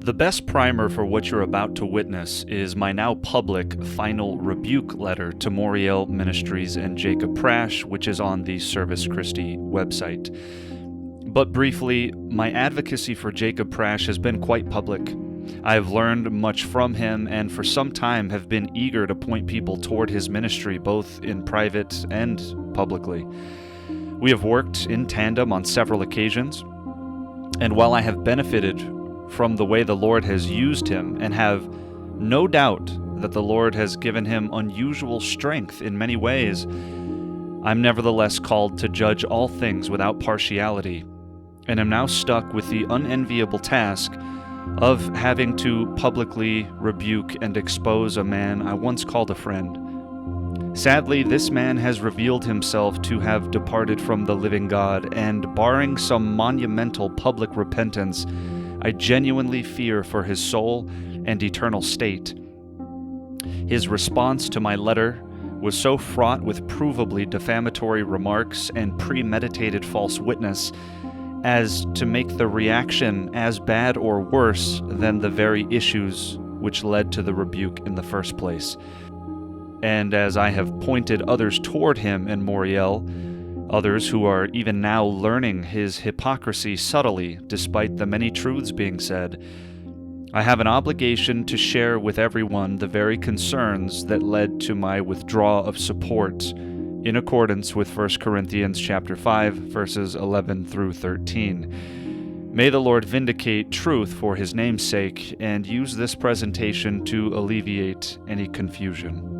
The best primer for what you're about to witness is my now public final rebuke letter to Moriel Ministries and Jacob Prasch, which is on the Service Christi website. But briefly, my advocacy for Jacob Prasch has been quite public. I have learned much from him and for some time have been eager to point people toward his ministry, both in private and publicly. We have worked in tandem on several occasions, and while I have benefited from the way the Lord has used him and have no doubt that the Lord has given him unusual strength in many ways, I'm nevertheless called to judge all things without partiality, and am now stuck with the unenviable task of having to publicly rebuke and expose a man I once called a friend. Sadly, this man has revealed himself to have departed from the living God, and barring some monumental public repentance, I genuinely fear for his soul and eternal state. His response to my letter was so fraught with provably defamatory remarks and premeditated false witness as to make the reaction as bad or worse than the very issues which led to the rebuke in the first place. And as I have pointed others toward him and Moriel, others who are even now learning his hypocrisy subtly despite the many truths being said, I have an obligation to share with everyone the very concerns that led to my withdrawal of support in accordance with 1 Corinthians chapter 5, verses 11 through 13. May the Lord vindicate truth for his name's sake and use this presentation to alleviate any confusion.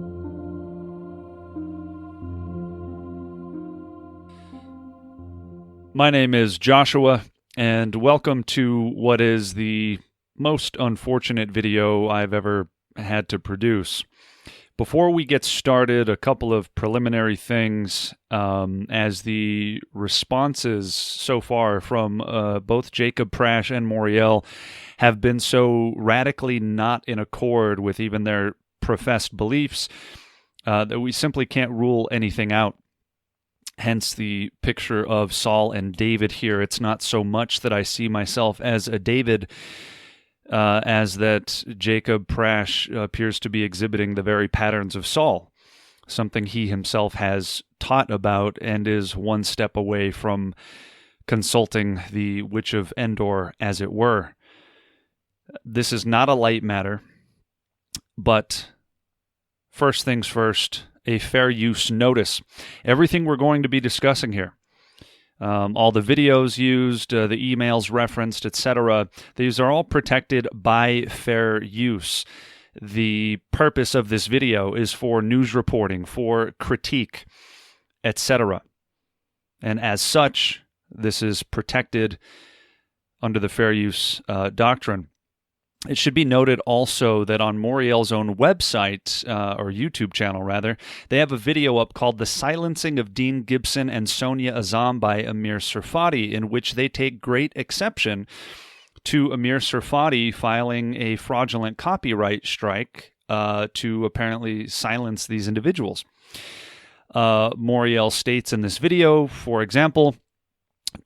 My name is Joshua, and welcome to what is the most unfortunate video I've ever had to produce. Before we get started, a couple of preliminary things, as the responses so far from both Jacob Prasch and Moriel have been so radically not in accord with even their professed beliefs that we simply can't rule anything out. Hence the picture of Saul and David here. It's not so much that I see myself as a David, as that Jacob Prasch appears to be exhibiting the very patterns of Saul, something he himself has taught about and is one step away from consulting the Witch of Endor, as it were. This is not a light matter, but first things first, a fair use notice. Everything we're going to be discussing here, all the videos used, the emails referenced, etc., these are all protected by fair use. The purpose of this video is for news reporting, for critique, etc. And as such, this is protected under the fair use doctrine. It should be noted also that on Moriel's own website, or YouTube channel rather, they have a video up called The Silencing of Dean Gibson and Sonia Azam by Amir Serfati, in which they take great exception to Amir Serfati filing a fraudulent copyright strike to apparently silence these individuals. Moriel states in this video, for example,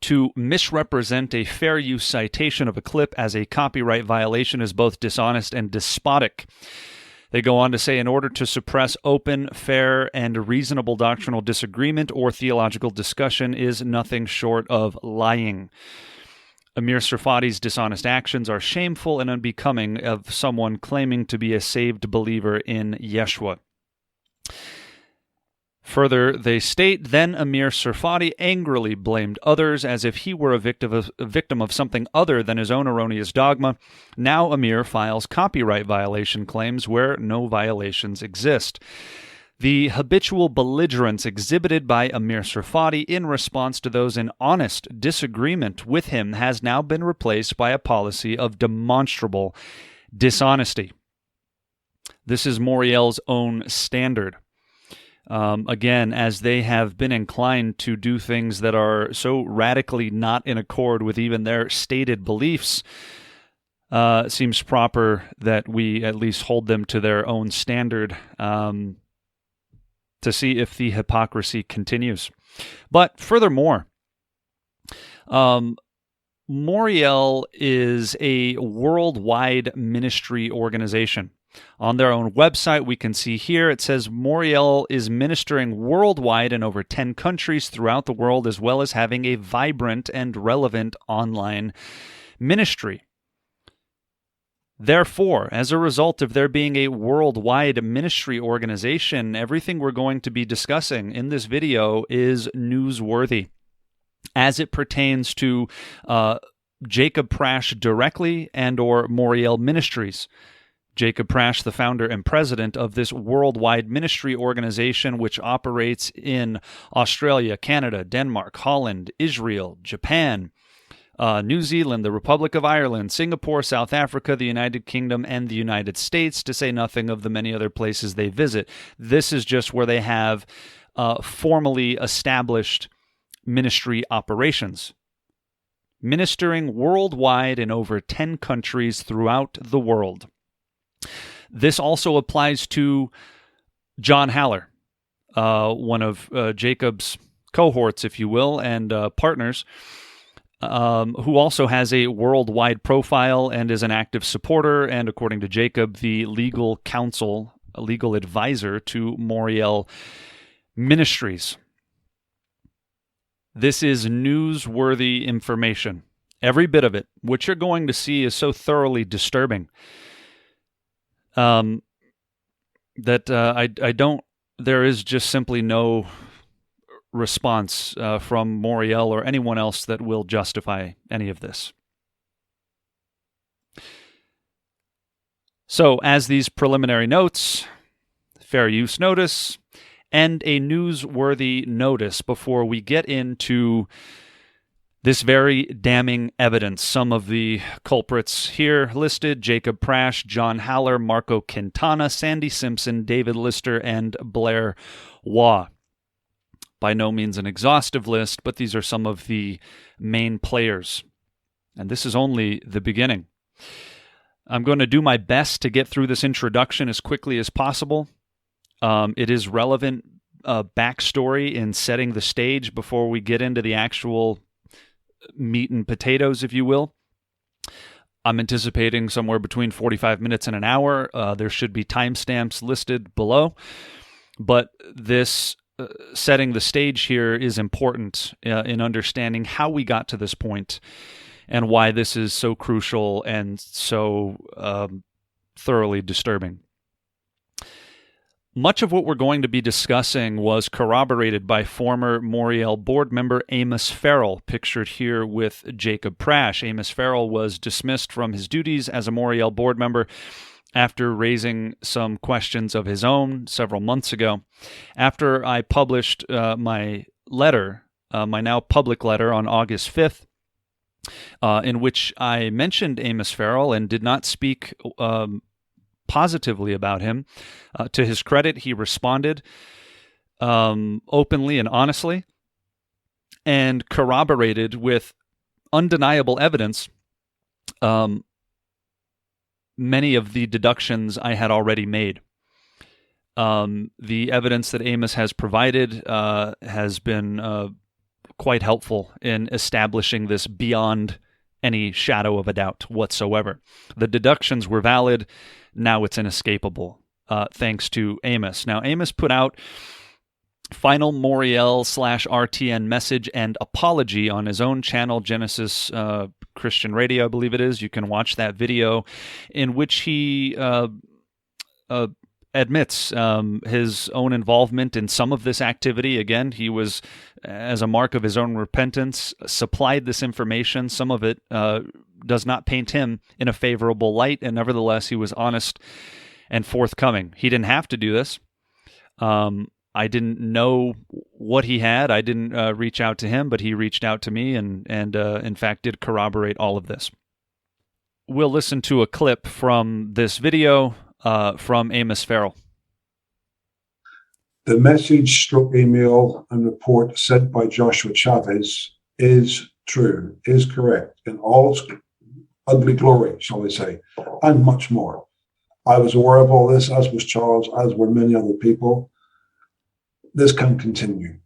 to misrepresent a fair use citation of a clip as a copyright violation is both dishonest and despotic. They go on to say, in order to suppress open, fair, and reasonable doctrinal disagreement or theological discussion is nothing short of lying. Amir Serfati's dishonest actions are shameful and unbecoming of someone claiming to be a saved believer in Yeshua. Further, they state, then Amir Serfati angrily blamed others as if he were a victim of something other than his own erroneous dogma. Now Amir files copyright violation claims where no violations exist. The habitual belligerence exhibited by Amir Serfati in response to those in honest disagreement with him has now been replaced by a policy of demonstrable dishonesty. This is Moriel's own standard. Again, as they have been inclined to do things that are so radically not in accord with even their stated beliefs, it seems proper that we at least hold them to their own standard to see if the hypocrisy continues. But furthermore, Moriel is a worldwide ministry organization. On their own website, we can see here, it says Moriel is ministering worldwide in over 10 countries throughout the world, as well as having a vibrant and relevant online ministry. Therefore, as a result of there being a worldwide ministry organization, everything we're going to be discussing in this video is newsworthy as it pertains to Jacob Prasch directly and or Moriel Ministries. Jacob Prasch, the founder and president of this worldwide ministry organization, which operates in Australia, Canada, Denmark, Holland, Israel, Japan, New Zealand, the Republic of Ireland, Singapore, South Africa, the United Kingdom, and the United States, to say nothing of the many other places they visit. This is just where they have formally established ministry operations, ministering worldwide in over 10 countries throughout the world. This also applies to John Haller, one of Jacob's cohorts, if you will, and partners, who also has a worldwide profile and is an active supporter and, according to Jacob, the legal counsel, a legal advisor to Moriel Ministries. This is newsworthy information. Every bit of it. What you're going to see is so thoroughly disturbing that I don't, there is just simply no response from Moriel or anyone else that will justify any of this. So, as these preliminary notes, fair use notice, and a newsworthy notice before we get into this very damning evidence. Some of the culprits here listed: Jacob Prasch, John Haller, Marco Quintana, Sandy Simpson, David Lister, and Blair Waugh. By no means an exhaustive list, but these are some of the main players. And this is only the beginning. I'm going to do my best to get through this introduction as quickly as possible. It is relevant backstory in setting the stage before we get into the actual meat and potatoes, if you will. I'm anticipating somewhere between 45 minutes and an hour. There should be timestamps listed below. But this setting the stage here is important in understanding how we got to this point and why this is so crucial and so thoroughly disturbing. Much of what we're going to be discussing was corroborated by former Moriel board member Amos Farrell, pictured here with Jacob Prasch. Amos Farrell was dismissed from his duties as a Moriel board member after raising some questions of his own several months ago. After I published my letter, my now public letter on August 5th, in which I mentioned Amos Farrell and did not speak positively about him. To his credit, he responded openly and honestly and corroborated with undeniable evidence many of the deductions I had already made. The evidence that Amos has provided has been quite helpful in establishing this beyond any shadow of a doubt whatsoever. The deductions were valid. Now it's inescapable, thanks to Amos. Now, Amos put out final Moriel/RTN message and apology on his own channel, Genesis Christian Radio, I believe it is. You can watch that video in which he admits his own involvement in some of this activity. Again, he was, as a mark of his own repentance, supplied this information. Some of it does not paint him in a favorable light, and nevertheless, he was honest and forthcoming. He didn't have to do this. I didn't know what he had. I didn't reach out to him, but he reached out to me and in fact did corroborate all of this. We'll listen to a clip from this video from Amos Farrell. The message, email, and report sent by Joshua Chavez is true, is correct in all its ugly glory, shall we say, and much more. I was aware of all this, as was Charles, as were many other people. This can continue.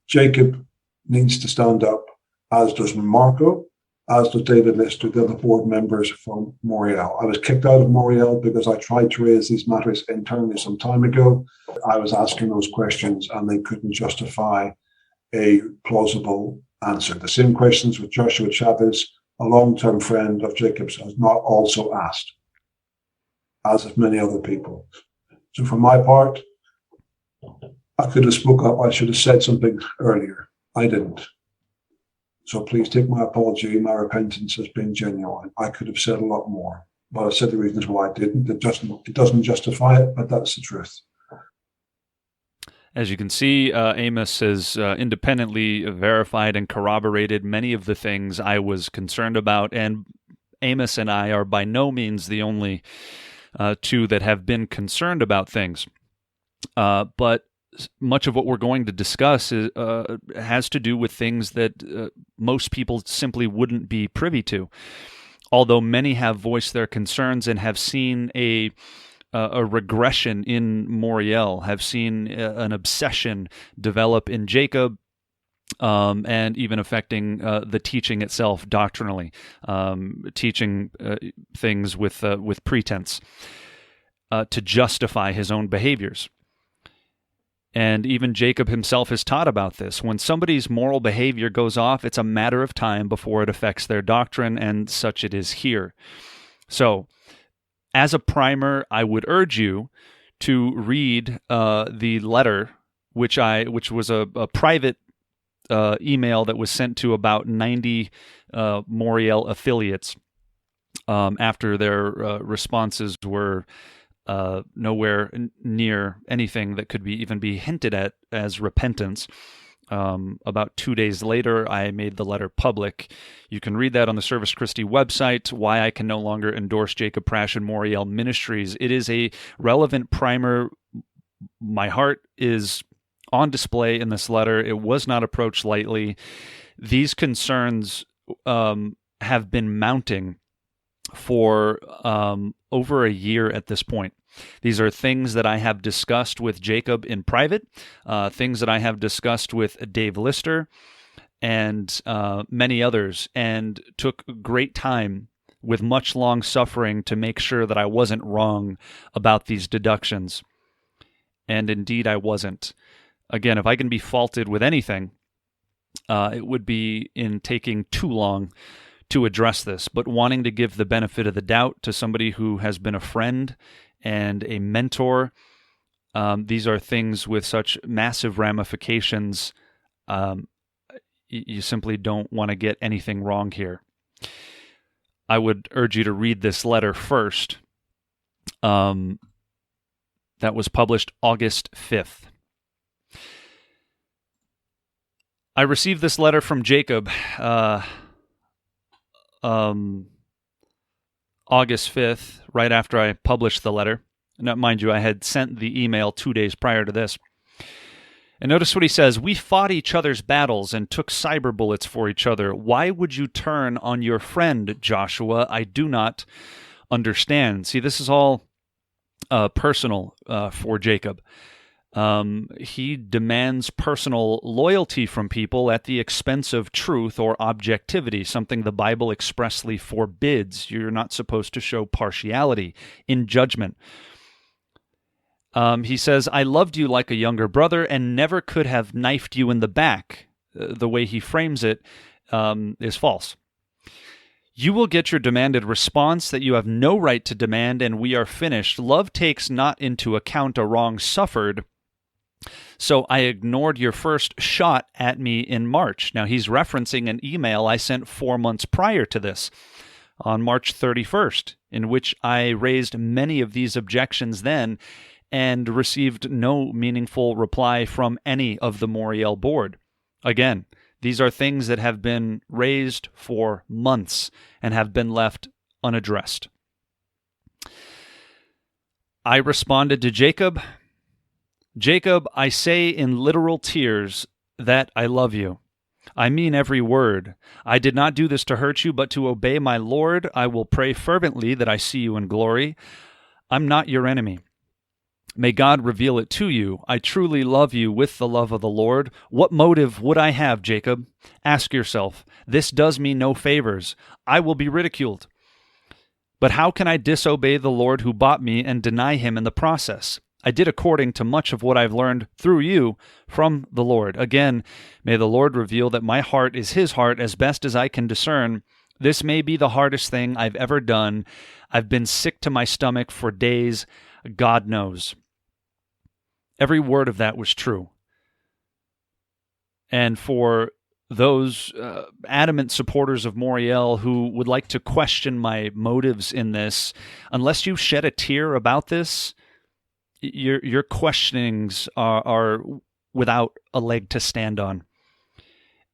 Jacob needs to stand up, as does Marco, as does David Lister, the other board members from Moriel. I was kicked out of Moriel because I tried to raise these matters internally some time ago. I was asking those questions and they couldn't justify a plausible answer. The same questions with Joshua Chavez, a long-term friend of Jacob's, has not also asked, as of many other people. So for my part, I could have spoke up. I should have said something earlier. I didn't. So please take my apology. My repentance has been genuine. I could have said a lot more, but I said the reasons why I didn't. It doesn't justify it, but that's the truth. As you can see, Amos has independently verified and corroborated many of the things I was concerned about, and Amos and I are by no means the only two that have been concerned about things. But much of what we're going to discuss has to do with things that most people simply wouldn't be privy to. Although many have voiced their concerns and have seen a regression in Moriel, have seen an obsession develop in Jacob, and even affecting the teaching itself doctrinally, teaching things with pretense to justify his own behaviors. And even Jacob himself has taught about this. When somebody's moral behavior goes off, it's a matter of time before it affects their doctrine, and such it is here. So, as a primer, I would urge you to read the letter, which was a private email that was sent to about 90 Moriel affiliates after their responses were nowhere near anything that could even be hinted at as repentance. About 2 days later, I made the letter public. You can read that on the Service Christi website, Why I Can No Longer Endorse Jacob Prasch and Moriel Ministries. It is a relevant primer. My heart is on display in this letter. It was not approached lightly. These concerns have been mounting for over a year at this point. These are things that I have discussed with Jacob in private, things that I have discussed with Dave Lister and many others, and took great time with much long suffering to make sure that I wasn't wrong about these deductions. And indeed I wasn't. Again, if I can be faulted with anything, it would be in taking too long to address this, but wanting to give the benefit of the doubt to somebody who has been a friend and a mentor. These are things with such massive ramifications. You simply don't want to get anything wrong here. I would urge you to read this letter first. That was published August 5th. I received this letter from Jacob August 5th, right after I published the letter. Now, mind you, I had sent the email 2 days prior to this. And notice what he says: "We fought each other's battles and took cyber bullets for each other. Why would you turn on your friend, Joshua? I do not understand." See, this is all personal for Jacob. He demands personal loyalty from people at the expense of truth or objectivity, something the Bible expressly forbids. You're not supposed to show partiality in judgment. He says, "I loved you like a younger brother and never could have knifed you in the back." The way he frames it is false. "You will get your demanded response that you have no right to demand, and we are finished. Love takes not into account a wrong suffered. So I ignored your first shot at me in March." Now he's referencing an email I sent 4 months prior to this, on March 31st, in which I raised many of these objections then and received no meaningful reply from any of the Moriel board. Again, these are things that have been raised for months and have been left unaddressed. I responded to Jacob, "Jacob, I say in literal tears that I love you. I mean every word. I did not do this to hurt you, but to obey my Lord. I will pray fervently that I see you in glory. I'm not your enemy. May God reveal it to you. I truly love you with the love of the Lord. What motive would I have, Jacob? Ask yourself. This does me no favors. I will be ridiculed. But how can I disobey the Lord who bought me and deny him in the process? I did according to much of what I've learned through you from the Lord. Again, may the Lord reveal that my heart is his heart as best as I can discern. This may be the hardest thing I've ever done. I've been sick to my stomach for days. God knows. Every word of that was true. And for those adamant supporters of Moriel who would like to question my motives in this, unless you shed a tear about this, your questionings are without a leg to stand on.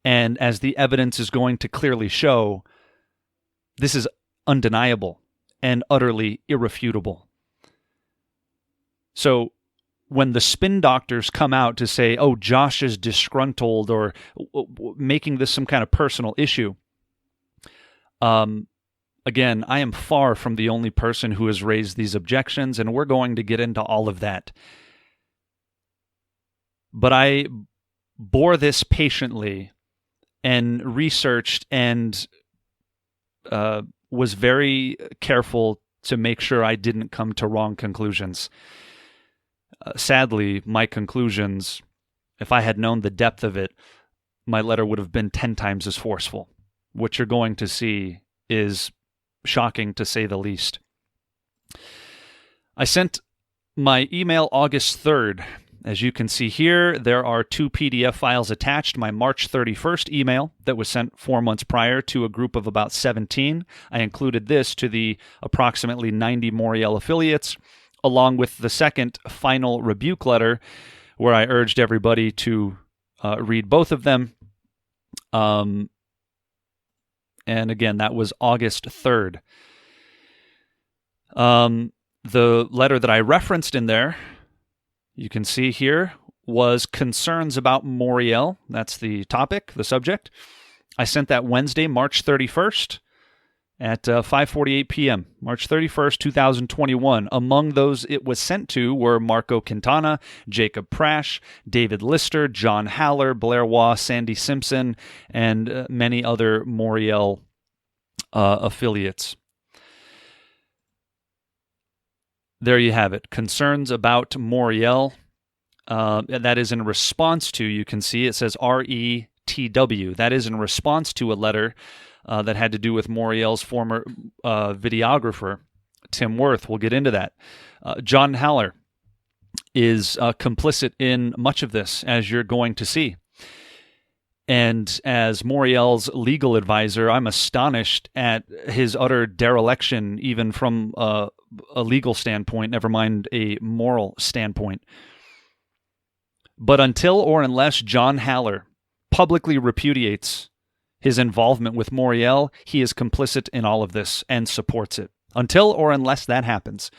And as the evidence is going to clearly show, this is undeniable and utterly irrefutable. So when the spin doctors come out to say, oh, Josh is disgruntled or making this some kind of personal issue, again, I am far from the only person who has raised these objections, and we're going to get into all of that. But I bore this patiently and researched and was very careful to make sure I didn't come to wrong conclusions. Sadly, my conclusions, if I had known the depth of it, my letter would have been 10 times as forceful. What you're going to see is shocking, to say the least. I sent my email August 3rd. As you can see here, there are 2 PDF files attached. My March 31st email that was sent 4 months prior to a group of about 17. I included this to the approximately 90 Moriel affiliates, along with the second final rebuke letter, where I urged everybody to read both of them. And again, that was August 3rd. The letter that I referenced in there, you can see here, was concerns about Moriel. That's the topic, the subject. I sent that Wednesday, March 31st at 5:48 p.m., March 31st, 2021. Among those it was sent to were Marco Quintana, Jacob Prasch, David Lister, John Haller, Blair Waugh, Sandy Simpson, and many other Moriel affiliates. There you have it. Concerns about Moriel. That is in response to, you can see it says RETW. That is in response to a letter that had to do with Moriel's former videographer, Tim Worth. We'll get into that. John Haller is complicit in much of this, as you're going to see. And as Moriel's legal advisor, I'm astonished at his utter dereliction, even from a legal standpoint, never mind a moral standpoint. But until or unless John Haller publicly repudiates his involvement with Moriel, he is complicit in all of this and supports it. Until or unless that happens.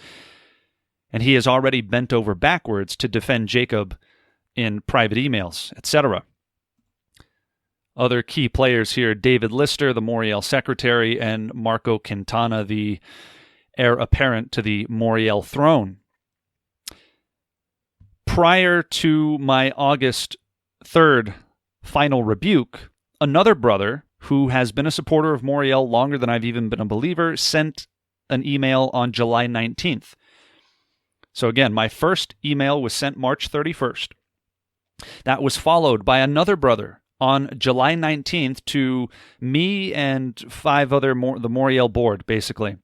And he has already bent over backwards to defend Jacob in private emails, etc. Other key players here, David Lister, the Moriel secretary, and Marco Quintana, the heir apparent to the Moriel throne. Prior to my August 3rd final rebuke, another brother who has been a supporter of Moriel longer than I've even been a believer sent an email on July 19th. So again, my first email was sent March 31st. That was followed by another brother on July 19th to me and 5 other, the Moriel board, basically.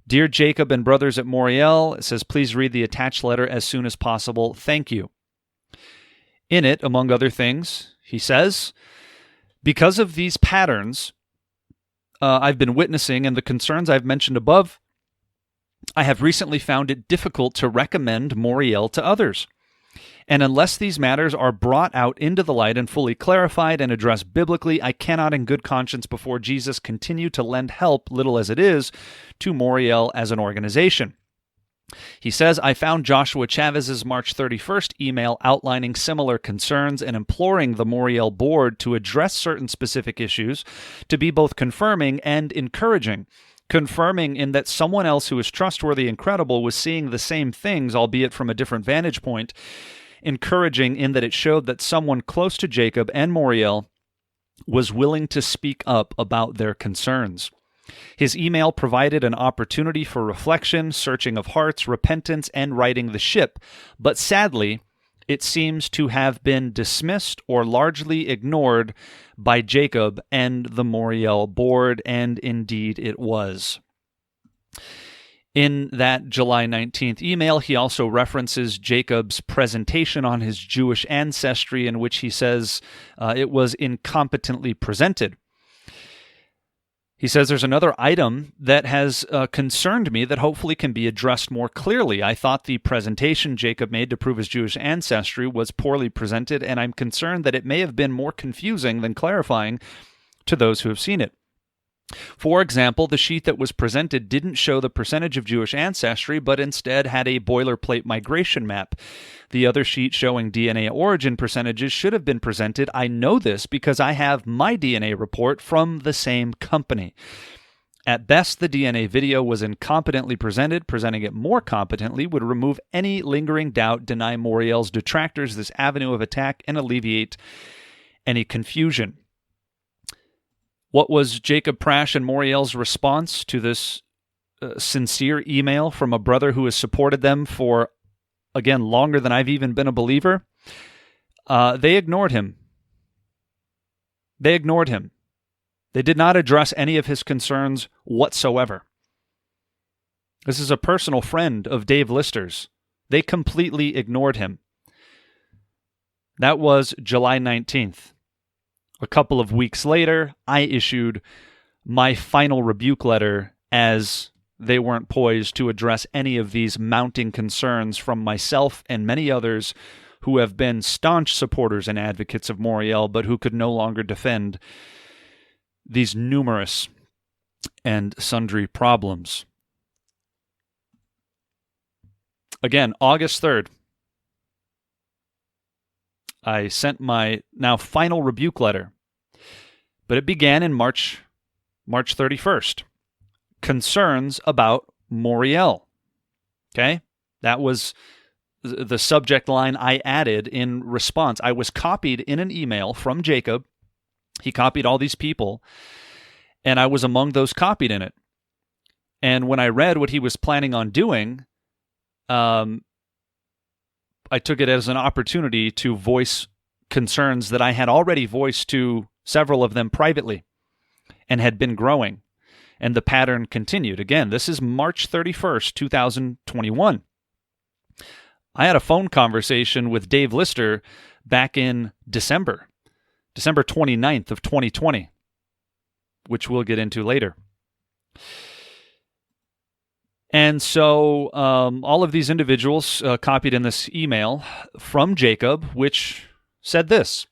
Dear Jacob and brothers at Moriel, it says, please read the attached letter as soon as possible. Thank you. In it, among other things, he says, because of these patterns I've been witnessing and the concerns I've mentioned above, I have recently found it difficult to recommend Moriel to others. And unless these matters are brought out into the light and fully clarified and addressed biblically, I cannot in good conscience before Jesus continue to lend help, little as it is, to Moriel as an organization. He says, I found Joshua Chavez's March 31st email outlining similar concerns and imploring the Moriel board to address certain specific issues to be both confirming and encouraging. confirming in that someone else who is trustworthy and credible was seeing the same things, albeit from a different vantage point, encouraging in that it showed that someone close to Jacob and Moriel was willing to speak up about their concerns. His email provided an opportunity for reflection, searching of hearts, repentance, and righting the ship, but sadly, it seems to have been dismissed or largely ignored by Jacob and the Moriel board, and indeed it was. In that July 19th email, he also references Jacob's presentation on his Jewish ancestry, in which he says it was incompetently presented. He says there's another item that has concerned me that hopefully can be addressed more clearly. I thought the presentation Jacob made to prove his Jewish ancestry was poorly presented, and I'm concerned that it may have been more confusing than clarifying to those who have seen it. For example, the sheet that was presented didn't show the percentage of Jewish ancestry, but instead had a boilerplate migration map. The other sheet showing DNA origin percentages should have been presented. I know this because I have my DNA report from the same company. At best, the DNA video was incompetently presented. Presenting it more competently would remove any lingering doubt, deny Moriel's detractors this avenue of attack, and alleviate any confusion. What was Jacob Prasch and Moriel's response to this sincere email from a brother who has supported them for, again, longer than I've even been a believer? They ignored him. They ignored him. They did not address any of his concerns whatsoever. This is a personal friend of Dave Lister's. They completely ignored him. That was July 19th. A couple of weeks later, I issued my final rebuke letter, as they weren't poised to address any of these mounting concerns from myself and many others who have been staunch supporters and advocates of Moriel, but who could no longer defend these numerous and sundry problems. Again, August 3rd. I sent my now final rebuke letter, but it began in March 31st. Concerns about Moriel. Okay? That was the subject line I added in response. I was copied in an email from Jacob. He copied all these people, and I was among those copied in it. And when I read what he was planning on doing, I took it as an opportunity to voice concerns that I had already voiced to several of them privately and had been growing. And the pattern continued. Again, this is March 31st, 2021. I had a phone conversation with Dave Lister back in December 29th of 2020, which we'll get into later. And so all of these individuals copied in this email from Jacob, which said this: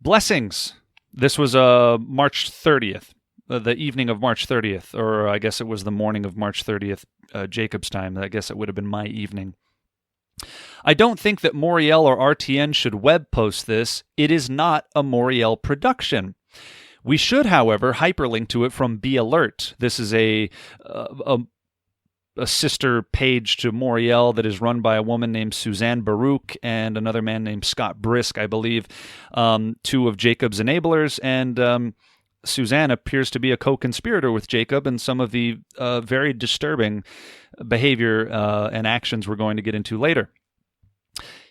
blessings. This was March 30th, the evening of March 30th, or I guess it was the morning of March 30th, Jacob's time. I guess it would have been my evening. I don't think that Moriel or RTN should web post this. It is not a Moriel production. We should, however, hyperlink to it from Be Alert. This is a sister page to Moriel that is run by a woman named Suzanne Baruch and another man named Scott Brisk, I believe, two of Jacob's enablers. And Suzanne appears to be a co-conspirator with Jacob in some of the very disturbing behavior and actions we're going to get into later.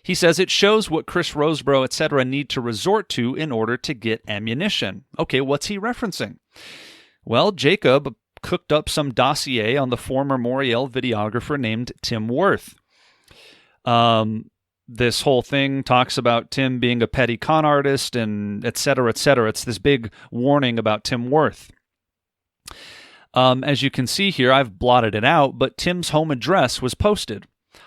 He says it shows what Chris Roseborough, etc. need to resort to in order to get ammunition. Okay, what's he referencing? Well, Jacob cooked up some dossier on the former Moriel videographer named Tim Worth. This whole thing talks about Tim being a petty con artist and et cetera, et cetera. It's this big warning about Tim Worth. As you can see here, I've blotted it out, but Tim's home address was posted,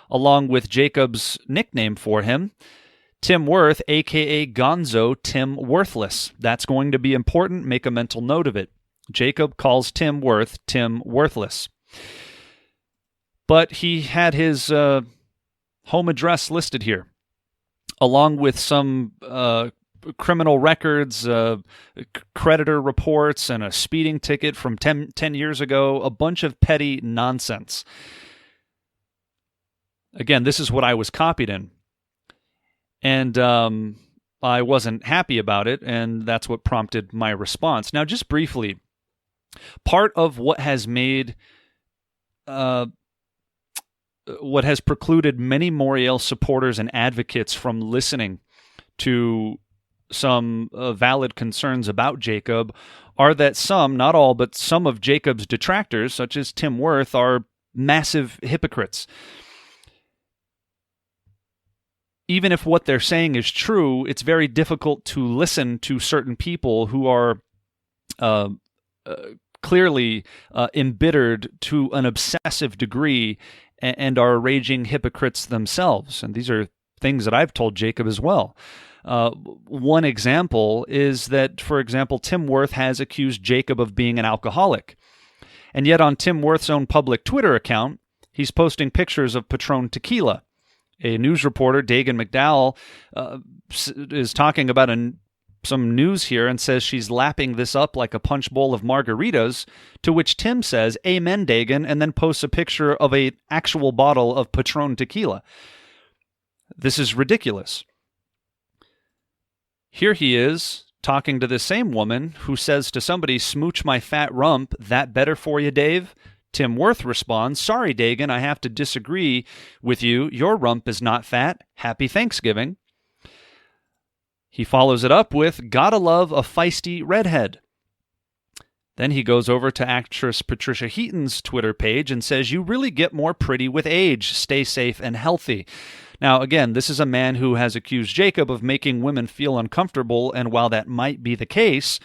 along with Jacob's nickname for him, Tim Worth, AKA Gonzo Tim Worthless. That's going to be important. Make a mental note of it. Jacob calls Tim Worth Tim Worthless. But he had his home address listed here, along with some criminal records, creditor reports, and a speeding ticket from 10 years ago, a bunch of petty nonsense. Again, this is what I was copied in. And I wasn't happy about it, and that's what prompted my response. Now, just briefly, part of what has made, what has precluded many Moriel supporters and advocates from listening to some valid concerns about Jacob are that some, not all, but some of Jacob's detractors, such as Tim Wirth, are massive hypocrites. Even if what they're saying is true, it's very difficult to listen to certain people who are clearly embittered to an obsessive degree and are raging hypocrites themselves. And these are things that I've told Jacob as well. One example is that, for example, Tim Wirth has accused Jacob of being an alcoholic. And yet on Tim Wirth's own public Twitter account, he's posting pictures of Patron tequila. A news reporter, Dagan McDowell, is talking about some news here and says she's lapping this up like a punch bowl of margaritas, to which Tim says, "Amen, Dagan," and then posts a picture of an actual bottle of Patron tequila. This is ridiculous. Here he is talking to the same woman who says to somebody, "Smooch my fat rump, that better for you, Dave?" Tim Wirth responds, "Sorry, Dagan, I have to disagree with you. Your rump is not fat. Happy Thanksgiving." He follows it up with, "Gotta love a feisty redhead." Then he goes over to actress Patricia Heaton's Twitter page and says, "You really get more pretty with age. Stay safe and healthy." Now, again, this is a man who has accused Jacob of making women feel uncomfortable, and while that might be the case,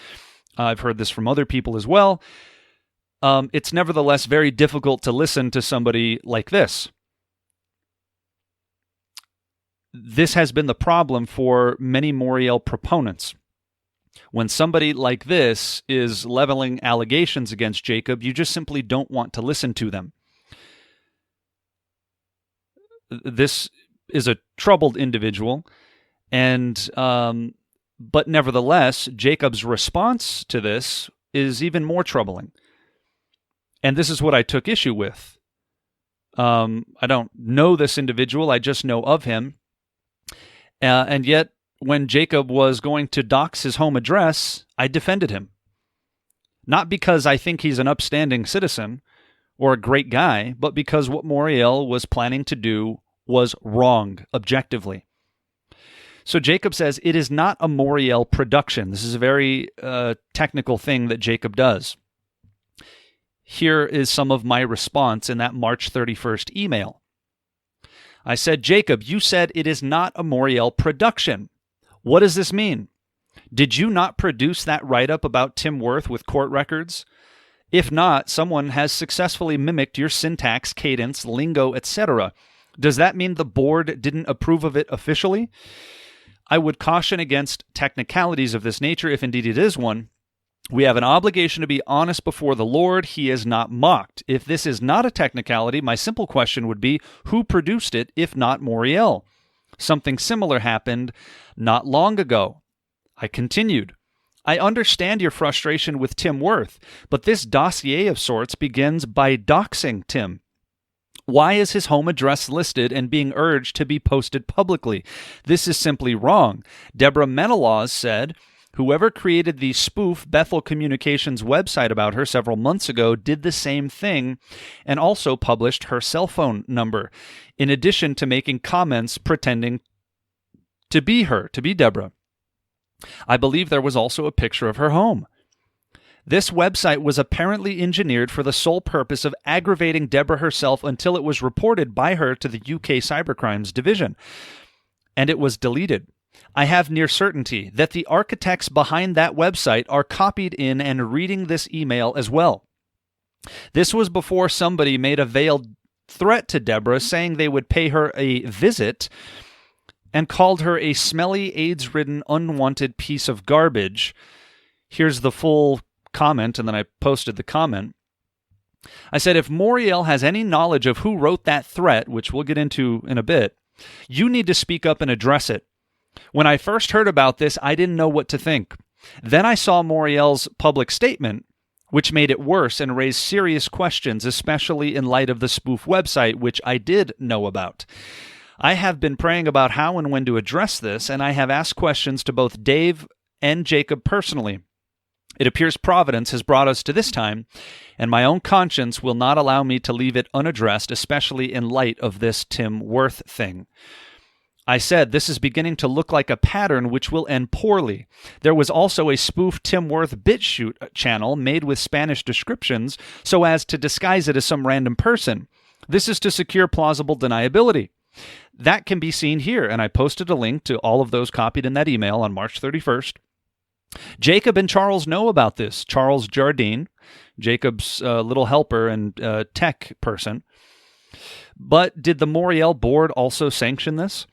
I've heard this from other people as well, it's nevertheless very difficult to listen to somebody like this. This has been the problem for many Moriel proponents. When somebody like this is leveling allegations against Jacob, you just simply don't want to listen to them. This is a troubled individual, and but nevertheless, Jacob's response to this is even more troubling. And this is what I took issue with. I don't know this individual, I just know of him. And yet, when Jacob was going to dox his home address, I defended him. Not because I think he's an upstanding citizen or a great guy, but because what Moriel was planning to do was wrong, objectively. So Jacob says, it is not a Moriel production. This is a very technical thing that Jacob does. Here is some of my response in that March 31st email. I said, Jacob, you said it is not a Moriel production. What does this mean? Did you not produce that write-up about Tim Wirth with court records? If not, someone has successfully mimicked your syntax, cadence, lingo, etc. Does that mean the board didn't approve of it officially? I would caution against technicalities of this nature, if indeed it is one. We have an obligation to be honest before the Lord. He is not mocked. If this is not a technicality, my simple question would be, who produced it, if not Moriel? Something similar happened not long ago. I continued. I understand your frustration with Tim Wirth, but this dossier of sorts begins by doxing Tim. Why is his home address listed and being urged to be posted publicly? This is simply wrong. Deborah Menelaus said, whoever created the spoof Bethel Communications website about her several months ago did the same thing and also published her cell phone number, in addition to making comments pretending to be her, to be Deborah. I believe there was also a picture of her home. This website was apparently engineered for the sole purpose of aggravating Deborah herself until it was reported by her to the UK Cybercrimes Division, and it was deleted. I have near certainty that the architects behind that website are copied in and reading this email as well. This was before somebody made a veiled threat to Deborah saying they would pay her a visit and called her a smelly, AIDS-ridden, unwanted piece of garbage. Here's the full comment, and then I posted the comment. I said, if Moriel has any knowledge of who wrote that threat, which we'll get into in a bit, you need to speak up and address it. When I first heard about this, I didn't know what to think. Then I saw Moriel's public statement, which made it worse and raised serious questions, especially in light of the spoof website, which I did know about. I have been praying about how and when to address this, and I have asked questions to both Dave and Jacob personally. It appears Providence has brought us to this time, and my own conscience will not allow me to leave it unaddressed, especially in light of this Tim Worth thing. I said, this is beginning to look like a pattern which will end poorly. There was also a spoof Tim Worth bitchute channel made with Spanish descriptions so as to disguise it as some random person. This is to secure plausible deniability. That can be seen here, and I posted a link to all of those copied in that email on March 31st. Jacob and Charles know about this. Charles Jardine, Jacob's little helper and tech person. But did the Moriel board also sanction this?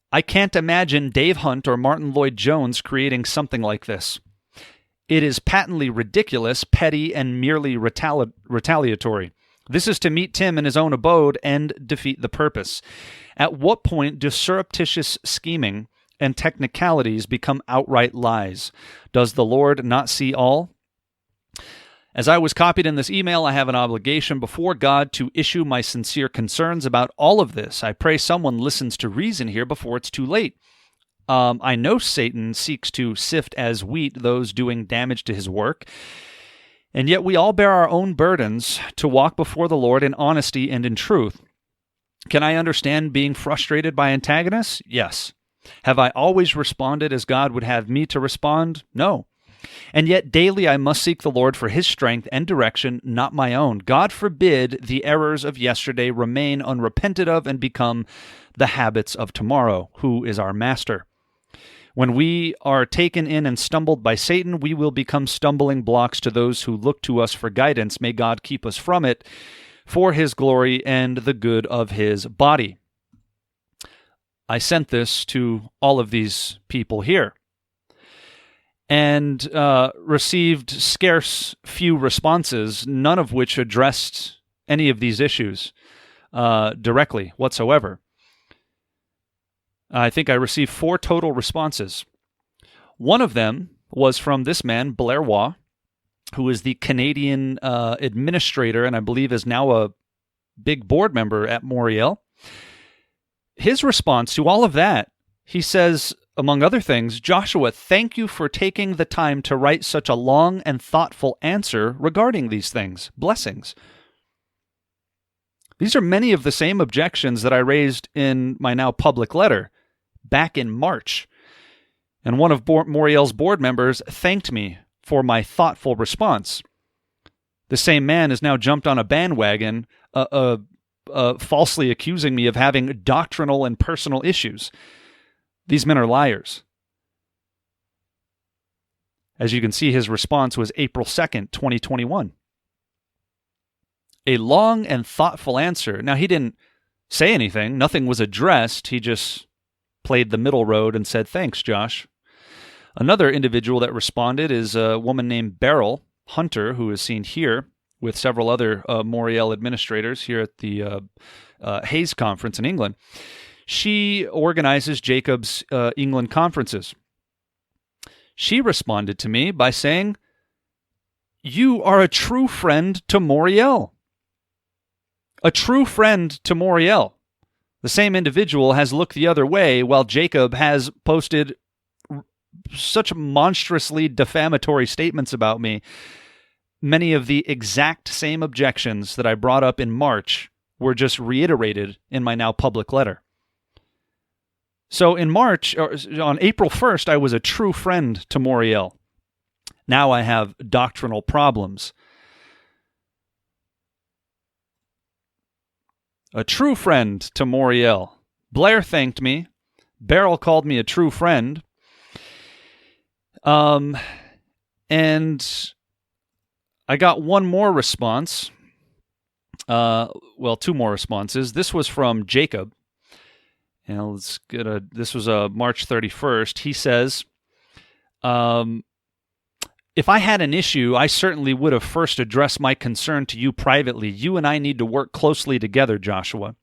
I can't imagine Dave Hunt or Martin Lloyd-Jones creating something like this. It is patently ridiculous, petty, and merely retaliatory. This is to meet Tim in his own abode and defeat the purpose. At what point do surreptitious scheming and technicalities become outright lies? Does the Lord not see all? As I was copied in this email, I have an obligation before God to issue my sincere concerns about all of this. I pray someone listens to reason here before it's too late. I know Satan seeks to sift as wheat those doing damage to his work, and yet we all bear our own burdens to walk before the Lord in honesty and in truth. Can I understand being frustrated by antagonists? Yes. Have I always responded as God would have me to respond? No. And yet daily I must seek the Lord for his strength and direction, not my own. God forbid the errors of yesterday remain unrepented of and become the habits of tomorrow, who is our master. When we are taken in and stumbled by Satan, we will become stumbling blocks to those who look to us for guidance. May God keep us from it, for his glory and the good of his body. I sent this to all of these people here, and received scarce few responses, none of which addressed any of these issues directly whatsoever. I think I received 4 total responses. One of them was from this man, Blair Waugh, who is the Canadian administrator, and I believe is now a big board member at Moriel. His response to all of that, he says, among other things, Joshua, thank you for taking the time to write such a long and thoughtful answer regarding these things. Blessings. These are many of the same objections that I raised in my now public letter back in March. And one of Moriel's board members thanked me for my thoughtful response. The same man has now jumped on a bandwagon, falsely accusing me of having doctrinal and personal issues. These men are liars. As you can see, his response was April 2nd, 2021. A long and thoughtful answer. Now, he didn't say anything. Nothing was addressed. He just played the middle road and said, thanks, Josh. Another individual that responded is a woman named Beryl Hunter, who is seen here with several other Moriel administrators here at the Hayes Conference in England. She organizes Jacob's England conferences. She responded to me by saying, you are a true friend to Moriel. A true friend to Moriel. The same individual has looked the other way while Jacob has posted such monstrously defamatory statements about me. Many of the exact same objections that I brought up in March were just reiterated in my now public letter. So in March, or on April 1st, I was a true friend to Moriel. Now I have doctrinal problems. A true friend to Moriel. Blair thanked me. Beryl called me a true friend. And I got one more response. 2 more responses. This was from Jacob. And let's get this was March 31st. He says, if I had an issue, I certainly would have first addressed my concern to you privately. You and I need to work closely together, Joshua.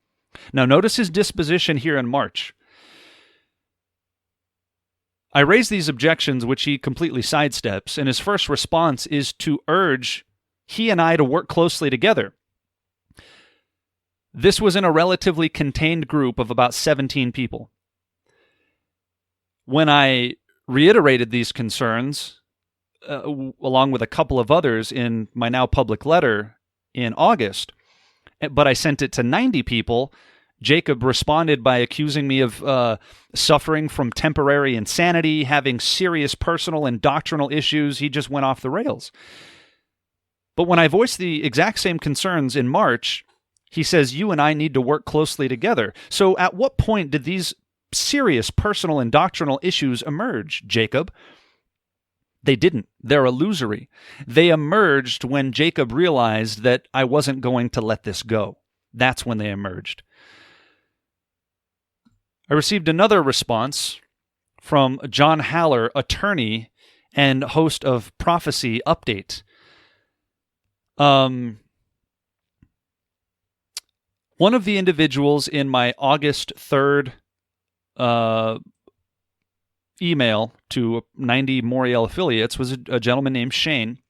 Now, notice his disposition here in March. I raise these objections, which he completely sidesteps, and his first response is to urge he and I to work closely together. This was in a relatively contained group of about 17 people. When I reiterated these concerns, along with a couple of others in my now public letter in August, but I sent it to 90 people, Jacob responded by accusing me of suffering from temporary insanity, having serious personal and doctrinal issues. He just went off the rails. But when I voiced the exact same concerns in March, he says, you and I need to work closely together. So at what point did these serious personal and doctrinal issues emerge, Jacob? They didn't. They're illusory. They emerged when Jacob realized that I wasn't going to let this go. That's when they emerged. I received another response from John Haller, attorney and host of Prophecy Update. One of the individuals in my August 3rd email to 90 Moriel affiliates was a gentleman named Shane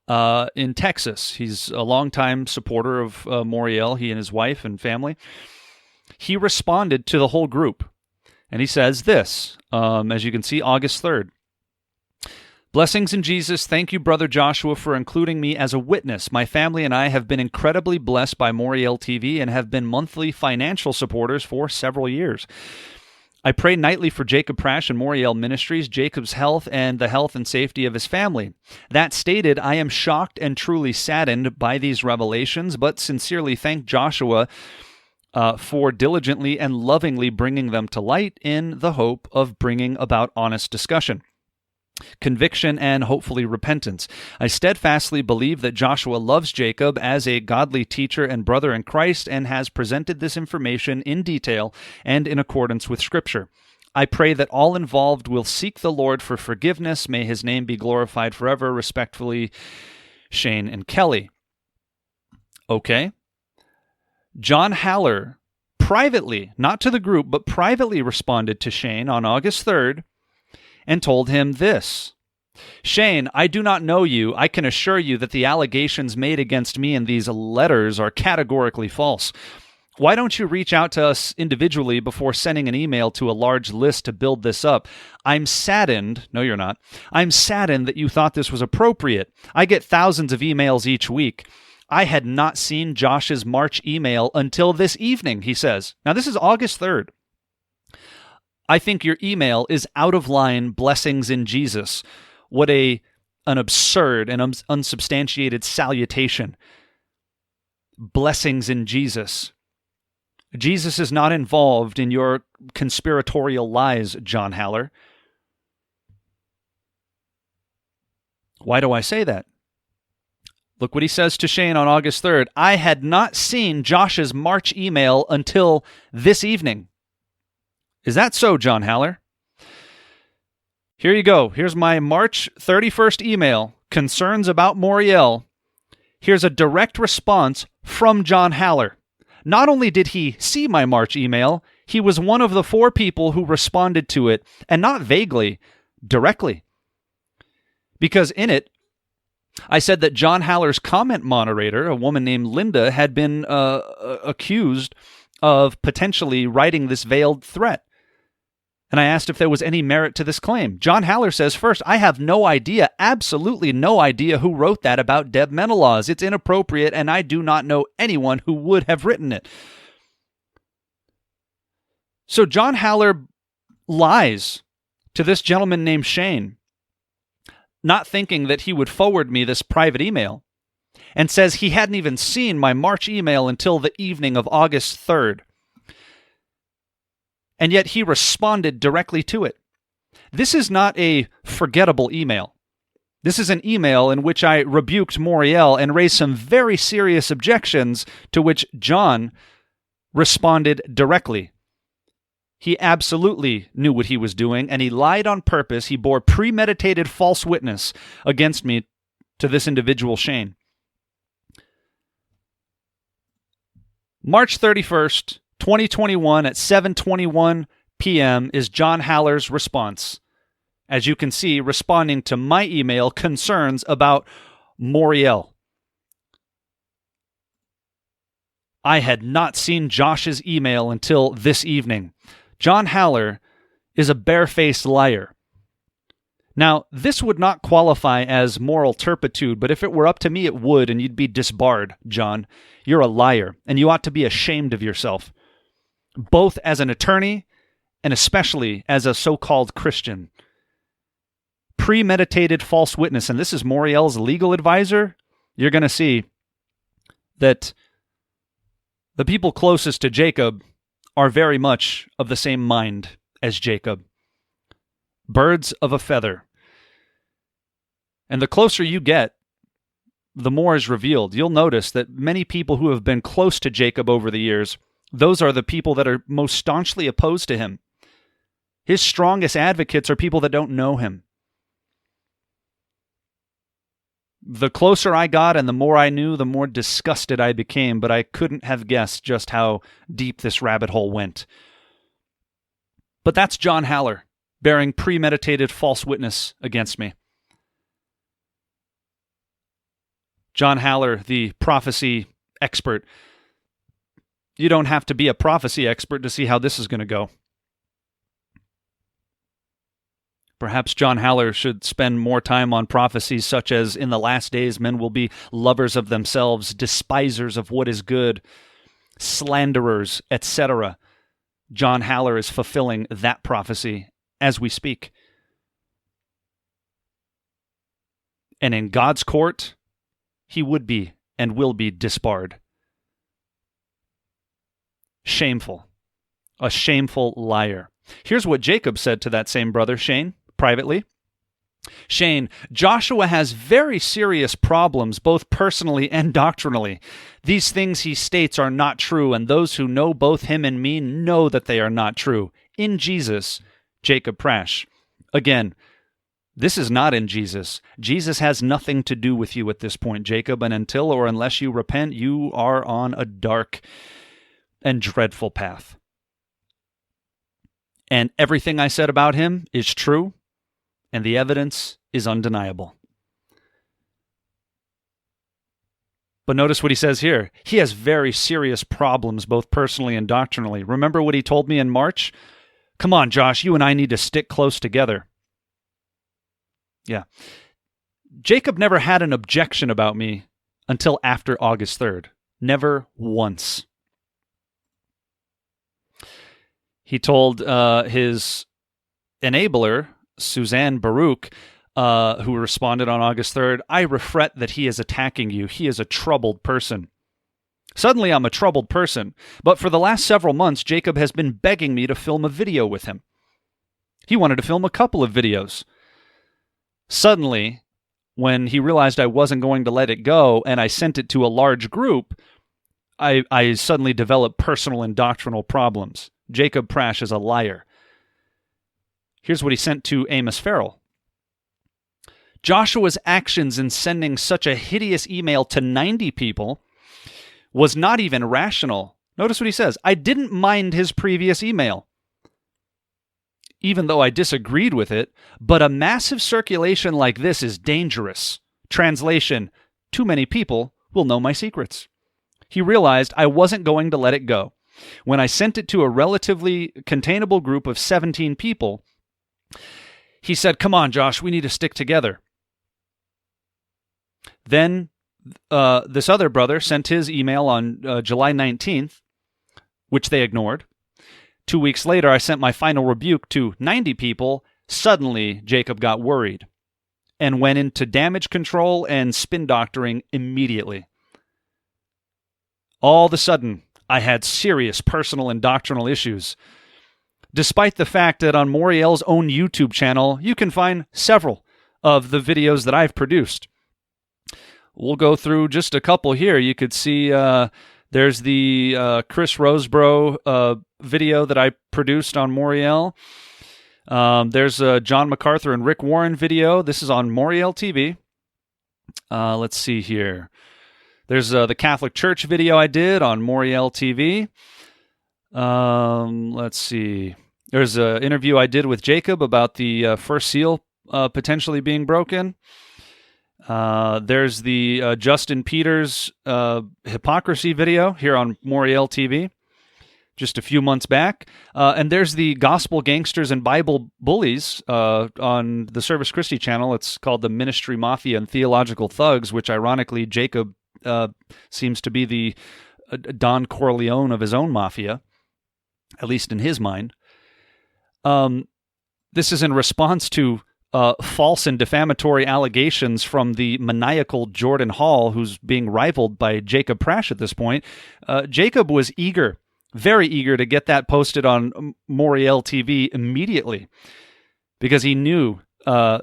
in Texas. He's a longtime supporter of Moriel, he and his wife and family. He responded to the whole group, and he says this, as you can see, August 3rd. Blessings in Jesus. Thank you, Brother Joshua, for including me as a witness. My family and I have been incredibly blessed by Moriel TV and have been monthly financial supporters for several years. I pray nightly for Jacob Prasch and Moriel Ministries, Jacob's health, and the health and safety of his family. That stated, I am shocked and truly saddened by these revelations, but sincerely thank Joshua for diligently and lovingly bringing them to light in the hope of bringing about honest discussion, conviction, and hopefully repentance. I steadfastly believe that Joshua loves Jacob as a godly teacher and brother in Christ and has presented this information in detail and in accordance with Scripture. I pray that all involved will seek the Lord for forgiveness. May his name be glorified forever. Respectfully, Shane and Kelly. Okay. John Haller privately, not to the group, but privately responded to Shane on August 3rd and told him this. Shane, I do not know you. I can assure you that the allegations made against me in these letters are categorically false. Why don't you reach out to us individually before sending an email to a large list to build this up? I'm saddened. No, you're not. I'm saddened that you thought this was appropriate. I get thousands of emails each week. I had not seen Josh's March email until this evening, he says. Now, this is August 3rd. I think your email is out of line. Blessings in Jesus. What an absurd and unsubstantiated salutation. Blessings in Jesus. Jesus is not involved in your conspiratorial lies, John Haller. Why do I say that? Look what he says to Shane on August 3rd. I had not seen Josh's March email until this evening. Is that so, John Haller? Here you go. Here's my March 31st email. Concerns about Moriel. Here's a direct response from John Haller. Not only did he see my March email, he was one of the 4 people who responded to it, and not vaguely, directly. Because in it, I said that John Haller's comment moderator, a woman named Linda, had been accused of potentially writing this veiled threat. And I asked if there was any merit to this claim. John Haller says, first, I have no idea, absolutely no idea who wrote that about Deb Menelaus. It's inappropriate, and I do not know anyone who would have written it. So John Haller lies to this gentleman named Shane, not thinking that he would forward me this private email, and says he hadn't even seen my March email until the evening of August 3rd. And yet he responded directly to it. This is not a forgettable email. This is an email in which I rebuked Moriel and raised some very serious objections to which John responded directly. He absolutely knew what he was doing, and he lied on purpose. He bore premeditated false witness against me to this individual, Shane. March 31st, 2021 at 7:21 p.m. is John Haller's response. As you can see, responding to my email concerns about Moriel. I had not seen Josh's email until this evening. John Haller is a barefaced liar. Now, this would not qualify as moral turpitude, but if it were up to me, it would, and you'd be disbarred, John. You're a liar, and you ought to be ashamed of yourself, both as an attorney and especially as a so-called Christian. Premeditated false witness, and this is Moriel's legal advisor. You're going to see that the people closest to Jacob are very much of the same mind as Jacob. Birds of a feather. And the closer you get, the more is revealed. You'll notice that many people who have been close to Jacob over the years, those are the people that are most staunchly opposed to him. His strongest advocates are people that don't know him. The closer I got and the more I knew, the more disgusted I became, but I couldn't have guessed just how deep this rabbit hole went. But that's John Haller, bearing premeditated false witness against me. John Haller, the prophecy expert. You don't have to be a prophecy expert to see how this is going to go. Perhaps John Haller should spend more time on prophecies such as, in the last days, men will be lovers of themselves, despisers of what is good, slanderers, etc. John Haller is fulfilling that prophecy as we speak. And in God's court, he would be and will be disbarred. Shameful. A shameful liar. Here's what Jacob said to that same brother, Shane, privately. Shane, Joshua has very serious problems, both personally and doctrinally. These things he states are not true, and those who know both him and me know that they are not true. In Jesus, Jacob Prasch. Again, this is not in Jesus. Jesus has nothing to do with you at this point, Jacob, and until or unless you repent, you are on a dark and dreadful path. And everything I said about him is true, and the evidence is undeniable. But notice what he says here. He has very serious problems, both personally and doctrinally. Remember what he told me in March? Come on, Josh, you and I need to stick close together. Yeah. Jacob never had an objection about me until after August 3rd. Never once. He told his enabler, Suzanne Baruch, who responded on August 3rd, I regret that he is attacking you. He is a troubled person. Suddenly I'm a troubled person, but for the last several months, Jacob has been begging me to film a video with him. He wanted to film a couple of videos. Suddenly, when he realized I wasn't going to let it go and I sent it to a large group, I suddenly developed personal and doctrinal problems. Jacob Prasch is a liar. Here's what he sent to Amos Farrell. Joshua's actions in sending such a hideous email to 90 people was not even rational. Notice what he says. I didn't mind his previous email, even though I disagreed with it, but a massive circulation like this is dangerous. Translation, too many people will know my secrets. He realized I wasn't going to let it go. When I sent it to a relatively containable group of 17 people, he said, come on, Josh, we need to stick together. Then this other brother sent his email on July 19th, which they ignored. 2 weeks later, I sent my final rebuke to 90 people. Suddenly, Jacob got worried and went into damage control and spin doctoring immediately. All of a sudden, I had serious personal and doctrinal issues, despite the fact that on Moriel's own YouTube channel, you can find several of the videos that I've produced. We'll go through just a couple here. You could see there's the Chris Roseborough video that I produced on Moriel. There's a John MacArthur and Rick Warren video. This is on Moriel TV. Let's see here. There's the Catholic Church video I did on Moriel TV. Let's see. There's an interview I did with Jacob about the first seal potentially being broken. There's the Justin Peters hypocrisy video here on Moriel TV just a few months back. And there's the Gospel Gangsters and Bible Bullies on the Service Christi channel. It's called the Ministry Mafia and Theological Thugs, which ironically Jacob seems to be the Don Corleone of his own mafia, at least in his mind. This is in response to false and defamatory allegations from the maniacal Jordan Hall, who's being rivaled by Jacob Prasch at this point. Jacob was eager, very eager to get that posted on Moriel TV immediately because he knew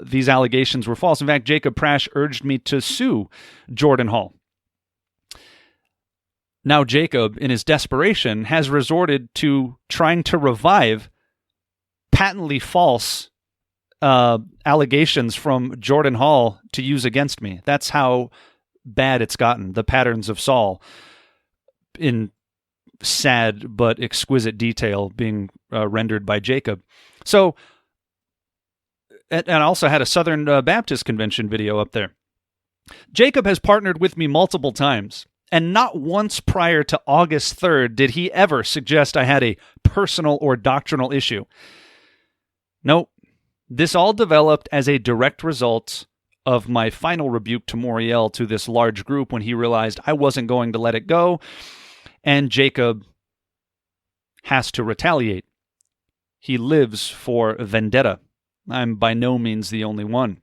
these allegations were false. In fact, Jacob Prasch urged me to sue Jordan Hall. Now Jacob, in his desperation, has resorted to trying to revive patently false allegations from Jordan Hall to use against me. That's how bad it's gotten, the patterns of Saul, in sad but exquisite detail being rendered by Jacob. So, and I also had a Southern Baptist Convention video up there. Jacob has partnered with me multiple times, and not once prior to August 3rd did he ever suggest I had a personal or doctrinal issue. Nope. This all developed as a direct result of my final rebuke to Moriel to this large group when he realized I wasn't going to let it go, and Jacob has to retaliate. He lives for vendetta. I'm by no means the only one.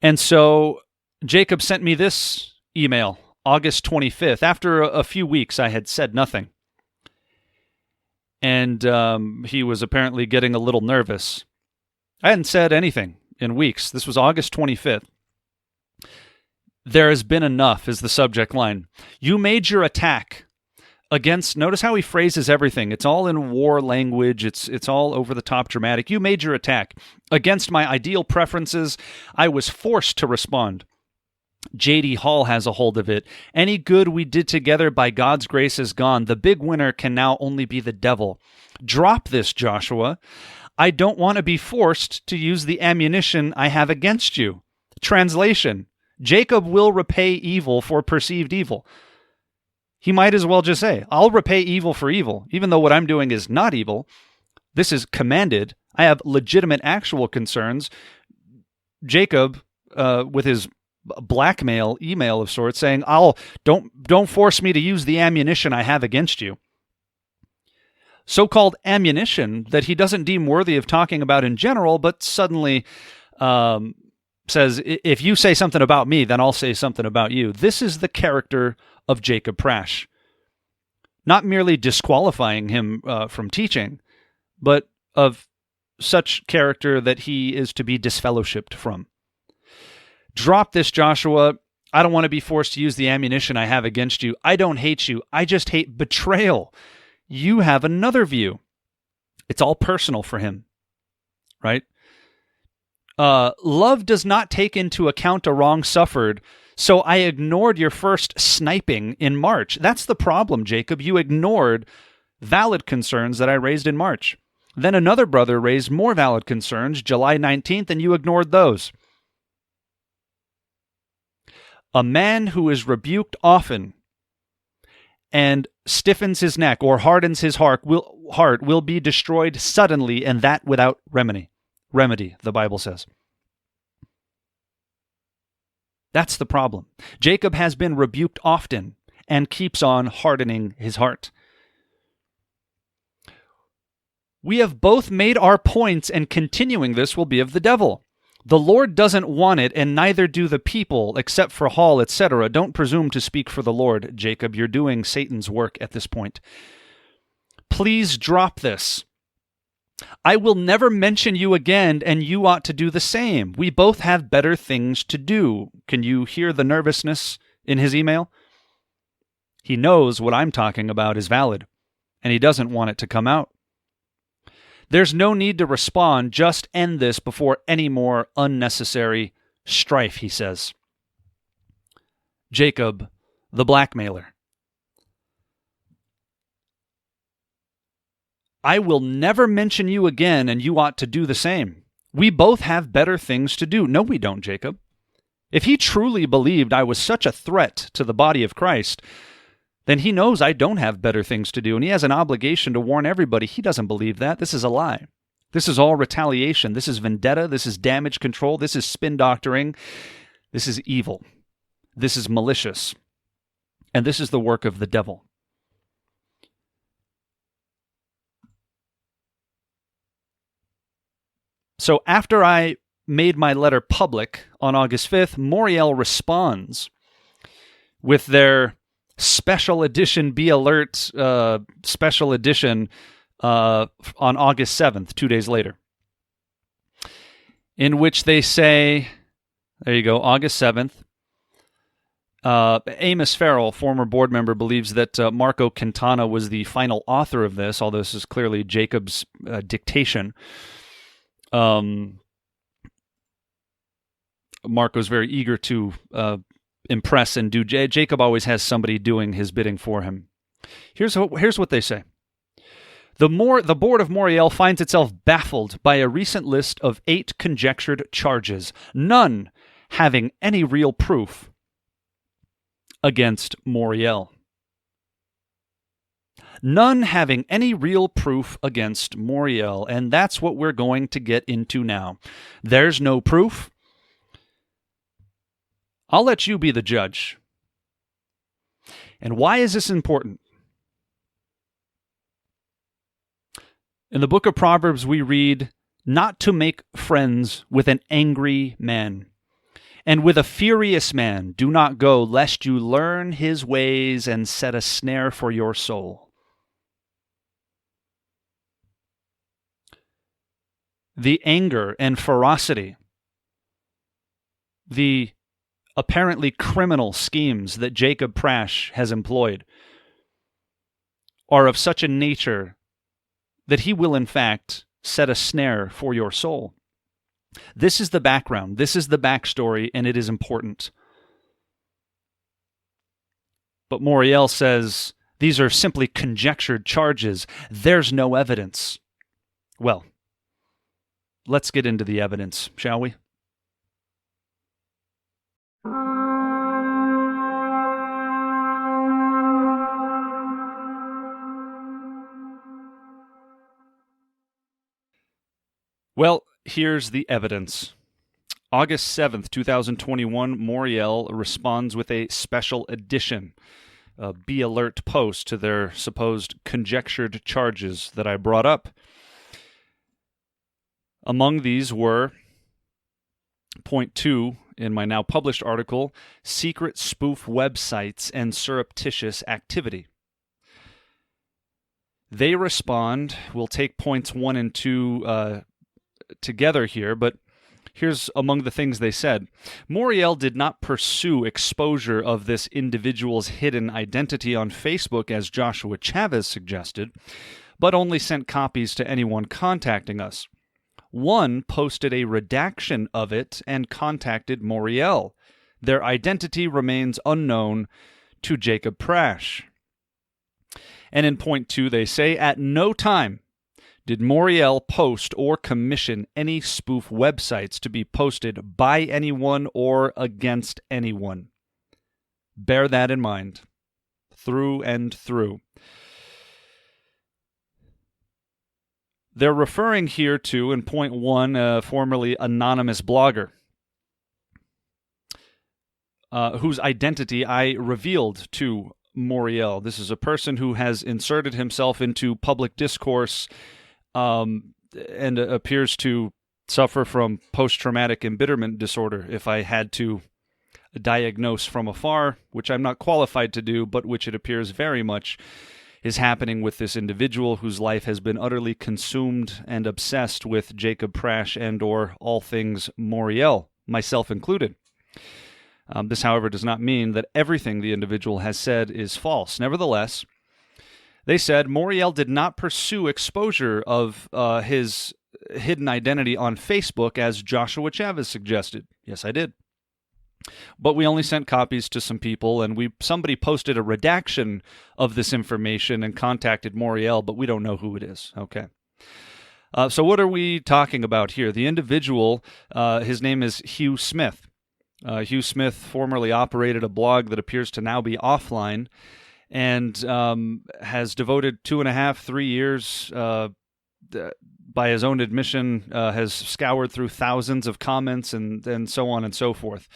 And so Jacob sent me this email, August 25th. After a few weeks, I had said nothing. And he was apparently getting a little nervous. I hadn't said anything in weeks. This was August 25th. There has been enough is the subject line. You made your attack against, notice how he phrases everything. It's all in war language. It's all over the top dramatic. You made your attack against my ideal preferences. I was forced to respond. J.D. Hall has a hold of it. Any good we did together by God's grace is gone. The big winner can now only be the devil. Drop this, Joshua. I don't want to be forced to use the ammunition I have against you. Translation, Jacob will repay evil for perceived evil. He might as well just say, I'll repay evil for evil, even though what I'm doing is not evil. This is commanded. I have legitimate actual concerns. Jacob, with his blackmail email of sorts, saying, don't force me to use the ammunition I have against you. So-called ammunition that he doesn't deem worthy of talking about in general, but suddenly says, if you say something about me, then I'll say something about you. This is the character of Jacob Prasch. Not merely disqualifying him from teaching, but of such character that he is to be disfellowshipped from. Drop this, Joshua. I don't want to be forced to use the ammunition I have against you. I don't hate you. I just hate betrayal. You have another view. It's all personal for him, right? Love does not take into account a wrong suffered, so I ignored your first sniping in March. That's the problem, Jacob. You ignored valid concerns that I raised in March. Then another brother raised more valid concerns July 19th, and you ignored those. A man who is rebuked often and stiffens his neck or hardens his heart will be destroyed suddenly, and that without remedy. Remedy, the Bible says. That's the problem. Jacob has been rebuked often and keeps on hardening his heart. We have both made our points, and continuing this will be of the devil. The Lord doesn't want it, and neither do the people, except for Hall, etc. Don't presume to speak for the Lord, Jacob. You're doing Satan's work at this point. Please drop this. I will never mention you again, and you ought to do the same. We both have better things to do. Can you hear the nervousness in his email? He knows what I'm talking about is valid, and he doesn't want it to come out. There's no need to respond. Just end this before any more unnecessary strife, he says. Jacob, the blackmailer. I will never mention you again, and you ought to do the same. We both have better things to do. No, we don't, Jacob. If he truly believed I was such a threat to the body of Christ, then he knows I don't have better things to do, and he has an obligation to warn everybody. He doesn't believe that. This is a lie. This is all retaliation. This is vendetta. This is damage control. This is spin doctoring. This is evil. This is malicious. And this is the work of the devil. So after I made my letter public on August 5th, Moriel responds with their special edition Be Alert special edition on August 7th, 2 days later, in which they say, there you go, August 7th, Amos Farrell, former board member, believes that Marco Quintana was the final author of this, although this is clearly Jacob's dictation. Marco's very eager to impress and do. Jacob always has somebody doing his bidding for him. Here's what they say. The board of Moriel finds itself baffled by a recent list of 8 conjectured charges, none having any real proof against Moriel. None having any real proof against Moriel, and that's what we're going to get into now. There's no proof. I'll let you be the judge. And why is this important? In the book of Proverbs, we read, not to make friends with an angry man, and with a furious man do not go, lest you learn his ways and set a snare for your soul. The anger and ferocity, the apparently criminal schemes that Jacob Prasch has employed are of such a nature that he will, in fact, set a snare for your soul. This is the background. This is the backstory, and it is important. But Moriel says these are simply conjectured charges. There's no evidence. Well, let's get into the evidence, shall we? Well, here's the evidence. August 7th, 2021, Moriel responds with a special edition, a Be Alert post to their supposed conjectured charges that I brought up. Among these were, point 2 in my now published article, secret spoof websites and surreptitious activity. They respond, we'll take points 1 and 2 together here, but here's among the things they said. Moriel did not pursue exposure of this individual's hidden identity on Facebook as Joshua Chavez suggested, but only sent copies to anyone contacting us. One posted a redaction of it and contacted Moriel. Their identity remains unknown to Jacob Prasch. And in point 2, they say, at no time did Moriel post or commission any spoof websites to be posted by anyone or against anyone. Bear that in mind, through and through. They're referring here to, in point 1, a formerly anonymous blogger whose identity I revealed to Moriel. This is a person who has inserted himself into public discourse and appears to suffer from post-traumatic embitterment disorder, if I had to diagnose from afar, which I'm not qualified to do, but which it appears very much is happening with this individual whose life has been utterly consumed and obsessed with Jacob Prasch and or all things Moriel, myself included. This, however, does not mean that everything the individual has said is false. Nevertheless, they said Moriel did not pursue exposure of his hidden identity on Facebook as Joshua Chavez suggested. Yes, I did. But we only sent copies to some people, and somebody posted a redaction of this information and contacted Moriel, but we don't know who it is. Okay. So what are we talking about here? The individual, his name is Hugh Smith. Hugh Smith formerly operated a blog that appears to now be offline, and has devoted 2.5, 3 years, by his own admission, has scoured through thousands of comments and so on and so forth.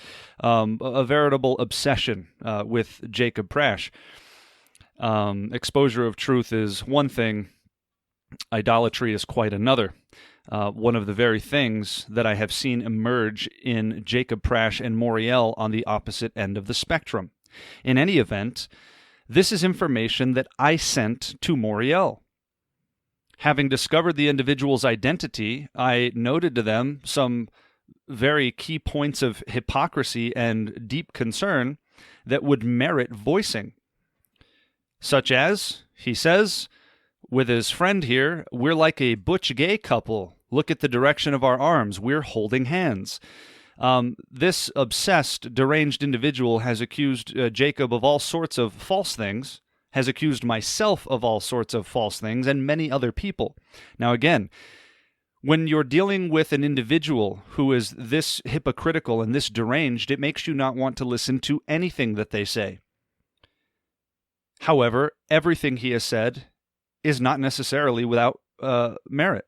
A veritable obsession with Jacob Prasch. Exposure of truth is one thing. Idolatry is quite another. One of the very things that I have seen emerge in Jacob Prasch and Moriel on the opposite end of the spectrum. In any event, this is information that I sent to Moriel. Having discovered the individual's identity, I noted to them some very key points of hypocrisy and deep concern that would merit voicing. Such as, he says, with his friend here, we're like a butch gay couple. Look at the direction of our arms. We're holding hands. This obsessed, deranged individual has accused Jacob of all sorts of false things, has accused myself of all sorts of false things, and many other people. Now again, when you're dealing with an individual who is this hypocritical and this deranged, it makes you not want to listen to anything that they say. However, everything he has said is not necessarily without merit.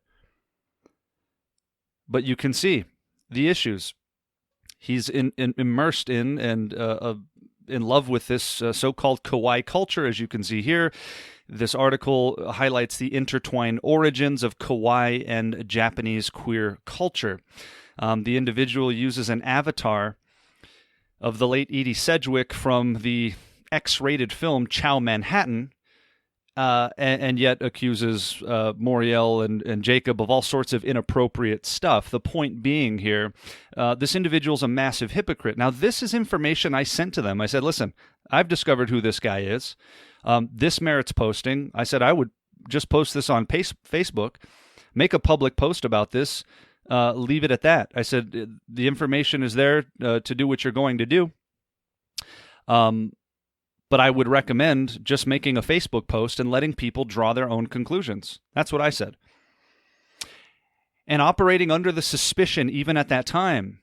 But you can see the issues. He's immersed in and in love with this so-called kawaii culture, as you can see here. This article highlights the intertwined origins of kawaii and Japanese queer culture. The individual uses an avatar of the late Edie Sedgwick from the X-rated film Chow Manhattan, and yet accuses Moriel and Jacob of all sorts of inappropriate stuff. The point being here, this individual's a massive hypocrite. Now, this is information I sent to them. I said, listen, I've discovered who this guy is. This merits posting. I said I would just post this on Facebook, make a public post about this, leave it at that. I said, the information is there to do what you're going to do. But I would recommend just making a Facebook post and letting people draw their own conclusions. That's what I said. And operating under the suspicion, even at that time,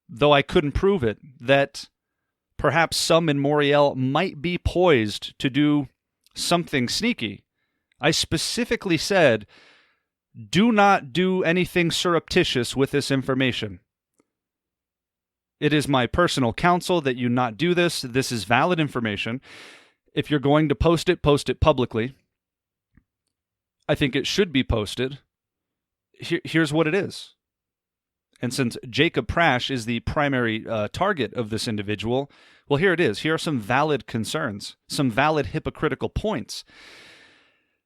though I couldn't prove it, that perhaps some in Moriel might be poised to do something sneaky, I specifically said, do not do anything surreptitious with this information. It is my personal counsel that you not do this. This is valid information. If you're going to post it publicly. I think it should be posted. Here's what it is. And since Jacob Prasch is the primary target of this individual, well, here it is. Here are some valid concerns, some valid hypocritical points.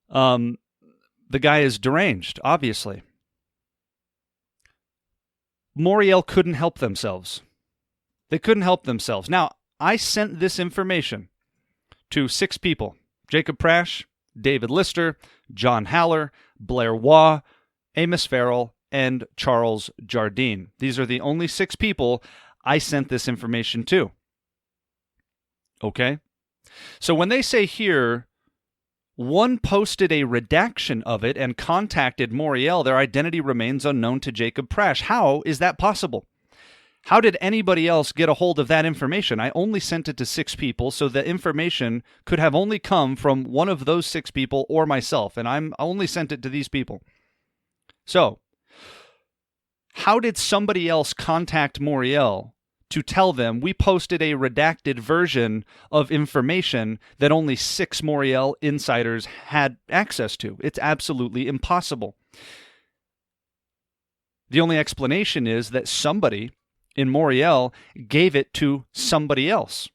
The guy is deranged, obviously. Moriel couldn't help themselves. They couldn't help themselves. Now, I sent this information to 6 people: Jacob Prasch, David Lister, John Haller, Blair Waugh, Amos Farrell, and Charles Jardine. These are the only 6 people I sent this information to. Okay? So when they say here, one posted a redaction of it and contacted Moriel, their identity remains unknown to Jacob Prasch. How is that possible? How did anybody else get a hold of that information? I only sent it to 6 people, so the information could have only come from one of those 6 people or myself, and I only sent it to these people. So, how did somebody else contact Moriel to tell them we posted a redacted version of information that only 6 Moriel insiders had access to? It's absolutely impossible. The only explanation is that somebody in Moriel gave it to somebody else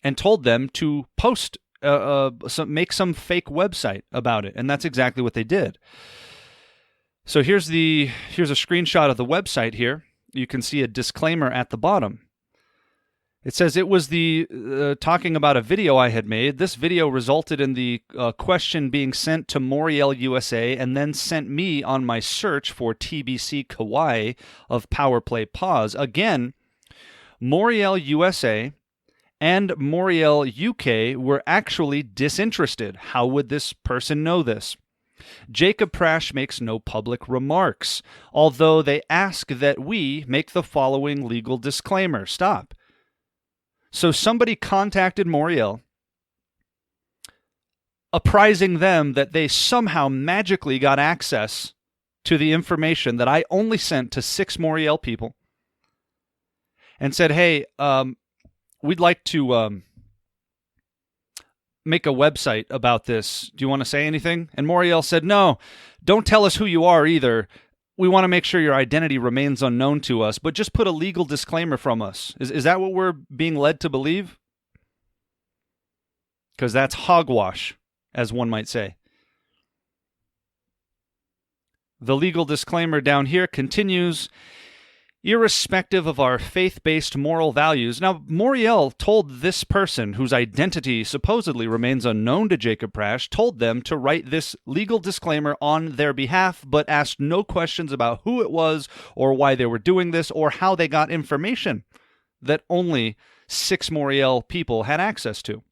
and told them to post, make some fake website about it. And that's exactly what they did. So here's a screenshot of the website here. You can see a disclaimer at the bottom. It says it was talking about a video I had made. This video resulted in the question being sent to Moriel USA and then sent me on my search for TBC Kawaii of Power Play Pause. Again, Moriel USA and Moriel UK were actually disinterested. How would this person know this? Jacob Prasch makes no public remarks, although they ask that we make the following legal disclaimer. Stop. So somebody contacted Moriel, apprising them that they somehow magically got access to the information that I only sent to 6 Moriel people, and said, hey, we'd like to make a website about this. Do you want to say anything? And Moriel said, no, don't tell us who you are either. We want to make sure your identity remains unknown to us, but just put a legal disclaimer from us. Is that what we're being led to believe? Because that's hogwash, as one might say. The legal disclaimer down here continues, irrespective of our faith-based moral values. Now, Moriel told this person, whose identity supposedly remains unknown to Jacob Prasch, told them to write this legal disclaimer on their behalf, but asked no questions about who it was or why they were doing this or how they got information that only 6 Moriel people had access to.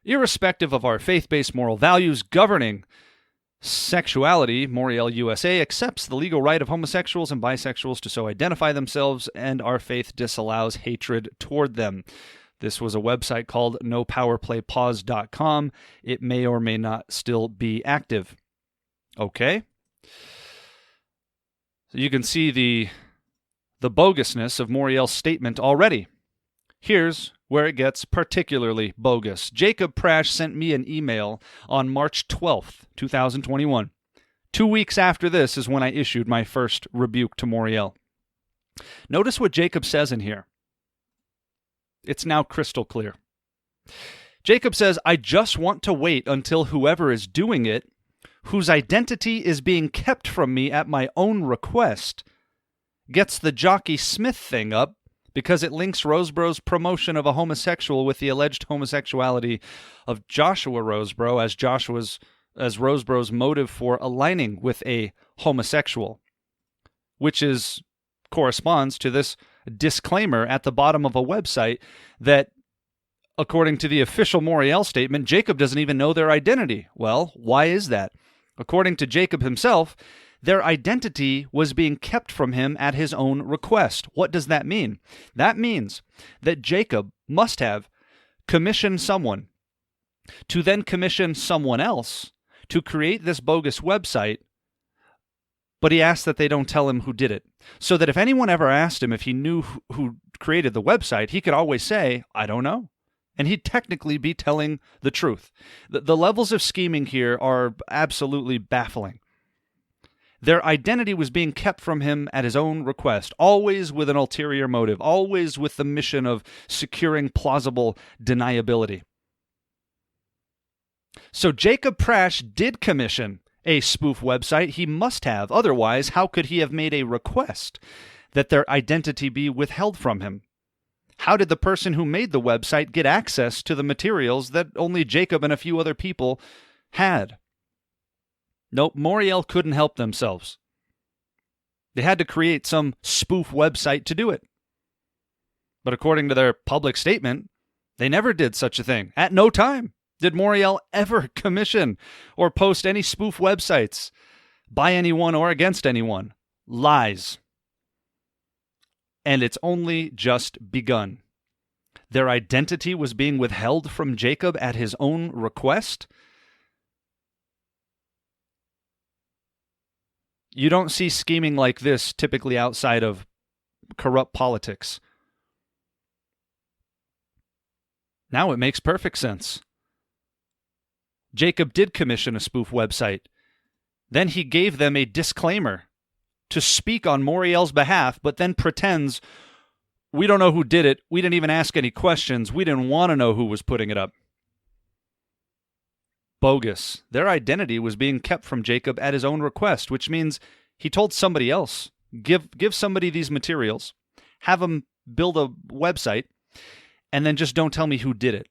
Irrespective of our faith-based moral values governing sexuality, Moriel USA accepts the legal right of homosexuals and bisexuals to so identify themselves, and our faith disallows hatred toward them. This was a website called nopowerplaypause.com. It may or may not still be active. Okay. So you can see the bogusness of Moriel's statement already. Here's where it gets particularly bogus. Jacob Prasch sent me an email on March 12th, 2021. 2 weeks after this is when I issued my first rebuke to Moriel. Notice what Jacob says in here. It's now crystal clear. Jacob says, I just want to wait until whoever is doing it, whose identity is being kept from me at my own request, gets the Jockey Smith thing up, because it links Rosebrough's promotion of a homosexual with the alleged homosexuality of Joshua Rosebrough as Rosebrough's motive for aligning with a homosexual, which corresponds to this disclaimer at the bottom of a website that, according to the official Moriel statement, Jacob doesn't even know their identity. Well, why is that? According to Jacob himself, their identity was being kept from him at his own request. What does that mean? That means that Jacob must have commissioned someone to then commission someone else to create this bogus website, but he asked that they don't tell him who did it. So that if anyone ever asked him if he knew who created the website, he could always say, I don't know. And he'd technically be telling the truth. The levels of scheming here are absolutely baffling. Their identity was being kept from him at his own request, always with an ulterior motive, always with the mission of securing plausible deniability. So Jacob Prasch did commission a spoof website. He must have. Otherwise, how could he have made a request that their identity be withheld from him? How did the person who made the website get access to the materials that only Jacob and a few other people had? Nope, Moriel couldn't help themselves. They had to create some spoof website to do it. But according to their public statement, they never did such a thing. At no time did Moriel ever commission or post any spoof websites by anyone or against anyone. Lies. And it's only just begun. Their identity was being withheld from Jacob at his own request. You don't see scheming like this typically outside of corrupt politics. Now it makes perfect sense. Jacob did commission a spoof website. Then he gave them a disclaimer to speak on Moriel's behalf, but then pretends, we don't know who did it. We didn't even ask any questions. We didn't want to know who was putting it up. Bogus. Their identity was being kept from Jacob at his own request, which means he told somebody else, give somebody these materials, have them build a website, and then just don't tell me who did it.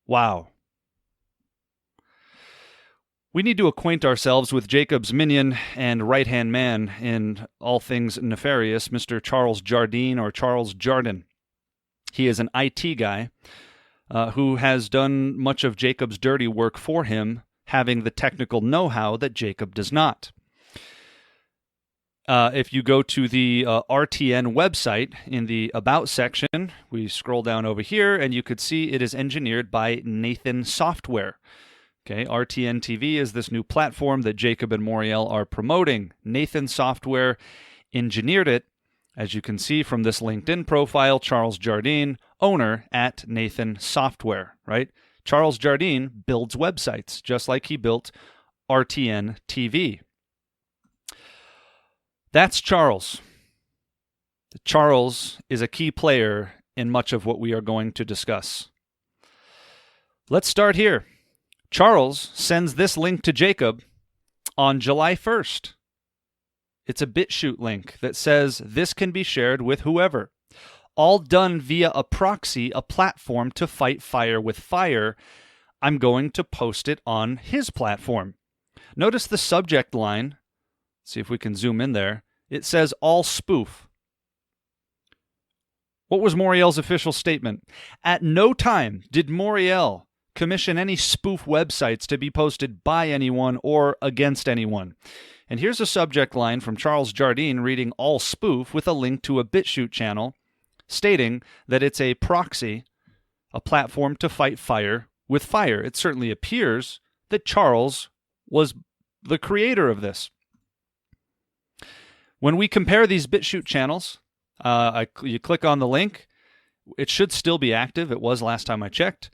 Wow. We need to acquaint ourselves with Jacob's minion and right-hand man in all things nefarious, Mr. Charles Jardine or Charles Jardine. He is an IT guy who has done much of Jacob's dirty work for him, having the technical know-how that Jacob does not. If you go to the RTN website, in the About section, we scroll down over here, and you could see it is engineered by Nathan Software. Okay, RTN TV is this new platform that Jacob and Moriel are promoting. Nathan Software engineered it, as you can see from this LinkedIn profile, Charles Jardine, owner at Nathan Software, right? Charles Jardine builds websites, just like he built RTN TV. That's Charles. Charles is a key player in much of what we are going to discuss. Let's start here. Charles sends this link to Jacob on July 1st. It's a bitchute link that says this can be shared with whoever. All done via a proxy, a platform to fight fire with fire. I'm going to post it on his platform. Notice the subject line. Let's see if we can zoom in there. It says all spoof. What was Moriel's official statement? At no time did Moriel commission any spoof websites to be posted by anyone or against anyone. And here's a subject line from Charles Jardine reading all spoof with a link to a bitchute channel stating that it's a proxy, a platform to fight fire with fire. It certainly appears that Charles was the creator of this. When we compare these bitchute channels, you click on the link. It should still be active. It was last time I checked.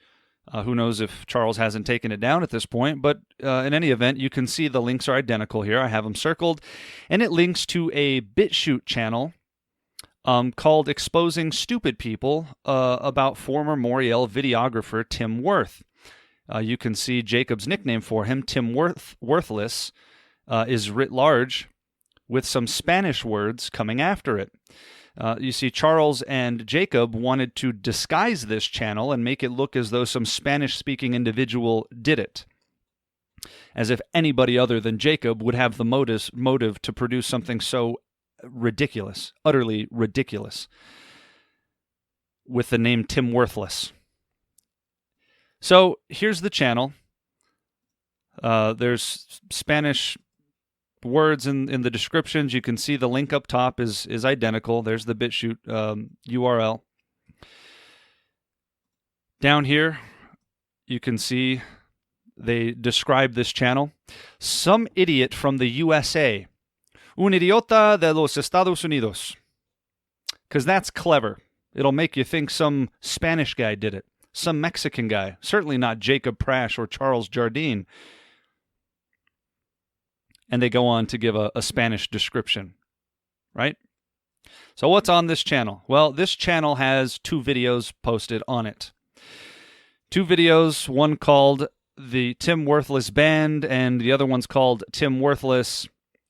Who knows if Charles hasn't taken it down at this point, but in any event, you can see the links are identical here. I have them circled, and it links to a bitchute channel called Exposing Stupid People about former Moriel videographer Tim Worth. You can see Jacob's nickname for him, Tim Worthless, is writ large with some Spanish words coming after it. You see, Charles and Jacob wanted to disguise this channel and make it look as though some Spanish-speaking individual did it, as if anybody other than Jacob would have the motive to produce something so ridiculous, utterly ridiculous, with the name Tim Worthless. So here's the channel. There's Spanish words in the descriptions. You can see the link up top is identical. There's the bitchute URL. Down here, you can see they describe this channel. Some idiot from the USA. Un idiota de los Estados Unidos. Because that's clever. It'll make you think some Spanish guy did it. Some Mexican guy. Certainly not Jacob Prasch or Charles Jardine. And they go on to give a Spanish description, right? So what's on this channel? Well, this channel has 2 videos posted on it. 2 videos, one called The Tim Worthless Band, and the other one's called Tim Worthless,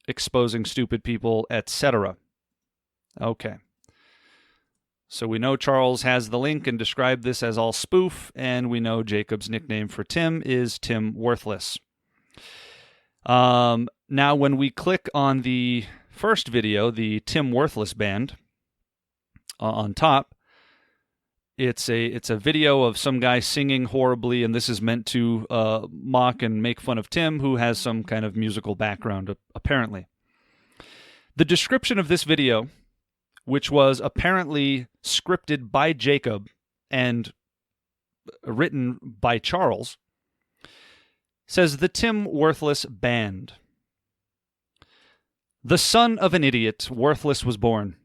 Exposing Stupid People, etc. Okay. So we know Charles has the link and described this as all spoof, and we know Jacob's nickname for Tim is Tim Worthless. Now, when we click on the first video, the Tim Worthless Band, on top, it's a video of some guy singing horribly, and this is meant to mock and make fun of Tim, who has some kind of musical background, apparently. The description of this video, which was apparently scripted by Jacob and written by Charles, says the Tim Worthless Band. The son of an idiot, Worthless was born.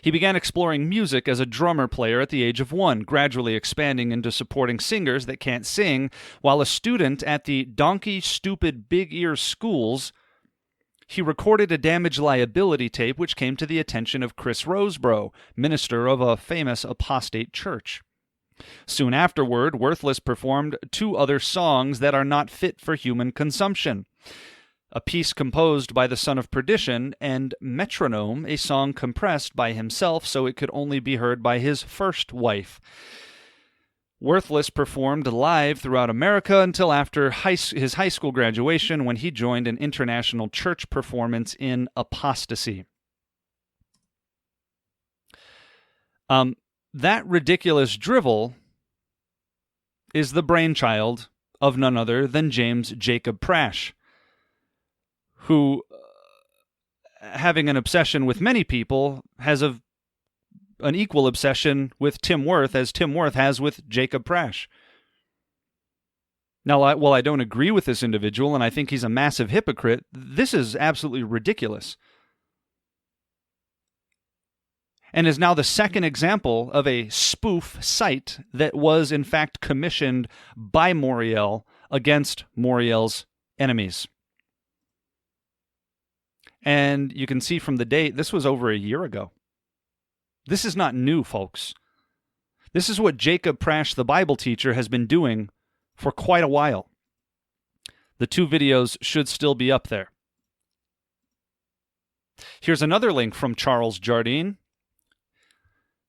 He began exploring music as a drummer player at the age of 1, gradually expanding into supporting singers that can't sing. While a student at the Donkey Stupid Big Ear Schools, he recorded a damage liability tape which came to the attention of Chris Rosebrough, minister of a famous apostate church. Soon afterward, Worthless performed 2 other songs that are not fit for human consumption. A piece composed by the Son of Perdition, and Metronome, a song compressed by himself so it could only be heard by his first wife. Worthless performed live throughout America until after his high school graduation, when he joined an international church performance in Apostasy. That ridiculous drivel is the brainchild of none other than Jacob Prasch, who, having an obsession with many people, has an equal obsession with Tim Worth as Tim Worth has with Jacob Prasch. Now, while I don't agree with this individual and I think he's a massive hypocrite, this is absolutely ridiculous. And is now the second example of a spoof site that was in fact commissioned by Moriel against Moriel's enemies. And you can see from the date, this was over a year ago. This is not new, folks. This is what Jacob Prasch, the Bible teacher, has been doing for quite a while. The 2 videos should still be up there. Here's another link from Charles Jardine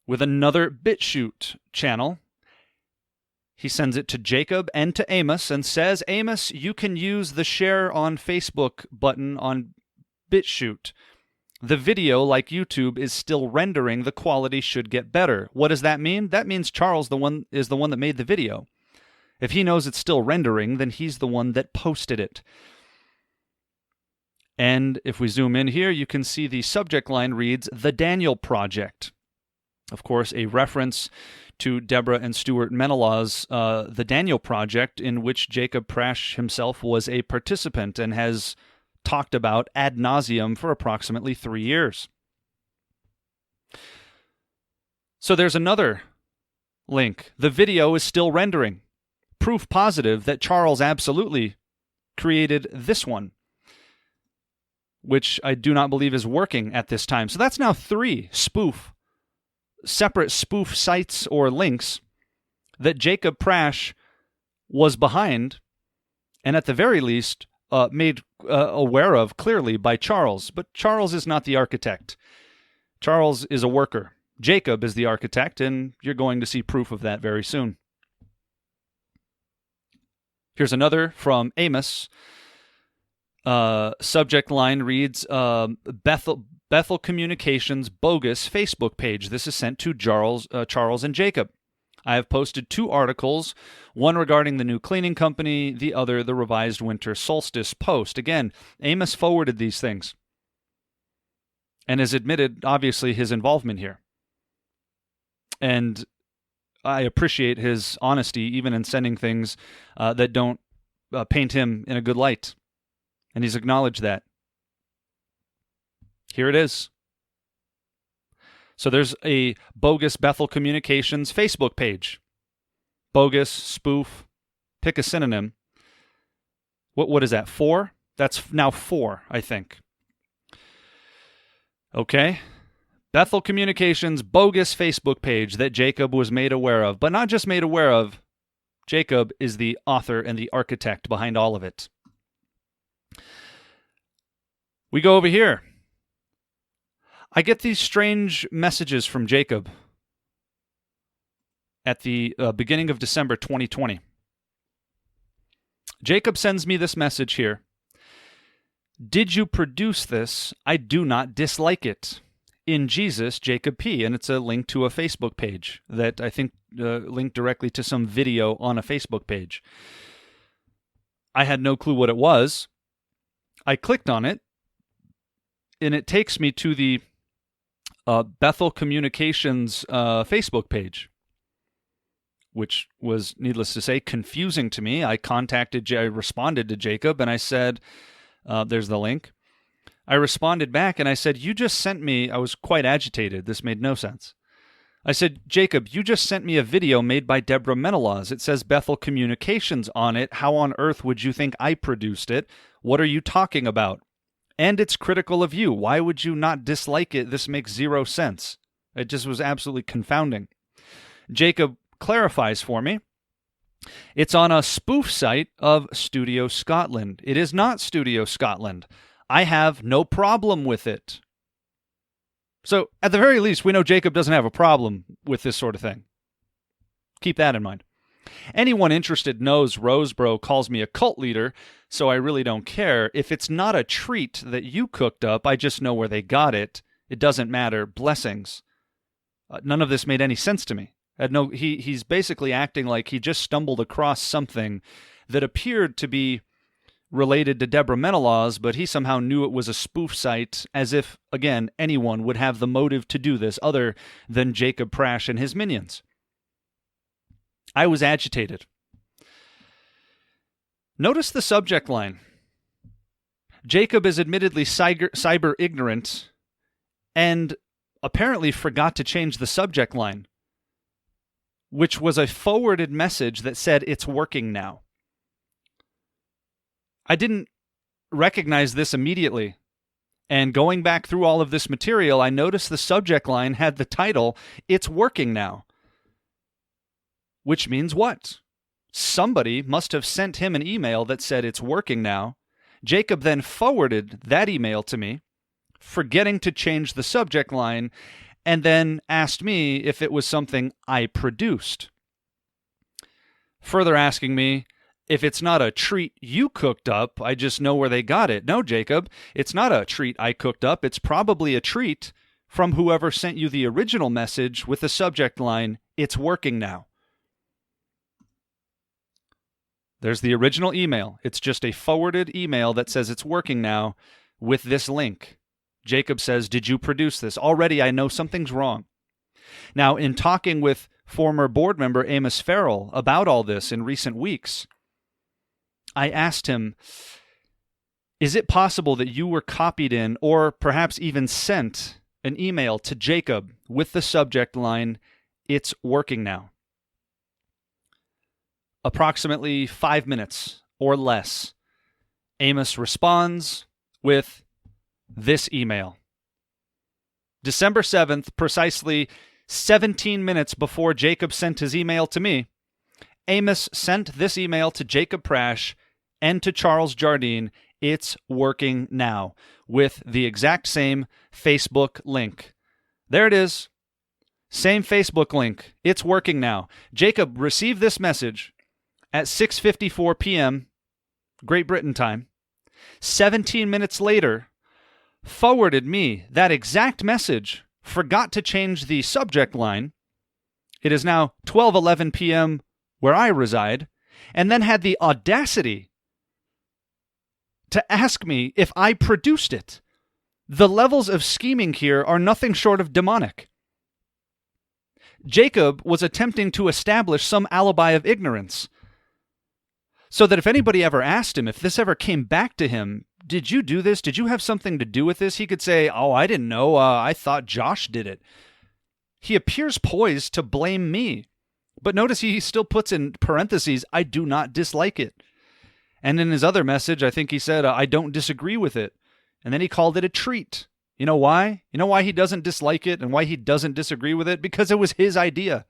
with another BitChute channel. He sends it to Jacob and to Amos and says, Amos, you can use the share on Facebook button on BitChute. The video, like YouTube, is still rendering. The quality should get better. What does that mean? That means Charles is the one that made the video. If he knows it's still rendering, then he's the one that posted it. And if we zoom in here, you can see the subject line reads, The Daniel Project. Of course, a reference to Deborah and Stuart Menelaw's The Daniel Project, in which Jacob Prasch himself was a participant and has talked about ad nauseum for approximately 3 years. So there's another link. The video is still rendering. Proof positive that Charles absolutely created this one, which I do not believe is working at this time. So that's now 3 separate spoof sites or links that Jacob Prasch was behind, and at the very least made aware of clearly by Charles. But Charles is not the architect. Charles is a worker. Jacob is the architect, and you're going to see proof of that very soon. Here's another from Amos. Subject line reads, Bethel Communications bogus Facebook page. This is sent to Charles and Jacob. I have posted 2 articles, one regarding the new cleaning company, the other the revised winter solstice post. Again, Amos forwarded these things and has admitted, obviously, his involvement here. And I appreciate his honesty, even in sending things that don't paint him in a good light. And he's acknowledged that. Here it is. So there's a bogus Bethel Communications Facebook page. Bogus, spoof, pick a synonym. What is that, 4? That's now 4, I think. Okay. Bethel Communications bogus Facebook page that Jacob was made aware of. But not just made aware of, Jacob is the author and the architect behind all of it. We go over here. I get these strange messages from Jacob at the beginning of December 2020. Jacob sends me this message here. Did you produce this? I do not dislike it. In Jesus, Jacob P. And it's a link to a Facebook page that I think linked directly to some video on a Facebook page. I had no clue what it was. I clicked on it, and it takes me to the Bethel Communications Facebook page, which was, needless to say, confusing to me. I responded to Jacob, and I said, there's the link. I responded back, and I said, you just sent me, I was quite agitated. This made no sense. I said, Jacob, you just sent me a video made by Deborah Menelaws. It says Bethel Communications on it. How on earth would you think I produced it? What are you talking about? And it's critical of you. Why would you not dislike it? This makes 0 sense. It just was absolutely confounding. Jacob clarifies for me. It's on a spoof site of Studio Scotland. It is not Studio Scotland. I have no problem with it. So, at the very least, we know Jacob doesn't have a problem with this sort of thing. Keep that in mind. Anyone interested knows Rosebro calls me a cult leader, so I really don't care. If it's not a treat that you cooked up, I just know where they got it. It doesn't matter. Blessings. None of this made any sense to me. He's basically acting like he just stumbled across something that appeared to be related to Deborah Menelaus, but he somehow knew it was a spoof site, as if, again, anyone would have the motive to do this other than Jacob Prasch and his minions. I was agitated. Notice the subject line. Jacob is admittedly cyber ignorant and apparently forgot to change the subject line, which was a forwarded message that said it's working now. I didn't recognize this immediately. And going back through all of this material, I noticed the subject line had the title, "It's Working Now." Which means what? Somebody must have sent him an email that said it's working now. Jacob then forwarded that email to me, forgetting to change the subject line, and then asked me if it was something I produced. Further asking me, if it's not a treat you cooked up, I just know where they got it. No, Jacob, it's not a treat I cooked up. It's probably a treat from whoever sent you the original message with the subject line, "It's working now." There's the original email. It's just a forwarded email that says it's working now with this link. Jacob says, "Did you produce this?" Already I know something's wrong. Now, in talking with former board member Amos Farrell about all this in recent weeks, I asked him, is it possible that you were copied in or perhaps even sent an email to Jacob with the subject line, "It's working now"? Approximately 5 minutes or less, Amos responds with this email. December 7th, precisely 17 minutes before Jacob sent his email to me, Amos sent this email to Jacob Prasch and to Charles Jardine, "It's working now," with the exact same Facebook link. There it is. Same Facebook link. "It's working now." Jacob received this message at 6:54 p.m. Great Britain time. 17 minutes later, forwarded me that exact message, forgot to change the subject line. It is now 12:11 p.m. where I reside, and then had the audacity to ask me if I produced it. The levels of scheming here are nothing short of demonic. Jacob was attempting to establish some alibi of ignorance, so that if anybody ever asked him, if this ever came back to him, "Did you do this? Did you have something to do with this?" he could say, "Oh, I didn't know. I thought Josh did it." He appears poised to blame me. But notice he still puts in parentheses, "I do not dislike it." And in his other message, I think he said, "I don't disagree with it." And then he called it a treat. You know why? You know why he doesn't dislike it and why he doesn't disagree with it? Because it was his idea.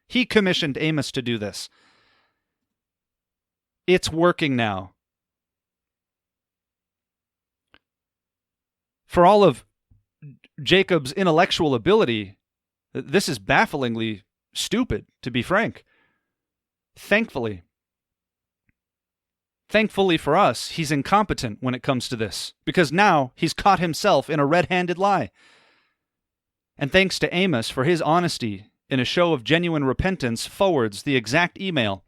He commissioned Amos to do this. It's working now. For all of Jacob's intellectual ability, this is bafflingly stupid, to be frank. Thankfully for us, he's incompetent when it comes to this, because now he's caught himself in a red-handed lie. And thanks to Amos for his honesty in a show of genuine repentance, forwards the exact email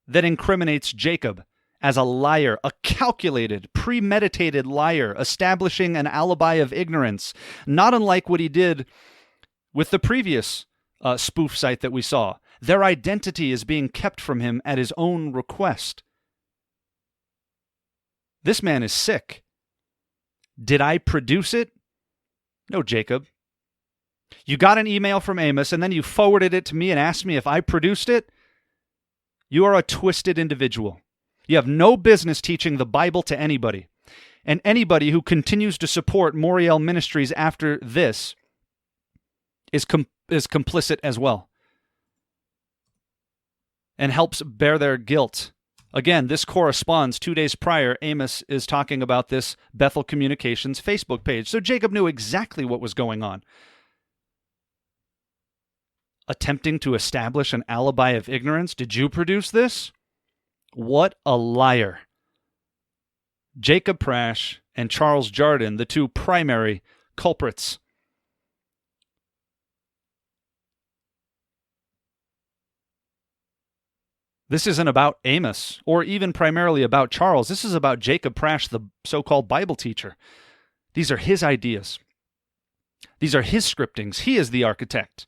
that incriminates Jacob as a liar, a calculated, premeditated liar, establishing an alibi of ignorance, not unlike what he did with the previous spoof site that we saw. Their identity is being kept from him at his own request. This man is sick. Did I produce it? No, Jacob. You got an email from Amos, and then you forwarded it to me and asked me if I produced it? You are a twisted individual. You have no business teaching the Bible to anybody. And anybody who continues to support Moriel Ministries after this is complicit as well, and helps bear their guilt. Again, this corresponds 2 days prior. Amos is talking about this Bethel Communications Facebook page. So Jacob knew exactly what was going on. attempting to establish an alibi of ignorance. Did you produce this? What a liar. Jacob Prasch and Charles Jardine, the two primary culprits. This isn't about Amos, or even primarily about Charles. This is about Jacob Prasch, the so-called Bible teacher. These are his ideas. These are his scriptings. He is the architect.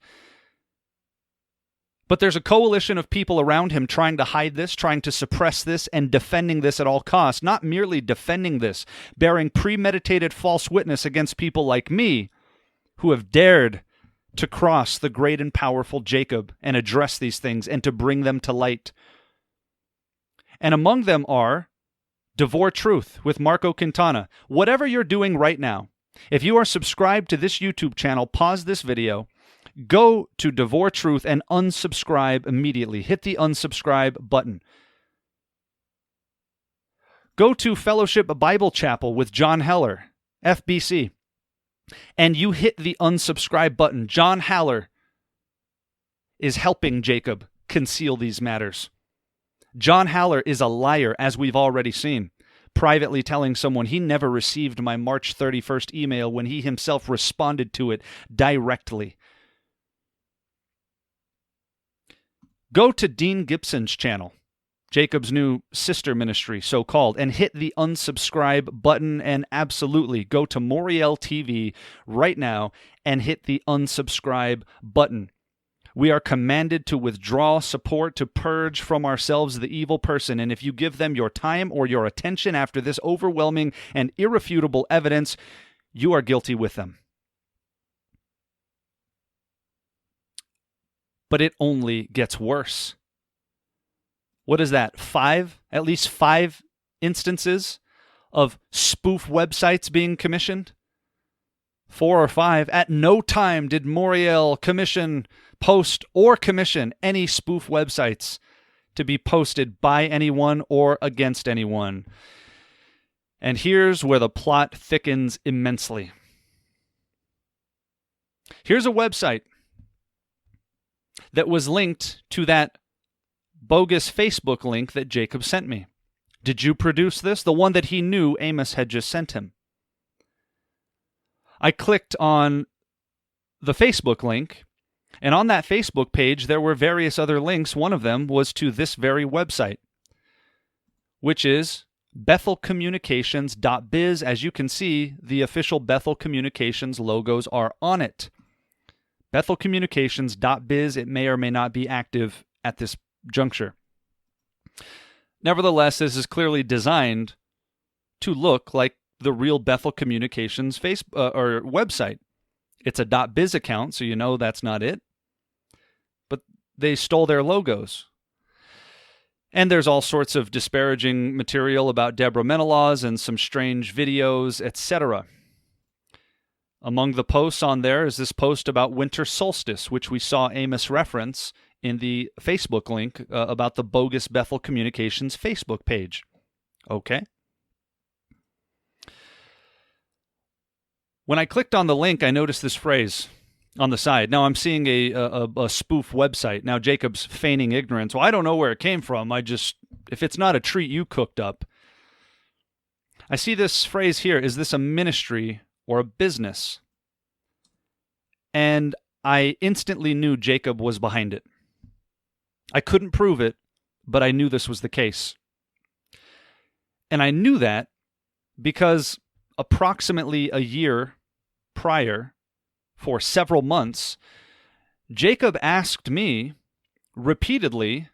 But there's a coalition of people around him trying to hide this, trying to suppress this, and defending this at all costs. Not merely defending this, bearing premeditated false witness against people like me who have dared to cross the great and powerful Jacob and address these things and to bring them to light. And among them are Devore Truth with Marco Quintana. Whatever you're doing right now, if you are subscribed to this YouTube channel, pause this video, go to Devore Truth and unsubscribe immediately. Hit the unsubscribe button. Go to Fellowship Bible Chapel with John Heller, FBC, and you hit the unsubscribe button. John Haller is helping Jacob conceal these matters. John Haller is a liar, as we've already seen, privately telling someone he never received my March 31st email when he himself responded to it directly. Go to Dean Gibson's channel, Jacob's new sister ministry, so-called, and hit the unsubscribe button, and absolutely go to Moriel TV right now and hit the unsubscribe button. We are commanded to withdraw support, to purge from ourselves the evil person, and if you give them your time or your attention after this overwhelming and irrefutable evidence, you are guilty with them. But it only gets worse. What is that? At least five instances of spoof websites being commissioned? 4 or 5. At no time did Moriel post or commission any spoof websites to be posted by anyone or against anyone. And here's where the plot thickens immensely. Here's a website that was linked to that bogus Facebook link that Jacob sent me. Did you produce this? The one that he knew Amos had just sent him. I clicked on the Facebook link, and on that Facebook page there were various other links. One of them was to this very website, which is bethelcommunications.biz. As you can see, the official Bethel Communications logos are on it. bethelcommunications.biz. It may or may not be active at this juncture. Nevertheless, this is clearly designed to look like the real Bethel Communications or website. It's a .biz account, so you know that's not it. But they stole their logos. And there's all sorts of disparaging material about Deborah Menelaus and some strange videos, etc. Among the posts on there is this post about winter solstice, which we saw Amos reference in the Facebook link about the bogus Bethel Communications Facebook page. Okay. When I clicked on the link, I noticed this phrase on the side. Now I'm seeing a spoof website. Now Jacob's feigning ignorance. Well, I don't know where it came from. If it's not a treat you cooked up. I see this phrase here. Is this a ministry or a business? And I instantly knew Jacob was behind it. I couldn't prove it, but I knew this was the case. And I knew that because approximately a year prior, for several months, Jacob asked me repeatedly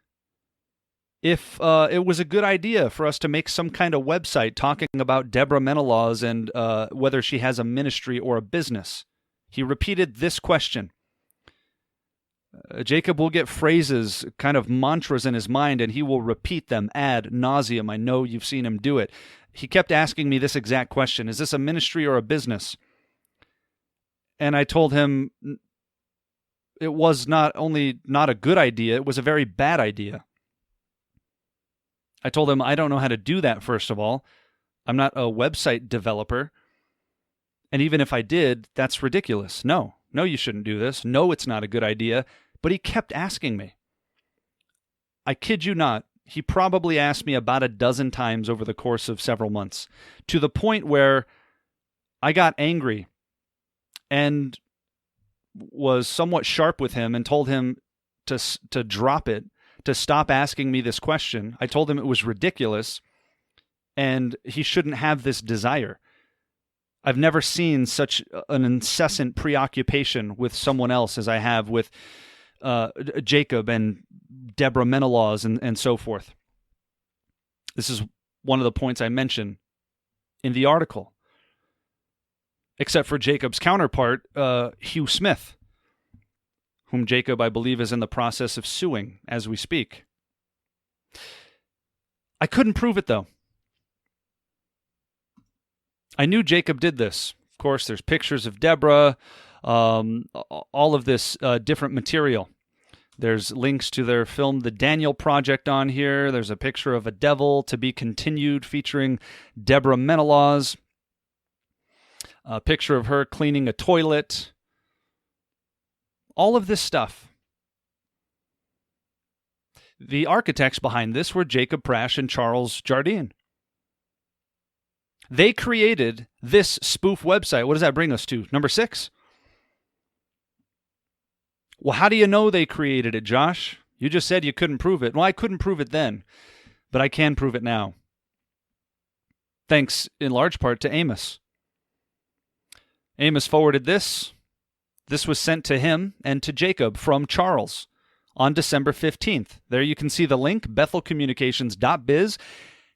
if it was a good idea for us to make some kind of website talking about Deborah Menelaus and whether she has a ministry or a business. He repeated this question. Jacob will get phrases, kind of mantras in his mind, and he will repeat them ad nauseum. I know you've seen him do it. He kept asking me this exact question. Is this a ministry or a business? And I told him it was not only not a good idea, it was a very bad idea. I told him I don't know how to do that, first of all. I'm not a website developer. And even if I did, that's ridiculous. No, you shouldn't do this. No, it's not a good idea. But he kept asking me. I kid you not, he probably asked me about a dozen times over the course of several months, to the point where I got angry and was somewhat sharp with him and told him to drop it, to stop asking me this question. I told him it was ridiculous and he shouldn't have this desire. I've never seen such an incessant preoccupation with someone else as I have with Jacob and Deborah Menelaus and so forth. This is one of the points I mention in the article. Except for Jacob's counterpart, Hugh Smith, whom Jacob, I believe, is in the process of suing as we speak. I couldn't prove it, though. I knew Jacob did this. Of course, there's pictures of Deborah, all of this different material. There's links to their film The Daniel Project on here. There's a picture of a devil to be continued featuring Deborah Menelaus. A picture of her cleaning a toilet. All of this stuff. The architects behind this were Jacob Prasch and Charles Jardine. They created this spoof website. What does that bring us to? Number 6. Well, how do you know they created it, Josh? You just said you couldn't prove it. Well, I couldn't prove it then, but I can prove it now. Thanks in large part to Amos. Amos forwarded this. This was sent to him and to Jacob from Charles on December 15th. There you can see the link, bethelcommunications.biz.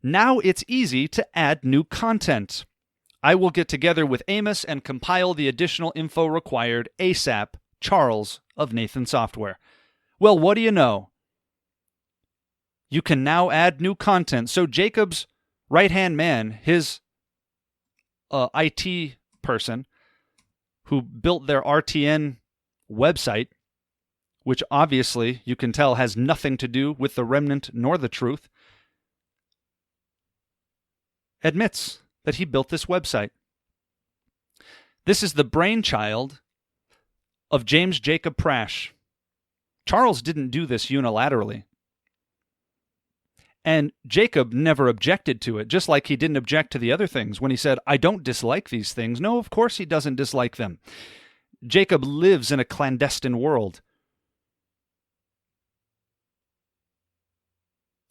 Now it's easy to add new content. I will get together with Amos and compile the additional info required ASAP. Charles of Nathan Software. Well, what do you know? You can now add new content. So Jacob's right-hand man, his IT person, who built their RTN website, which obviously you can tell has nothing to do with the remnant nor the truth, admits that he built this website. This is the brainchild of James Jacob Prasch. Charles didn't do this unilaterally. And Jacob never objected to it, just like he didn't object to the other things when he said, I don't dislike these things. No, of course he doesn't dislike them. Jacob lives in a clandestine world.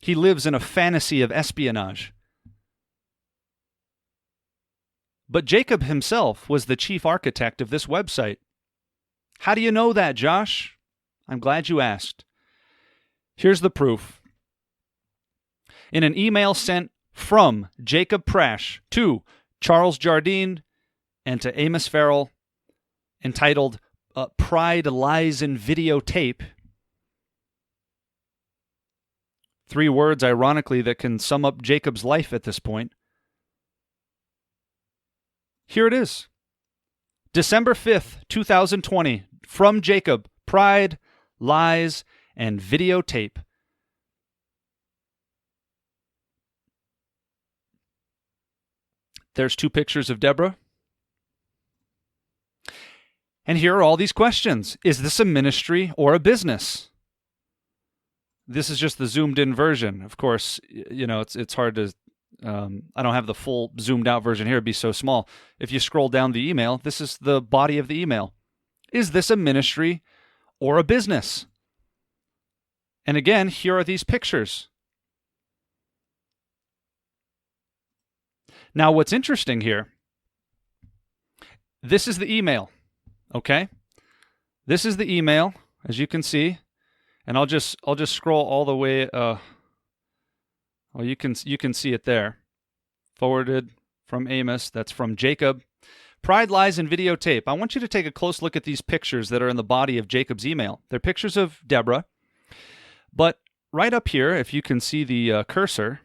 He lives in a fantasy of espionage. But Jacob himself was the chief architect of this website. How do you know that, Josh? I'm glad you asked. Here's the proof. In an email sent from Jacob Prasch to Charles Jardine and to Amos Farrell, entitled Pride Lies in Videotape. 3 words, ironically, that can sum up Jacob's life at this point. Here it is. December 5th, 2020, from Jacob, Pride, Lies, and Videotape. There's 2 pictures of Deborah. And here are all these questions. Is this a ministry or a business? This is just the zoomed in version. Of course, you know, it's hard to, I don't have the full zoomed out version here. It'd be so small. If you scroll down the email, this is the body of the email. Is this a ministry or a business? And again, here are these pictures. Now, what's interesting here, this is the email, okay? This is the email, as you can see, and I'll just scroll all the way. Well, you can see it there. Forwarded from Amos. That's from Jacob. Pride Lies in Videotape. I want you to take a close look at these pictures that are in the body of Jacob's email. They're pictures of Deborah, but right up here, if you can see the cursor,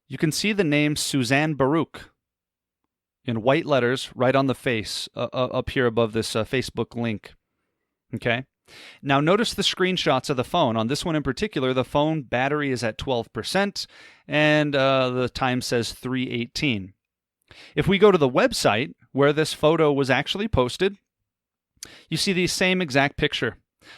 you can see the name Suzanne Baruch in white letters right on the face up here above this Facebook link. Okay? Now notice the screenshots of the phone. On this one in particular, the phone battery is at 12%, and the time says 3:18. If we go to the website where this photo was actually posted, you see the same exact picture.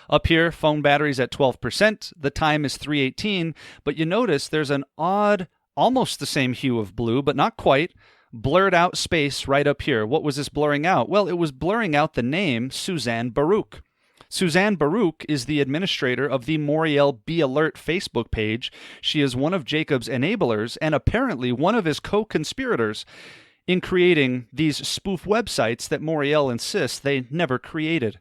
Up here, phone battery's at 12%. The time is 3:18, but you notice there's an odd, almost the same hue of blue, but not quite, blurred out space right up here. What was this blurring out? Well, it was blurring out the name Suzanne Baruch. Suzanne Baruch is the administrator of the Moriel Be Alert Facebook page. She is one of Jacob's enablers and apparently one of his co-conspirators in creating these spoof websites that Moriel insists they never created.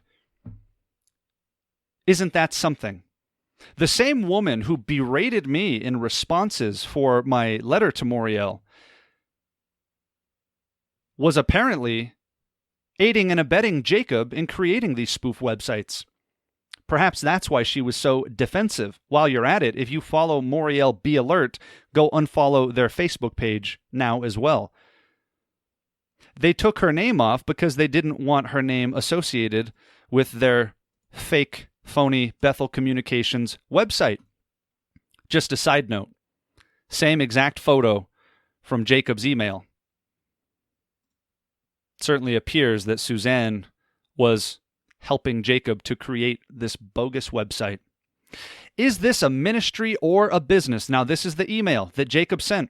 Isn't that something? The same woman who berated me in responses for my letter to Moriel was apparently aiding and abetting Jacob in creating these spoof websites. Perhaps that's why she was so defensive. While you're at it, if you follow Moriel Be Alert, go unfollow their Facebook page now as well. They took her name off because they didn't want her name associated with their fake, phony Bethel Communications website. Just a side note. Same exact photo from Jacob's email. Certainly appears that Suzanne was helping Jacob to create this bogus website. Is this a ministry or a business? Now, this is the email that Jacob sent.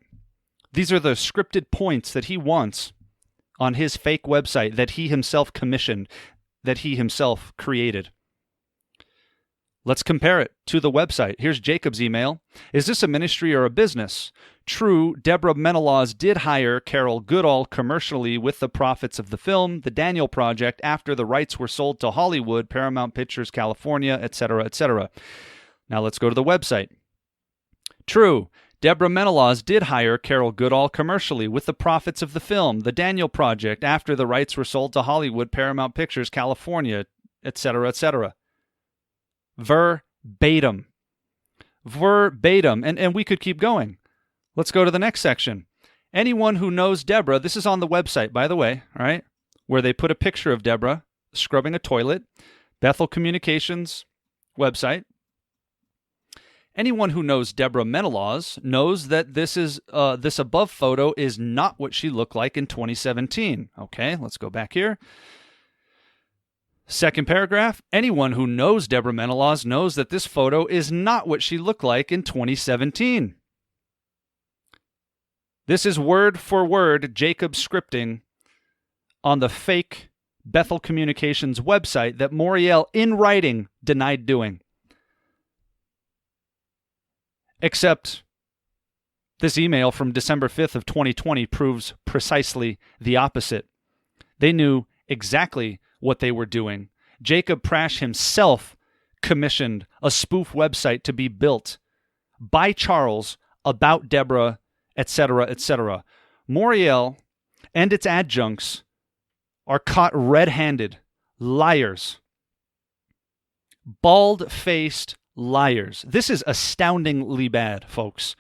These are the scripted points that he wants on his fake website that he himself commissioned, that he himself created. Let's compare it to the website. Here's Jacob's email. Is this a ministry or a business? True, Deborah Menelaus did hire Carol Goodall commercially with the profits of the film, The Daniel Project, after the rights were sold to Hollywood, Paramount Pictures, California, etc., etc. Now let's go to the website. True, Deborah Menelaus did hire Carol Goodall commercially with the profits of the film, The Daniel Project, after the rights were sold to Hollywood, Paramount Pictures, California, etc., etc. Verbatim. Verbatim. And we could keep going. Let's go to the next section. Anyone who knows Deborah, this is on the website, by the way, all right, where they put a picture of Deborah scrubbing a toilet, Bethel Communications website. Anyone who knows Deborah Menelaus knows that this above photo is not what she looked like in 2017. Okay, let's go back here. Second paragraph, anyone who knows Deborah Menelaus knows that this photo is not what she looked like in 2017. This is word for word Jacob scripting on the fake Bethel Communications website that Moriel in writing denied doing. Except this email from December 5th of 2020 proves precisely the opposite. They knew exactly what they were doing. Jacob Prasch himself commissioned a spoof website to be built by Charles about Deborah, etc., etc. Moriel and its adjuncts are caught red-handed, liars, bald-faced liars. This is astoundingly bad, folks.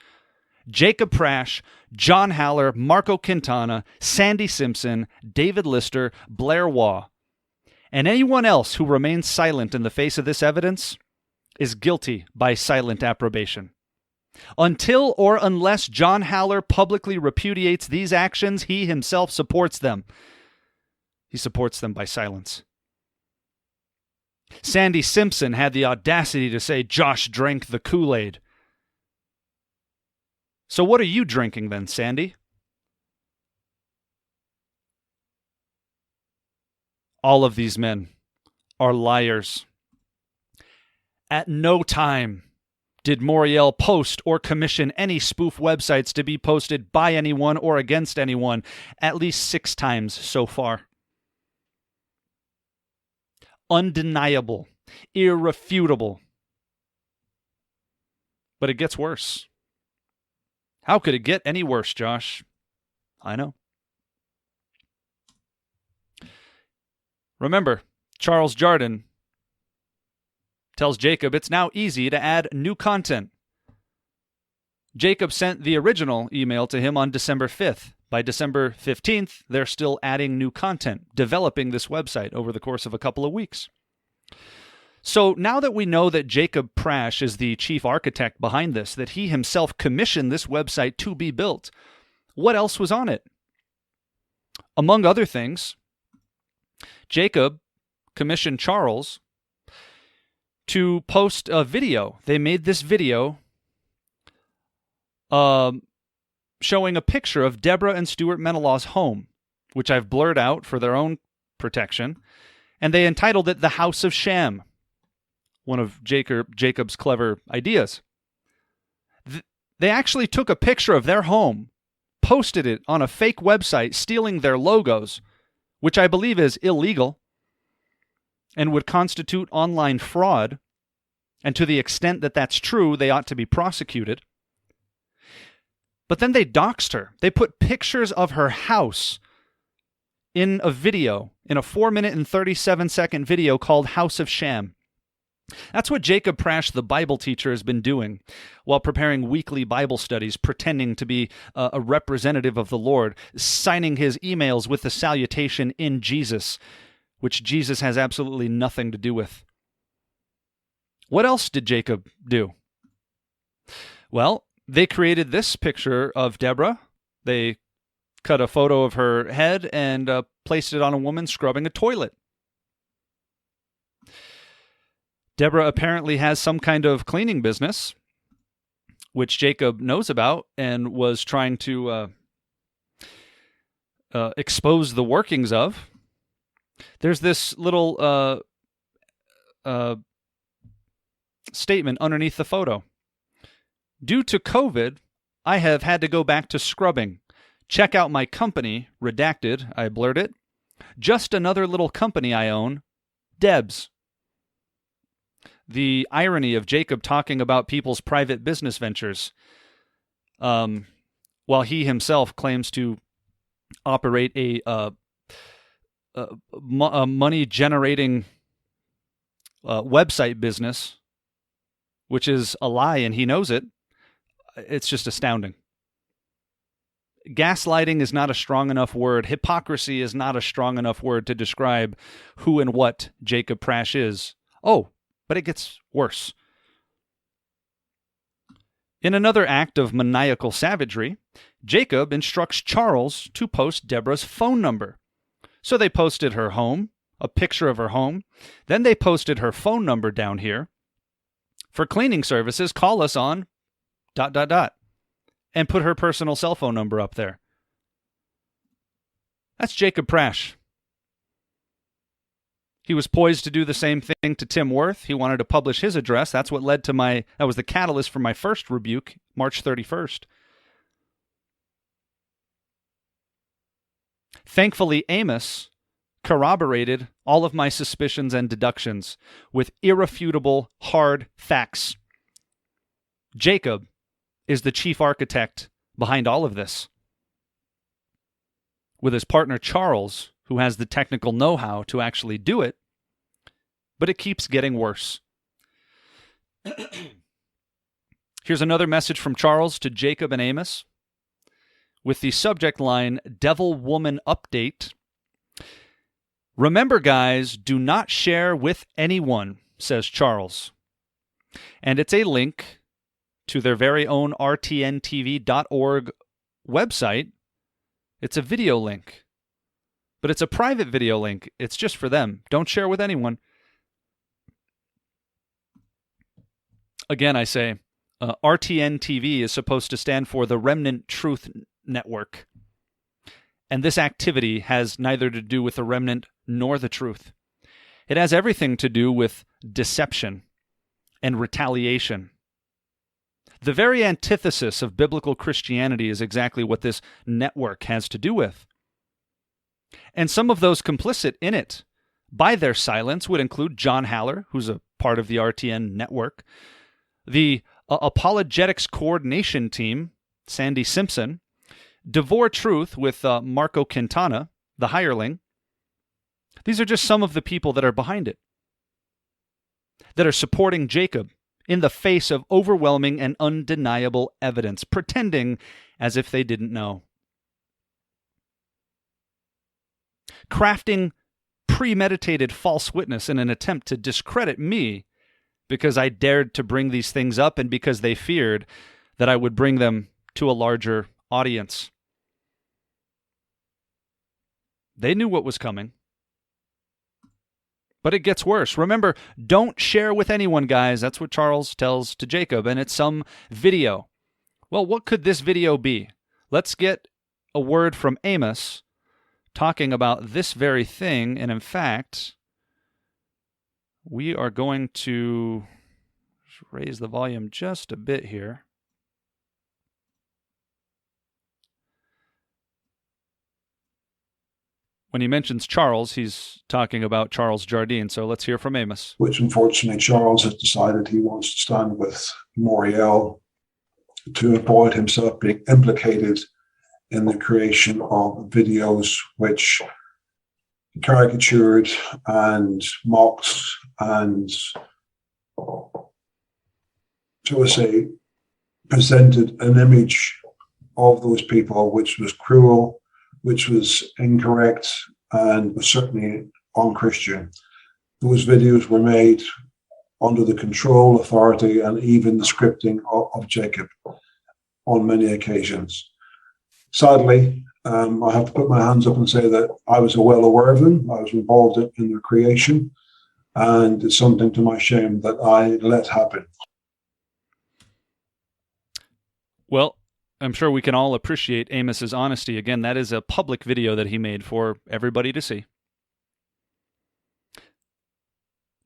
Jacob Prasch, John Haller, Marco Quintana, Sandy Simpson, David Lister, Blair Waugh, and anyone else who remains silent in the face of this evidence is guilty by silent approbation. Until or unless John Haller publicly repudiates these actions, he himself supports them. He supports them by silence. Sandy Simpson had the audacity to say Josh drank the Kool-Aid. So what are you drinking then, Sandy? All of these men are liars. At no time did Moriel post or commission any spoof websites to be posted by anyone or against anyone, at least 6 times so far. Undeniable, irrefutable. But it gets worse. How could it get any worse, Josh? I know. Remember, Charles Jardine tells Jacob it's now easy to add new content. Jacob sent the original email to him on December 5th. By December 15th, they're still adding new content, developing this website over the course of a couple of weeks. So now that we know that Jacob Prasch is the chief architect behind this, that he himself commissioned this website to be built, what else was on it? Among other things, Jacob commissioned Charles to post a video. They made this video showing a picture of Deborah and Stuart Menelaw's home, which I've blurred out for their own protection, and they entitled it The House of Sham, one of Jacob's clever ideas. They actually took a picture of their home, posted it on a fake website, stealing their logos, which I believe is illegal and would constitute online fraud, and to the extent that that's true, they ought to be prosecuted. But then they doxed her. They put pictures of her house in a video, in a 4-minute and 37-second video called House of Sham. That's what Jacob Prasch, the Bible teacher, has been doing while preparing weekly Bible studies, pretending to be a representative of the Lord, signing his emails with the salutation in Jesus, which Jesus has absolutely nothing to do with. What else did Jacob do? Well, they created this picture of Deborah. They cut a photo of her head and placed it on a woman scrubbing a toilet. Deborah apparently has some kind of cleaning business, which Jacob knows about and was trying to expose the workings of. There's this little statement underneath the photo. Due to COVID, I have had to go back to scrubbing. Check out my company, redacted, I blurred it. Just another little company I own, Debs. The irony of Jacob talking about people's private business ventures, while he himself claims to operate a money-generating website business, which is a lie and he knows it. It's just astounding. Gaslighting is not a strong enough word. Hypocrisy is not a strong enough word to describe who and what Jacob Prasch is. Oh, but it gets worse. In another act of maniacal savagery, Jacob instructs Charles to post Deborah's phone number. So they posted her home, a picture of her home. Then they posted her phone number down here. For cleaning services, call us on ... and put her personal cell phone number up there. That's Jacob Prasch. He was poised to do the same thing to Tim Worth. He wanted to publish his address. That's what led to that was the catalyst for my first rebuke, March 31st. Thankfully, Amos corroborated all of my suspicions and deductions with irrefutable, hard facts. Jacob is the chief architect behind all of this, with his partner Charles, who has the technical know-how to actually do it, but it keeps getting worse. Here's another message from Charles to Jacob and Amos, with the subject line, Devil Woman Update. Remember, guys, do not share with anyone, says Charles. And it's a link to their very own rtntv.org website. It's a video link, but it's a private video link. It's just for them. Don't share with anyone. Again, I say, RTN-TV is supposed to stand for the Remnant Truth Network. And this activity has neither to do with the remnant nor the truth. It has everything to do with deception and retaliation. The very antithesis of biblical Christianity is exactly what this network has to do with. And some of those complicit in it by their silence would include John Haller, who's a part of the RTN network, the Apologetics Coordination Team, Sandy Simpson, Devore Truth with Marco Quintana, the hireling. These are just some of the people that are behind it, that are supporting Jacob in the face of overwhelming and undeniable evidence, pretending as if they didn't know. Crafting premeditated false witness in an attempt to discredit me because I dared to bring these things up and because they feared that I would bring them to a larger audience. They knew what was coming, But it gets worse. Remember, don't share with anyone, guys. That's what Charles tells to Jacob, and it's some video. Well, what could this video be? Let's get a word from Amos talking about this very thing, and in fact, we are going to raise the volume just a bit here. When he mentions Charles, he's talking about Charles Jardine. So let's hear from Amos. Which unfortunately Charles has decided he wants to stand with Moriel to avoid himself being implicated in the creation of videos which caricatured and mocked and, so to say, presented an image of those people which was cruel, which was incorrect, and was certainly unchristian. Those videos were made under the control, authority, and even the scripting of Jacob on many occasions. Sadly, I have to put my hands up and say that I was well aware of them. I was involved in their creation, and it's something to my shame that I let happen. Well, I'm sure we can all appreciate Amos's honesty. Again, that is a public video that he made for everybody to see.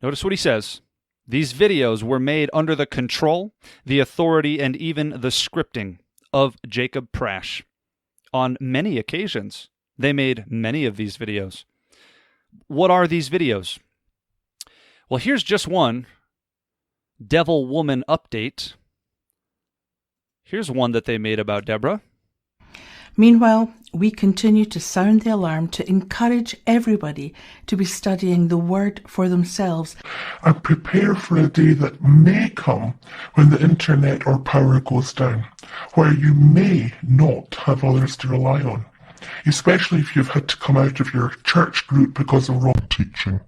Notice what he says. These videos were made under the control, the authority, and even the scripting of Jacob Prasch. On many occasions, they made many of these videos. What are these videos? Well, here's just one. Devil Woman Update. Here's one that they made about Deborah. Meanwhile, we continue to sound the alarm to encourage everybody to be studying the Word for themselves and prepare for a day that may come when the internet or power goes down, where you may not have others to rely on, especially if you've had to come out of your church group because of wrong teaching.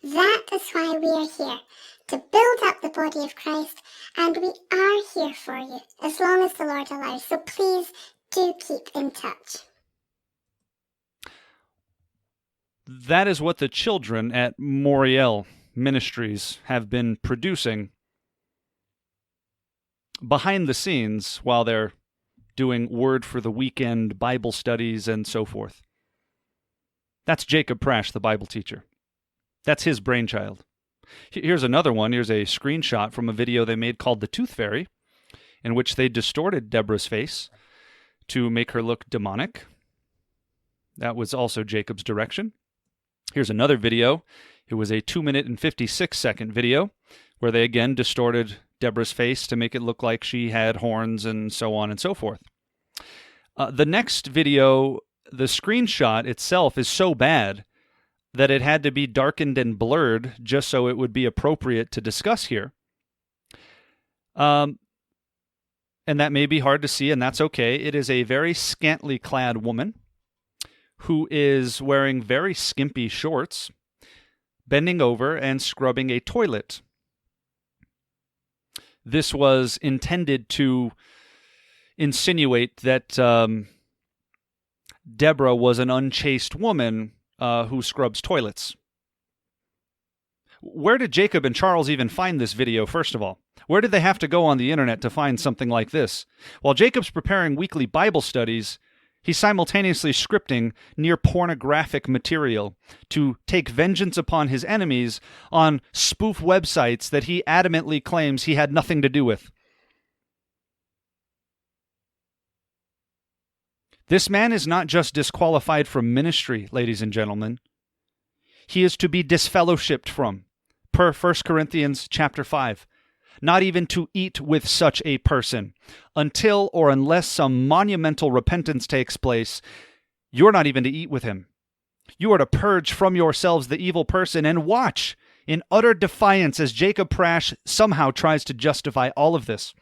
That is why we are here, to build up the body of Christ, and we are here for you as long as the Lord allows. So please do keep in touch. That is what the children at Moriel Ministries have been producing behind the scenes while they're doing Word for the Weekend Bible studies and so forth. That's Jacob Prasch, the Bible teacher. That's his brainchild. Here's another one. Here's a screenshot from a video they made called The Tooth Fairy, in which they distorted Deborah's face to make her look demonic. That was also Jacob's direction. Here's another video. It was a 2-minute and 56-second video where they again distorted Deborah's face to make it look like she had horns and so on and so forth. The next video, the screenshot itself is so bad that it had to be darkened and blurred just so it would be appropriate to discuss here. And that may be hard to see, and that's okay. It is a very scantily clad woman who is wearing very skimpy shorts, bending over and scrubbing a toilet. This was intended to insinuate that Deborah was an unchaste woman who scrubs toilets. Where did Jacob and Charles even find this video, first of all? Where did they have to go on the internet to find something like this? While Jacob's preparing weekly Bible studies, he's simultaneously scripting near pornographic material to take vengeance upon his enemies on spoof websites that he adamantly claims he had nothing to do with. This man is not just disqualified from ministry, ladies and gentlemen. He is to be disfellowshipped from, per 1 Corinthians chapter 5. Not even to eat with such a person. Until or unless some monumental repentance takes place, you're not even to eat with him. You are to purge from yourselves the evil person and watch in utter defiance as Jacob Prasch somehow tries to justify all of this.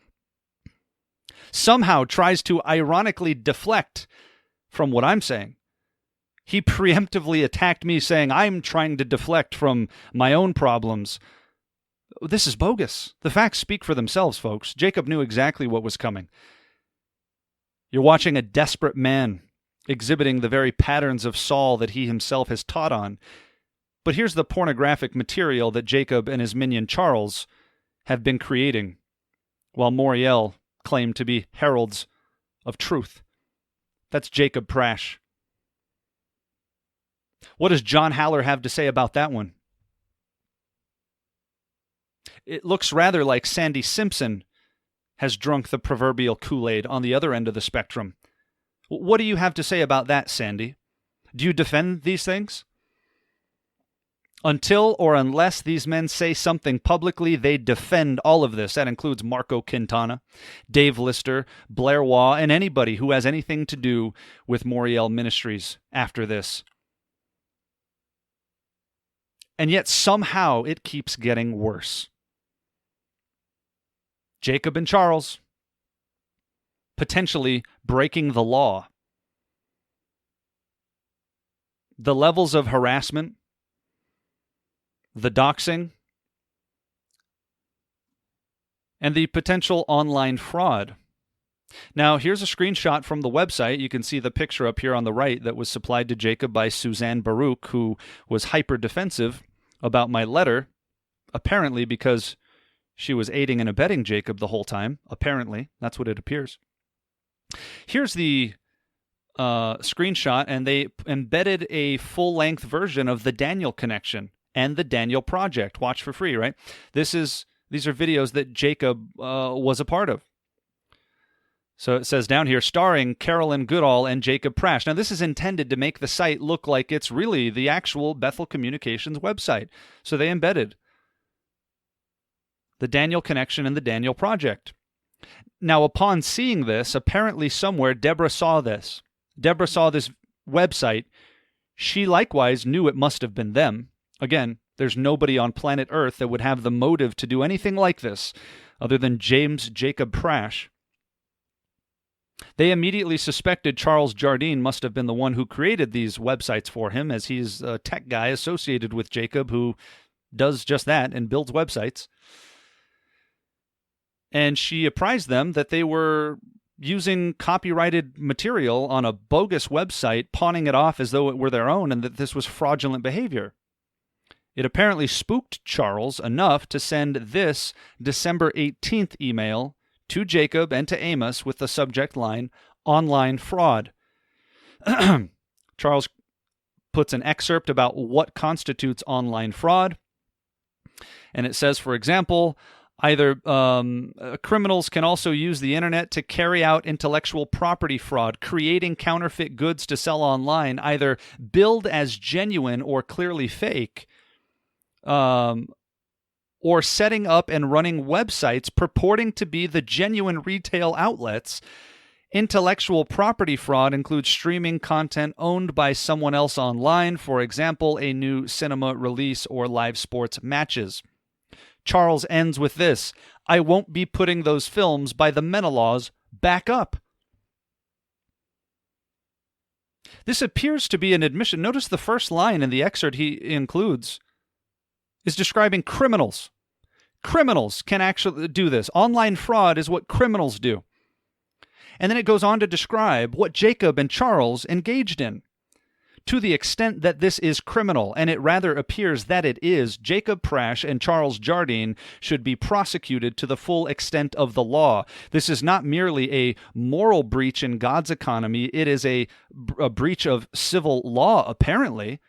Somehow tries to ironically deflect from what I'm saying. He preemptively attacked me saying I'm trying to deflect from my own problems. This is bogus. The facts speak for themselves, folks. Jacob knew exactly what was coming. You're watching a desperate man exhibiting the very patterns of Saul that he himself has taught on. But here's the pornographic material that Jacob and his minion Charles have been creating, while Moriel claimed to be heralds of truth. That's Jacob Prasch. What does John Haller have to say about that one? It looks rather like Sandy Simpson has drunk the proverbial Kool-Aid on the other end of the spectrum. What do you have to say about that, Sandy? Do you defend these things? Until or unless these men say something publicly, they defend all of this. That includes Marco Quintana, Dave Lister, Blair Waugh, and anybody who has anything to do with Moriel Ministries after this. And yet somehow it keeps getting worse. Jacob and Charles potentially breaking the law. The levels of harassment, the doxing, and the potential online fraud. Now, here's a screenshot from the website. You can see the picture up here on the right that was supplied to Jacob by Suzanne Baruch, who was hyper-defensive about my letter, apparently because she was aiding and abetting Jacob the whole time. Apparently, that's what it appears. Here's the screenshot, and they embedded a full-length version of the Daniel Connection and the Daniel Project. Watch for free, right? These are videos that Jacob was a part of. So it says down here, starring Carolyn Goodall and Jacob Prasch. Now, this is intended to make the site look like it's really the actual Bethel Communications website. So they embedded the Daniel Connection and the Daniel Project. Now, upon seeing this, apparently somewhere, Deborah saw this. Deborah saw this website. She likewise knew it must have been them. Again, there's nobody on planet Earth that would have the motive to do anything like this other than Jacob Prasch. They immediately suspected Charles Jardine must have been the one who created these websites for him, as he's a tech guy associated with Jacob who does just that and builds websites. And she apprised them that they were using copyrighted material on a bogus website, pawning it off as though it were their own, and that this was fraudulent behavior. It apparently spooked Charles enough to send this December 18th email to Jacob and to Amos with the subject line, online fraud. Charles puts an excerpt about what constitutes online fraud. And it says, for example, either criminals can also use the internet to carry out intellectual property fraud, creating counterfeit goods to sell online, either billed as genuine or clearly fake, or setting up and running websites purporting to be the genuine retail outlets. Intellectual property fraud includes streaming content owned by someone else online, for example, a new cinema release or live sports matches. Charles ends with this: I won't be putting those films by the Menelaws back up. This appears to be an admission. Notice the first line in the excerpt he includes is describing criminals. Criminals can actually do this. Online fraud is what criminals do. And then it goes on to describe what Jacob and Charles engaged in. To the extent that this is criminal, and it rather appears that it is, Jacob Prasch and Charles Jardine should be prosecuted to the full extent of the law. This is not merely a moral breach in God's economy. It is a breach of civil law, apparently,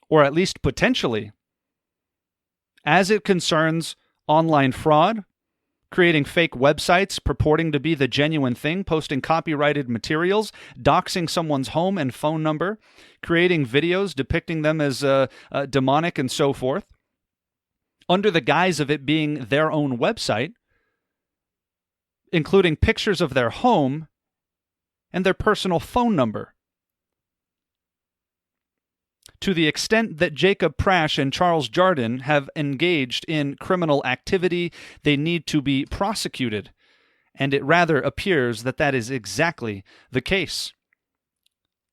or at least potentially. As it concerns online fraud, creating fake websites purporting to be the genuine thing, posting copyrighted materials, doxing someone's home and phone number, creating videos depicting them as demonic and so forth, under the guise of it being their own website, including pictures of their home and their personal phone number. To the extent that Jacob Prasch and Charles Jardine have engaged in criminal activity, they need to be prosecuted, and it rather appears that that is exactly the case.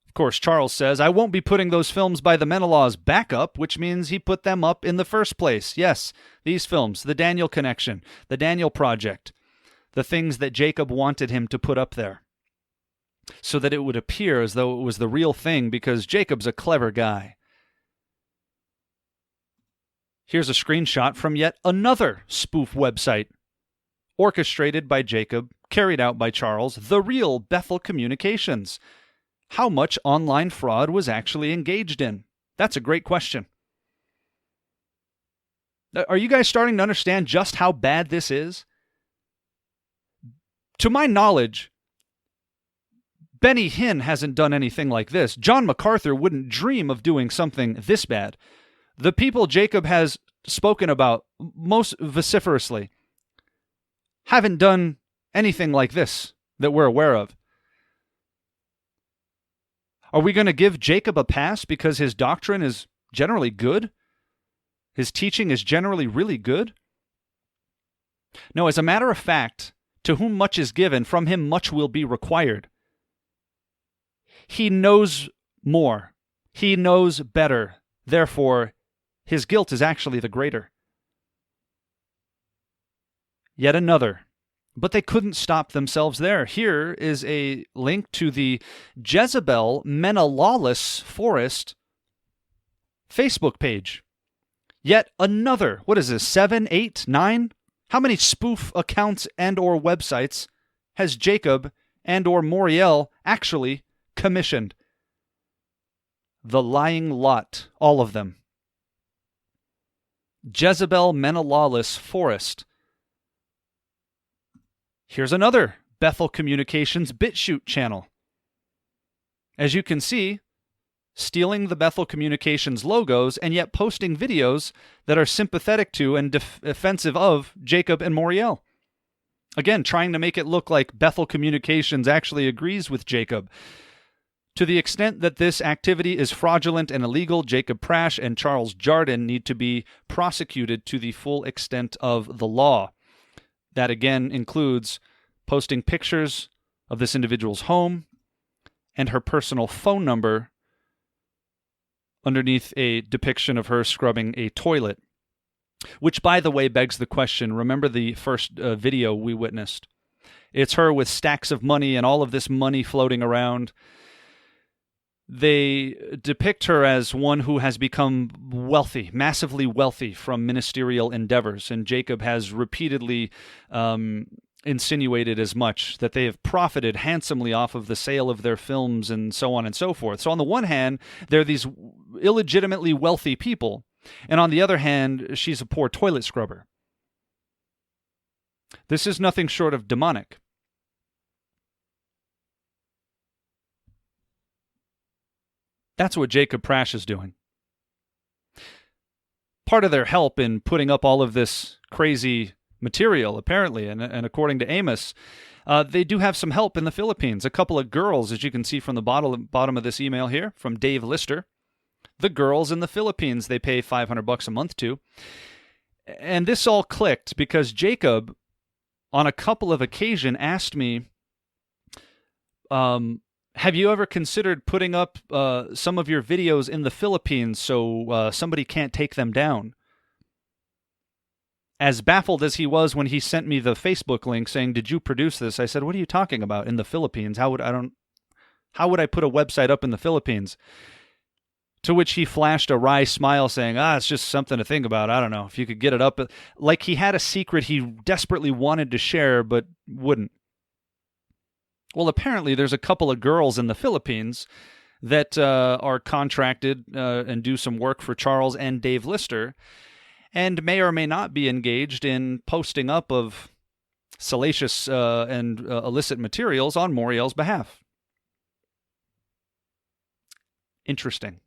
Of course, Charles says, I won't be putting those films by the Menelaws back up, which means he put them up in the first place. Yes, these films, the Daniel Connection, the Daniel Project, the things that Jacob wanted him to put up there, so that it would appear as though it was the real thing, because Jacob's a clever guy. Here's a screenshot from yet another spoof website, orchestrated by Jacob, carried out by Charles, the real Bethel Communications. How much online fraud was actually engaged in? That's a great question. Are you guys starting to understand just how bad this is? To my knowledge, Benny Hinn hasn't done anything like this. John MacArthur wouldn't dream of doing something this bad. The people Jacob has spoken about most vociferously haven't done anything like this that we're aware of. Are we going to give Jacob a pass because his doctrine is generally good? His teaching is generally really good? No, as a matter of fact, to whom much is given, from him much will be required. He knows more. He knows better. Therefore, his guilt is actually the greater. Yet another. But they couldn't stop themselves there. Here is a link to the Jezebel Menelaus Forest Facebook page. Yet another. What is this, 7, 8, 9? How many spoof accounts and or websites has Jacob and or Moriel actually commissioned? The lying lot, all of them. Jezebel Menelaus Forest. Here's another Bethel Communications BitChute channel. As you can see, stealing the Bethel Communications logos and yet posting videos that are sympathetic to and offensive of Jacob and Moriel. Again, trying to make it look like Bethel Communications actually agrees with Jacob. To the extent that this activity is fraudulent and illegal, Jacob Prasch and Charles Jardine need to be prosecuted to the full extent of the law. That again includes posting pictures of this individual's home and her personal phone number underneath a depiction of her scrubbing a toilet. Which, by the way, begs the question, remember the first video we witnessed? It's her with stacks of money and all of this money floating around. They depict her as one who has become wealthy, massively wealthy from ministerial endeavors, and Jacob has repeatedly insinuated as much, that they have profited handsomely off of the sale of their films and so on and so forth. So on the one hand, they're these illegitimately wealthy people, and on the other hand, she's a poor toilet scrubber. This is nothing short of demonic. That's what Jacob Prasch is doing. Part of their help in putting up all of this crazy material, apparently, and according to Amos, they do have some help in the Philippines. A couple of girls, as you can see from the bottom of this email here, from Dave Lister. The girls in the Philippines, they pay $500 a month to. And this all clicked because Jacob, on a couple of occasions, asked me, have you ever considered putting up some of your videos in the Philippines so somebody can't take them down? As baffled as he was when he sent me the Facebook link saying, "Did you produce this?" I said, "What are you talking about? In the Philippines? How would I put a website up in the Philippines?" To which he flashed a wry smile saying, "It's just something to think about. I don't know if you could get it up." Like he had a secret he desperately wanted to share but wouldn't. Well, apparently there's a couple of girls in the Philippines that are contracted and do some work for Charles and Dave Lister, and may or may not be engaged in posting up of salacious and illicit materials on Moriel's behalf. Interesting.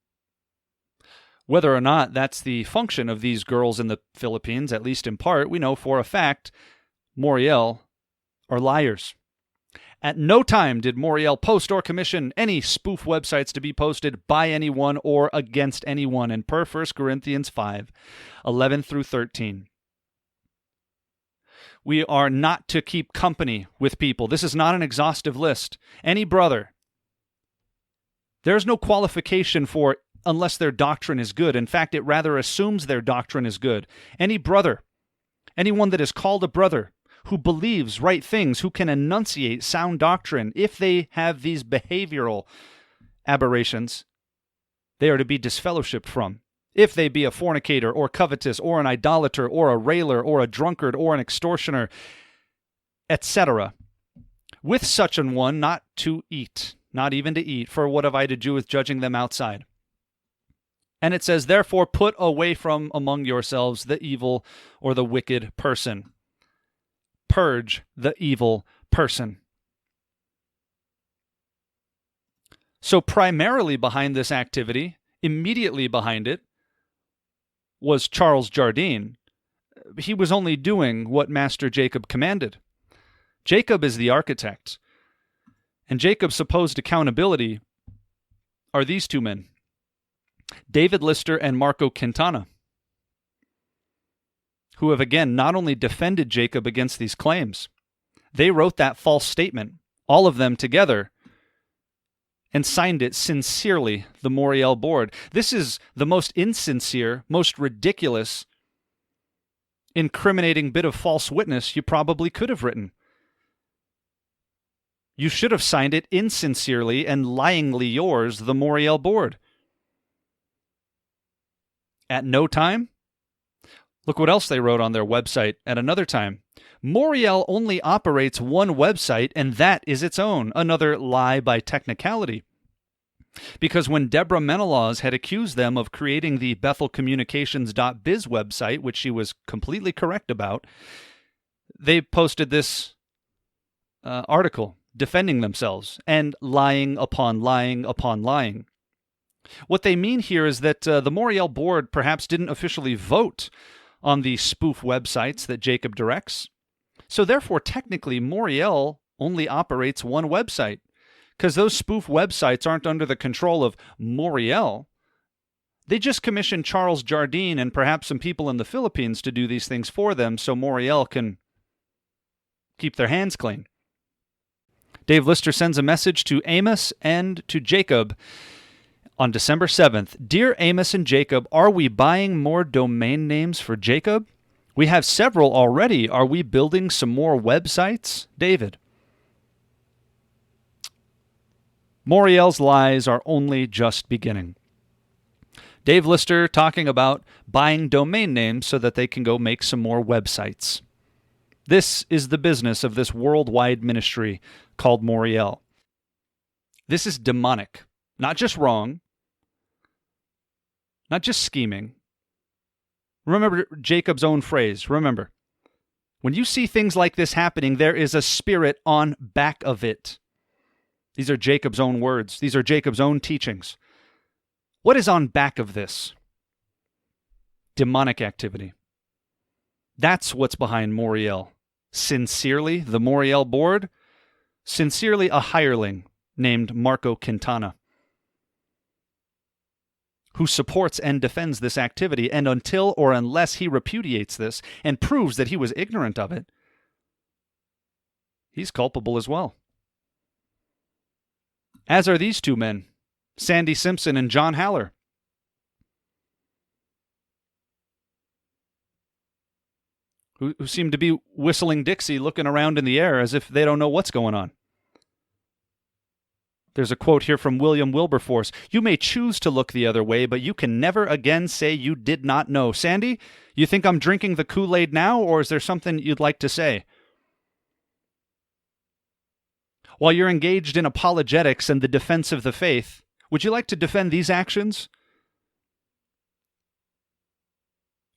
Whether or not that's the function of these girls in the Philippines, at least in part, we know for a fact Moriel are liars. At no time did Moriel post or commission any spoof websites to be posted by anyone or against anyone, and per 1 Corinthians 5:11 through 13. We are not to keep company with people. This is not an exhaustive list. Any brother, there's no qualification for unless their doctrine is good. In fact, it rather assumes their doctrine is good. Any brother, anyone that is called a brother, who believes right things, who can enunciate sound doctrine, if they have these behavioral aberrations, they are to be disfellowshipped from. if they be a fornicator, or covetous, or an idolater, or a railer, or a drunkard, or an extortioner, etc. With such an one not to eat, not even to eat, for what have I to do with judging them outside? And it says, therefore put away from among yourselves the evil or the wicked person. Purge the evil person. So primarily behind this activity, immediately behind it, was Charles Jardine. He was only doing what Master Jacob commanded. Jacob is the architect. And Jacob's supposed accountability are these two men, David Lister and Marco Quintana, who have again not only defended Jacob against these claims, they wrote that false statement, all of them together, and signed it sincerely, the Moriel board. This is the most insincere, most ridiculous, incriminating bit of false witness you probably could have written. You should have signed it insincerely and lyingly yours, the Moriel board. At no time? Look what else they wrote on their website at another time. Moriel only operates one website, and that is its own. Another lie by technicality. Because when Deborah Menelaus had accused them of creating the Bethel Communications.biz website, which she was completely correct about, they posted this article defending themselves and lying upon lying upon lying. What they mean here is that the Moriel board perhaps didn't officially vote on the spoof websites that Jacob directs. So therefore, technically, Moriel only operates one website, because those spoof websites aren't under the control of Moriel. They just commissioned Charles Jardine and perhaps some people in the Philippines to do these things for them so Moriel can keep their hands clean. Dave Lister sends a message to Amos and to Jacob on December 7th. Dear Amos and Jacob, are we buying more domain names for Jacob? We have several already. Are we building some more websites? David. Moriel's lies are only just beginning. Dave Lister talking about buying domain names so that they can go make some more websites. This is the business of this worldwide ministry called Moriel. This is demonic, not just wrong, not just scheming. Remember Jacob's own phrase. Remember, when you see things like this happening, there is a spirit on back of it. These are Jacob's own words. These are Jacob's own teachings. What is on back of this? Demonic activity. That's what's behind Moriel. Sincerely, the Moriel board. Sincerely, a hireling named Marco Quintana, who supports and defends this activity, and until or unless he repudiates this and proves that he was ignorant of it, he's culpable as well. As are these two men, Sandy Simpson and John Haller. Who seem to be whistling Dixie, looking around in the air as if they don't know what's going on. There's a quote here from William Wilberforce. You may choose to look the other way, but you can never again say you did not know. Sandy, you think I'm drinking the Kool-Aid now, or is there something you'd like to say? While you're engaged in apologetics and the defense of the faith, would you like to defend these actions?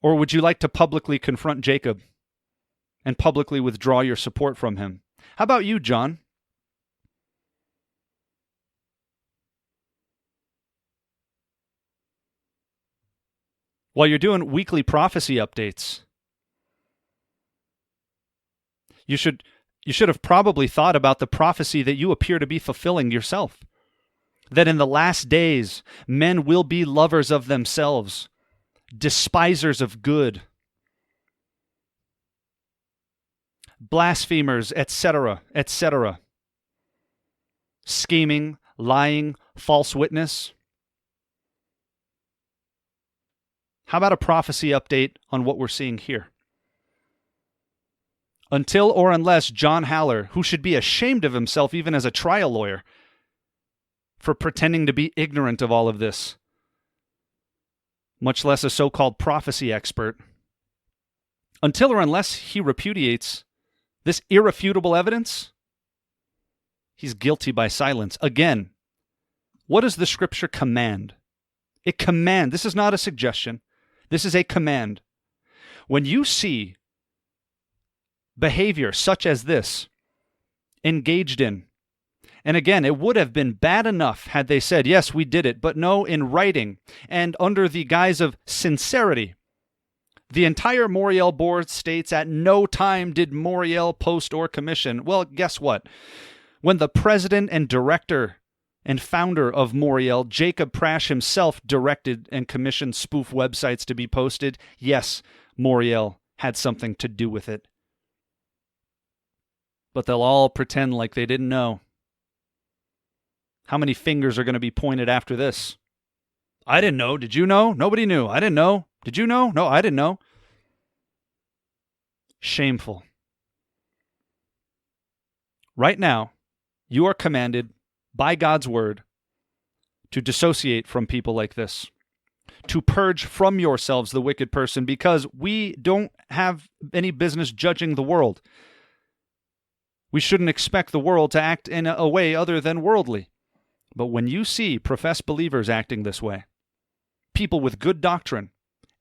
Or would you like to publicly confront Jacob and publicly withdraw your support from him? How about you, John? While you're doing weekly prophecy updates, you should have probably thought about the prophecy that you appear to be fulfilling yourself. That in the last days, men will be lovers of themselves, despisers of good, blasphemers, etc., etc. Scheming, lying, false witness. How about a prophecy update on what we're seeing here? Until or unless John Haller, who should be ashamed of himself even as a trial lawyer for pretending to be ignorant of all of this, much less a so-called prophecy expert, until or unless he repudiates this irrefutable evidence, he's guilty by silence. Again, what does the scripture command? It commands. This is not a suggestion. This is a command. When you see behavior such as this engaged in, and again, it would have been bad enough had they said, yes, we did it, but no, in writing and under the guise of sincerity. The entire Moriel board states at no time did Moriel post or commission. Well, guess what? When the president and director and founder of Moriel, Jacob Prasch himself, directed and commissioned spoof websites to be posted, yes, Moriel had something to do with it. But they'll all pretend like they didn't know. How many fingers are going to be pointed after this? I didn't know. Did you know? Nobody knew. I didn't know. Did you know? No, I didn't know. Shameful. Right now, you are commanded by God's word to dissociate from people like this, to purge from yourselves the wicked person, because we don't have any business judging the world. We shouldn't expect the world to act in a way other than worldly. But when you see professed believers acting this way, people with good doctrine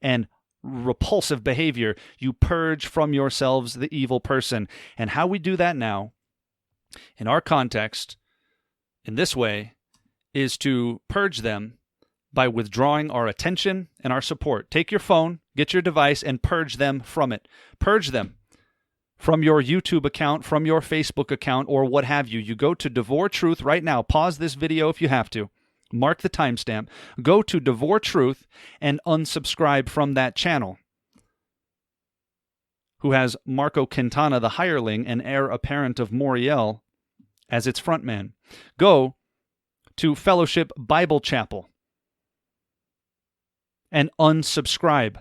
and repulsive behavior, you purge from yourselves the evil person. And how we do that now, in our context, in this way, is to purge them by withdrawing our attention and our support. Take your phone, get your device, and purge them from it. Purge them from your YouTube account, from your Facebook account, or what have you. You go to Devore Truth right now. Pause this video if you have to. Mark the timestamp. Go to Devore Truth and unsubscribe from that channel, who has Marco Quintana, the hireling and heir apparent of Moriel, as its frontman. Go to Fellowship Bible Chapel and unsubscribe,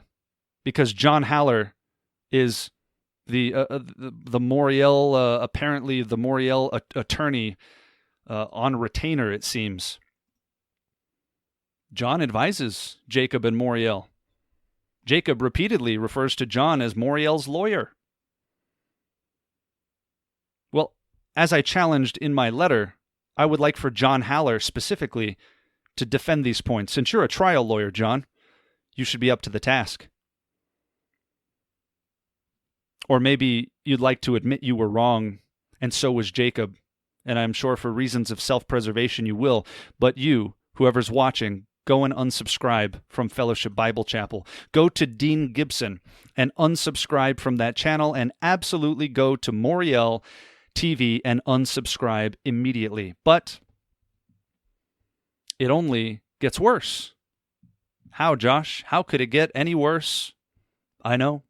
because John Haller is the Moriel, apparently the Moriel attorney on retainer, it seems. John advises Jacob and Moriel. Jacob repeatedly refers to John as Moriel's lawyer. Well, as I challenged in my letter, I would like for John Haller specifically to defend these points. Since you're a trial lawyer, John, you should be up to the task. Or maybe you'd like to admit you were wrong, and so was Jacob, and I'm sure for reasons of self-preservation you will. But you, whoever's watching, go and unsubscribe from Fellowship Bible Chapel. Go to Dean Gibson and unsubscribe from that channel, and absolutely go to Moriel TV and unsubscribe immediately. But it only gets worse. How, Josh? How could it get any worse? I know.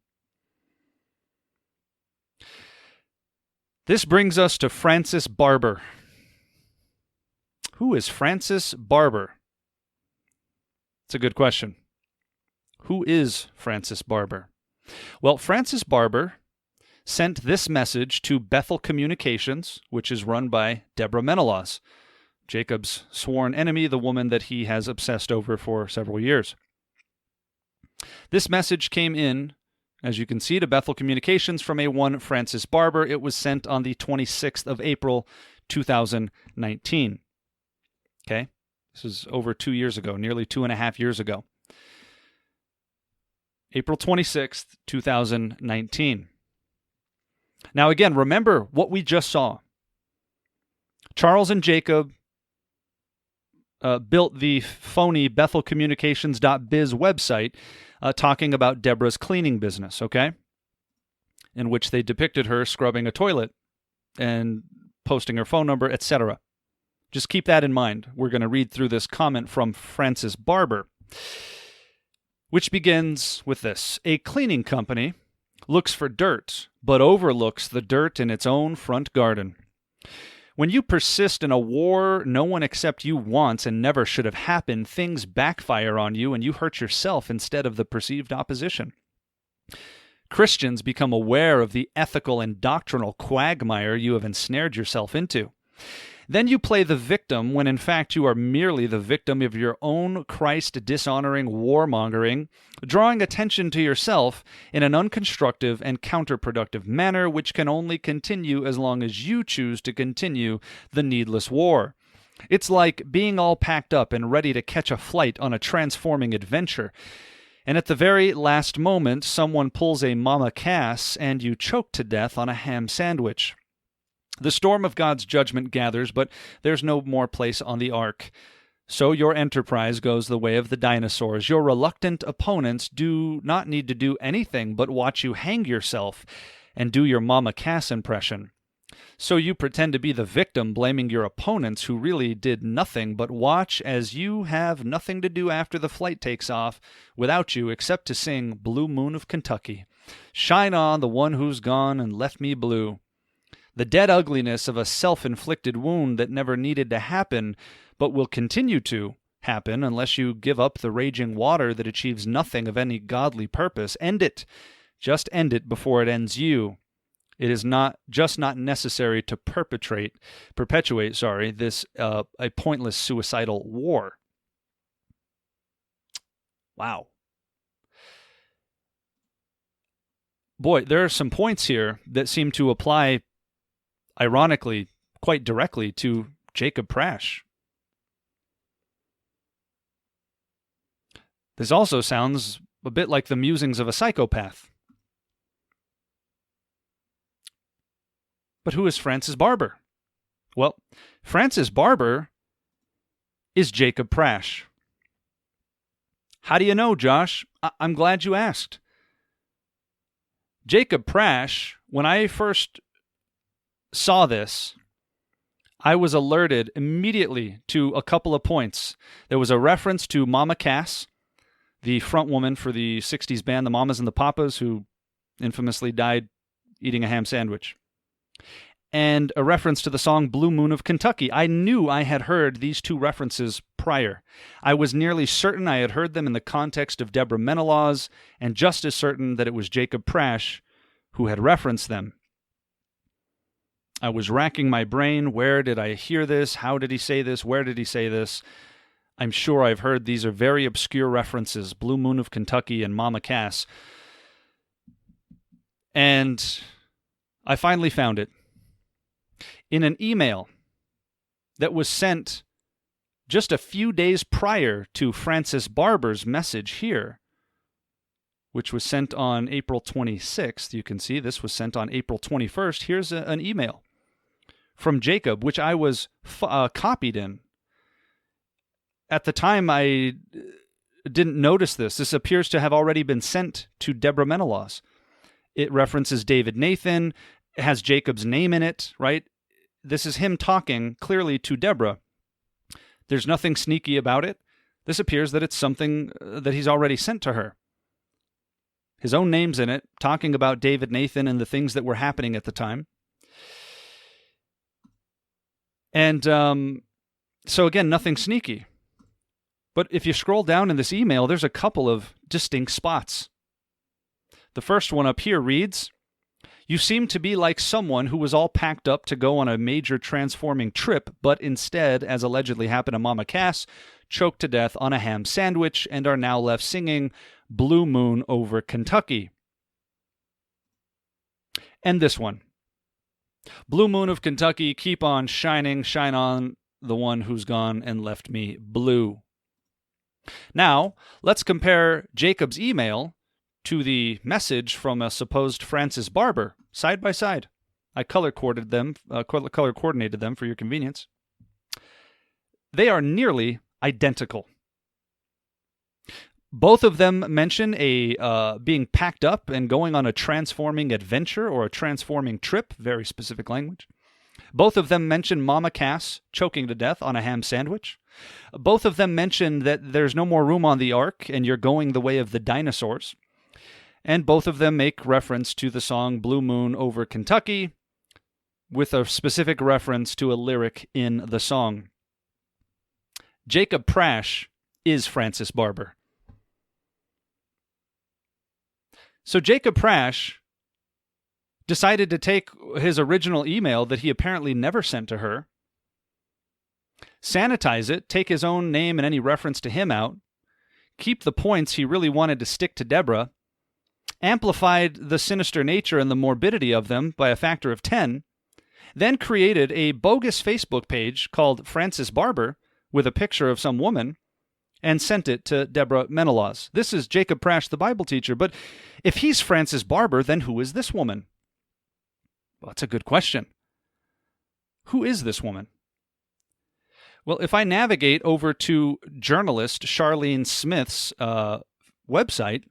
This brings us to Frances Barber. Who is Frances Barber? It's a good question. Who is Frances Barber? Well, Frances Barber sent this message to Bethel Communications, which is run by Deborah Menelaus, Jacob's sworn enemy, the woman that he has obsessed over for several years. This message came in, as you can see, to Bethel Communications from a one Frances Barber. It was sent on the 26th of April, 2019. Okay? This is over 2 years ago, nearly 2.5 years ago. April 26th, 2019. Now again, remember what we just saw. Charles and Jacob built the phony BethelCommunications.biz website talking about Deborah's cleaning business, okay? In which they depicted her scrubbing a toilet and posting her phone number, etc. Just keep that in mind. We're going to read through this comment from Frances Barber, which begins with this. A cleaning company looks for dirt, but overlooks the dirt in its own front garden. When you persist in a war no one except you wants and never should have happened, things backfire on you and you hurt yourself instead of the perceived opposition. Christians become aware of the ethical and doctrinal quagmire you have ensnared yourself into. Then you play the victim when in fact you are merely the victim of your own Christ-dishonoring warmongering, drawing attention to yourself in an unconstructive and counterproductive manner which can only continue as long as you choose to continue the needless war. It's like being all packed up and ready to catch a flight on a transforming adventure, and at the very last moment someone pulls a Mama Cass and you choke to death on a ham sandwich. The storm of God's judgment gathers, but there's no more place on the ark. So your enterprise goes the way of the dinosaurs. Your reluctant opponents do not need to do anything but watch you hang yourself and do your Mama Cass impression. So you pretend to be the victim, blaming your opponents who really did nothing but watch as you have nothing to do after the flight takes off without you except to sing Blue Moon of Kentucky. Shine on the one who's gone and left me blue. The dead ugliness of a self-inflicted wound that never needed to happen, but will continue to happen unless you give up the raging water that achieves nothing of any godly purpose. End it. Just end it before it ends you. It is not necessary to perpetuate this a pointless suicidal war. Wow. Boy, there are some points here that seem to apply, ironically, quite directly to Jacob Prasch. This also sounds a bit like the musings of a psychopath. But who is Frances Barber? Well, Frances Barber is Jacob Prasch. How do you know, Josh? I'm glad you asked. Jacob Prasch, when I first saw this, I was alerted immediately to a couple of points. There was a reference to Mama Cass, the front woman for the 60s band, the Mamas and the Papas, who infamously died eating a ham sandwich, and a reference to the song Blue Moon of Kentucky. I knew I had heard these two references prior. I was nearly certain I had heard them in the context of Deborah Menelaw's, and just as certain that it was Jacob Prasch who had referenced them. I was racking my brain. Where did I hear this? How did he say this? Where did he say this? I'm sure I've heard these are very obscure references, Blue Moon of Kentucky and Mama Cass. And I finally found it in an email that was sent just a few days prior to Frances Barber's message here, which was sent on April 26th. You can see this was sent on April 21st. Here's an email from Jacob, which I was copied in. At the time, I didn't notice this. This appears to have already been sent to Deborah Menelaw's. It references David Nathan. It has Jacob's name in it, right? This is him talking clearly to Deborah. There's nothing sneaky about it. This appears that it's something that he's already sent to her. His own name's in it, talking about David Nathan and the things that were happening at the time. And so again, nothing sneaky. But if you scroll down in this email, there's a couple of distinct spots. The first one up here reads, "You seem to be like someone who was all packed up to go on a major transforming trip, but instead, as allegedly happened to Mama Cass, choked to death on a ham sandwich and are now left singing Blue Moon over Kentucky." And this one. "Blue Moon of Kentucky, keep on shining, shine on the one who's gone and left me blue." Now, let's compare Jacob's email to the message from a supposed Frances Barber, side by side. I color-coordinated them for your convenience. They are nearly identical. Both of them mention being packed up and going on a transforming adventure or a transforming trip, very specific language. Both of them mention Mama Cass choking to death on a ham sandwich. Both of them mention that there's no more room on the ark and you're going the way of the dinosaurs. And both of them make reference to the song Blue Moon over Kentucky with a specific reference to a lyric in the song. Jacob Prasch is Frances Barber. So Jacob Prasch decided to take his original email that he apparently never sent to her sanitize it, take his own name and any reference to him out, keep the points he really wanted to stick to Deborah, amplified the sinister nature and the morbidity of them by a factor of 10, then created a bogus Facebook page called Frances Barber with a picture of some woman, and sent it to Deborah Menelaus. This is Jacob Prasch, the Bible teacher, but if he's Frances Barber, then who is this woman? Well, that's a good question. Who is this woman? Well, if I navigate over to journalist Charlene Smith's website,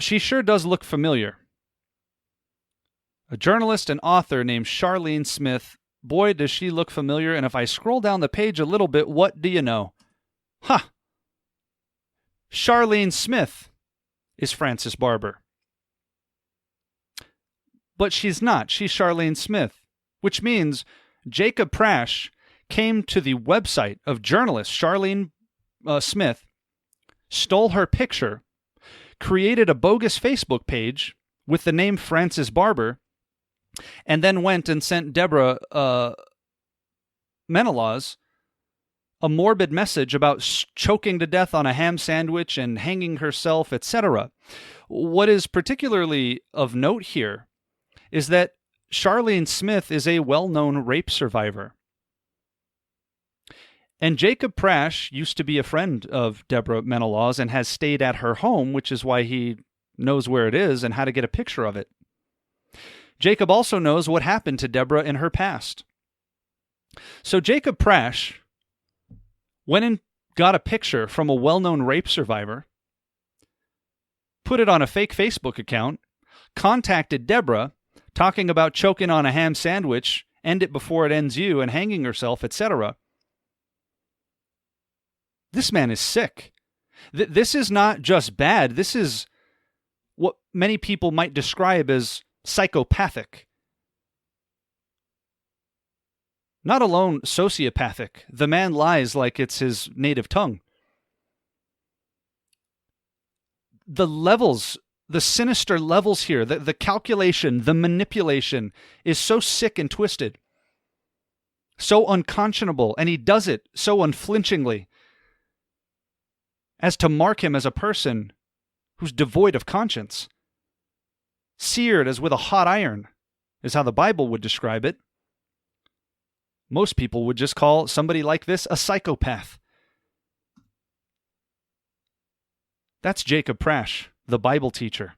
she sure does look familiar. A journalist and author named Charlene Smith. Boy, does she look familiar. And if I scroll down the page a little bit, what do you know? Charlene Smith is Frances Barber. But she's not. She's Charlene Smith, which means Jacob Prasch came to the website of journalist Charlene Smith, stole her picture, created a bogus Facebook page with the name Frances Barber, and then went and sent Deborah Menelaus a morbid message about choking to death on a ham sandwich and hanging herself, etc. What is particularly of note here is that Charlene Smith is a well-known rape survivor. And Jacob Prasch used to be a friend of Deborah Menelaus and has stayed at her home, which is why he knows where it is and how to get a picture of it. Jacob also knows what happened to Deborah in her past. So Jacob Prasch went and got a picture from a well-known rape survivor, put it on a fake Facebook account, contacted Deborah, talking about choking on a ham sandwich, end it before it ends you, and hanging herself, etc. This man is sick. This is not just bad. This is what many people might describe as psychopathic. Not alone sociopathic. The man lies like it's his native tongue. The levels, the sinister levels here, the calculation, the manipulation is so sick and twisted, so unconscionable, and he does it so unflinchingly as to mark him as a person who's devoid of conscience. Seared as with a hot iron is how the Bible would describe it. Most people would just call somebody like this a psychopath. That's Jacob Prasch, the Bible teacher.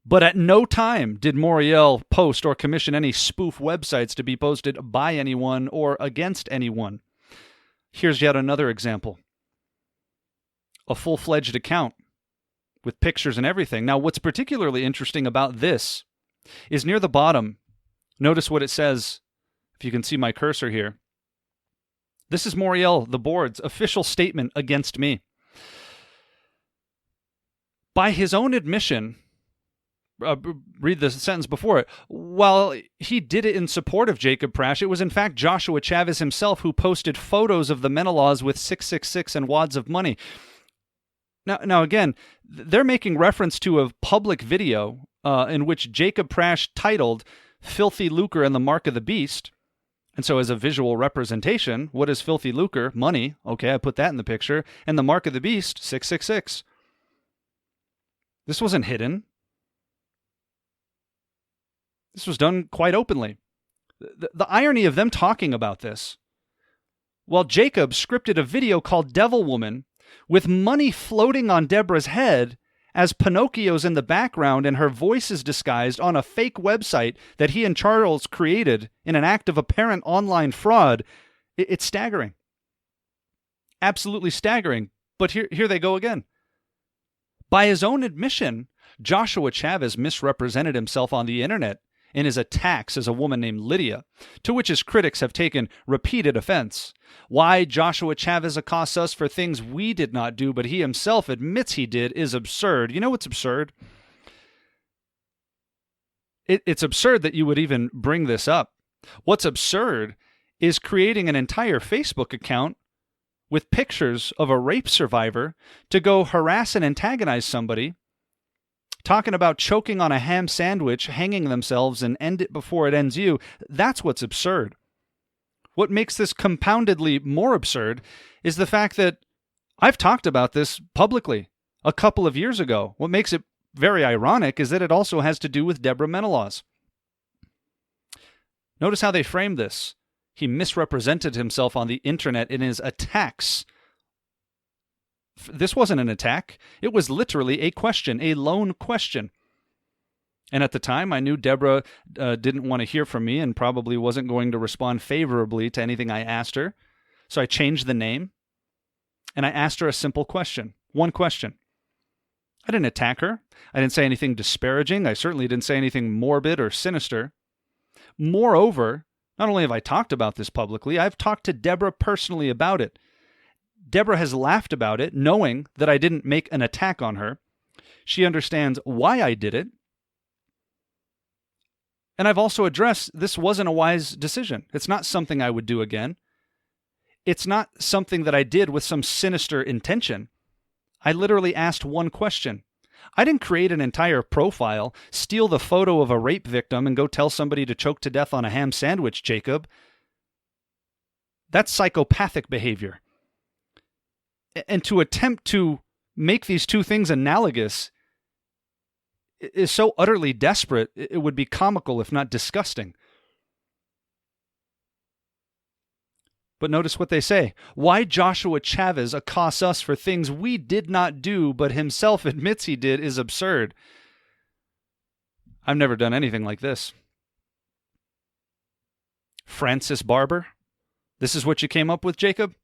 But at no time did Moriel post or commission any spoof websites to be posted by anyone or against anyone. Here's yet another example. A full-fledged account with pictures and everything. Now, what's particularly interesting about this is near the bottom. Notice what it says, if you can see my cursor here. This is Moriel, the board's official statement against me. By his own admission, read the sentence before it, while he did it in support of Jacob Prasch, it was in fact Joshua Chavez himself who posted photos of the Menelaus with 666 and wads of money. Now again, they're making reference to a public video in which Jacob Prasch titled Filthy Lucre and the Mark of the Beast. And so as a visual representation, what is filthy lucre? Money. Okay, I put that in the picture. And the Mark of the Beast, 666. This wasn't hidden. This was done quite openly. The irony of them talking about this, while Jacob scripted a video called Devil Woman with money floating on Deborah's head as Pinocchio's in the background and her voice is disguised on a fake website that he and Charles created in an act of apparent online fraud, it's staggering. Absolutely staggering. But here they go again. By his own admission, Joshua Chavez misrepresented himself on the internet in his attacks as a woman named Lydia, to which his critics have taken repeated offense. Why Joshua Chavez accosts us for things we did not do, but he himself admits he did, is absurd. You know what's absurd? It's absurd that you would even bring this up. What's absurd is creating an entire Facebook account with pictures of a rape survivor to go harass and antagonize somebody, talking about choking on a ham sandwich, hanging themselves, and end it before it ends you. That's what's absurd. What makes this compoundedly more absurd is the fact that I've talked about this publicly a couple of years ago. What makes it very ironic is that it also has to do with Deborah Menelaus. Notice how they framed this. He misrepresented himself on the internet in his attacks. This wasn't an attack. It was literally a question, a lone question. And at the time, I knew Deborah didn't want to hear from me and probably wasn't going to respond favorably to anything I asked her. So I changed the name, and I asked her a simple question. One question. I didn't attack her. I didn't say anything disparaging. I certainly didn't say anything morbid or sinister. Moreover, not only have I talked about this publicly, I've talked to Deborah personally about it. Deborah has laughed about it, knowing that I didn't make an attack on her. She understands why I did it. And I've also addressed this wasn't a wise decision. It's not something I would do again. It's not something that I did with some sinister intention. I literally asked one question. I didn't create an entire profile, steal the photo of a rape victim, and go tell somebody to choke to death on a ham sandwich, Jacob. That's psychopathic behavior. And to attempt to make these two things analogous is so utterly desperate, it would be comical if not disgusting. But notice what they say. Why Joshua Chavez accosts us for things we did not do but himself admits he did is absurd. I've never done anything like this. Frances Barber? This is what you came up with, Jacob?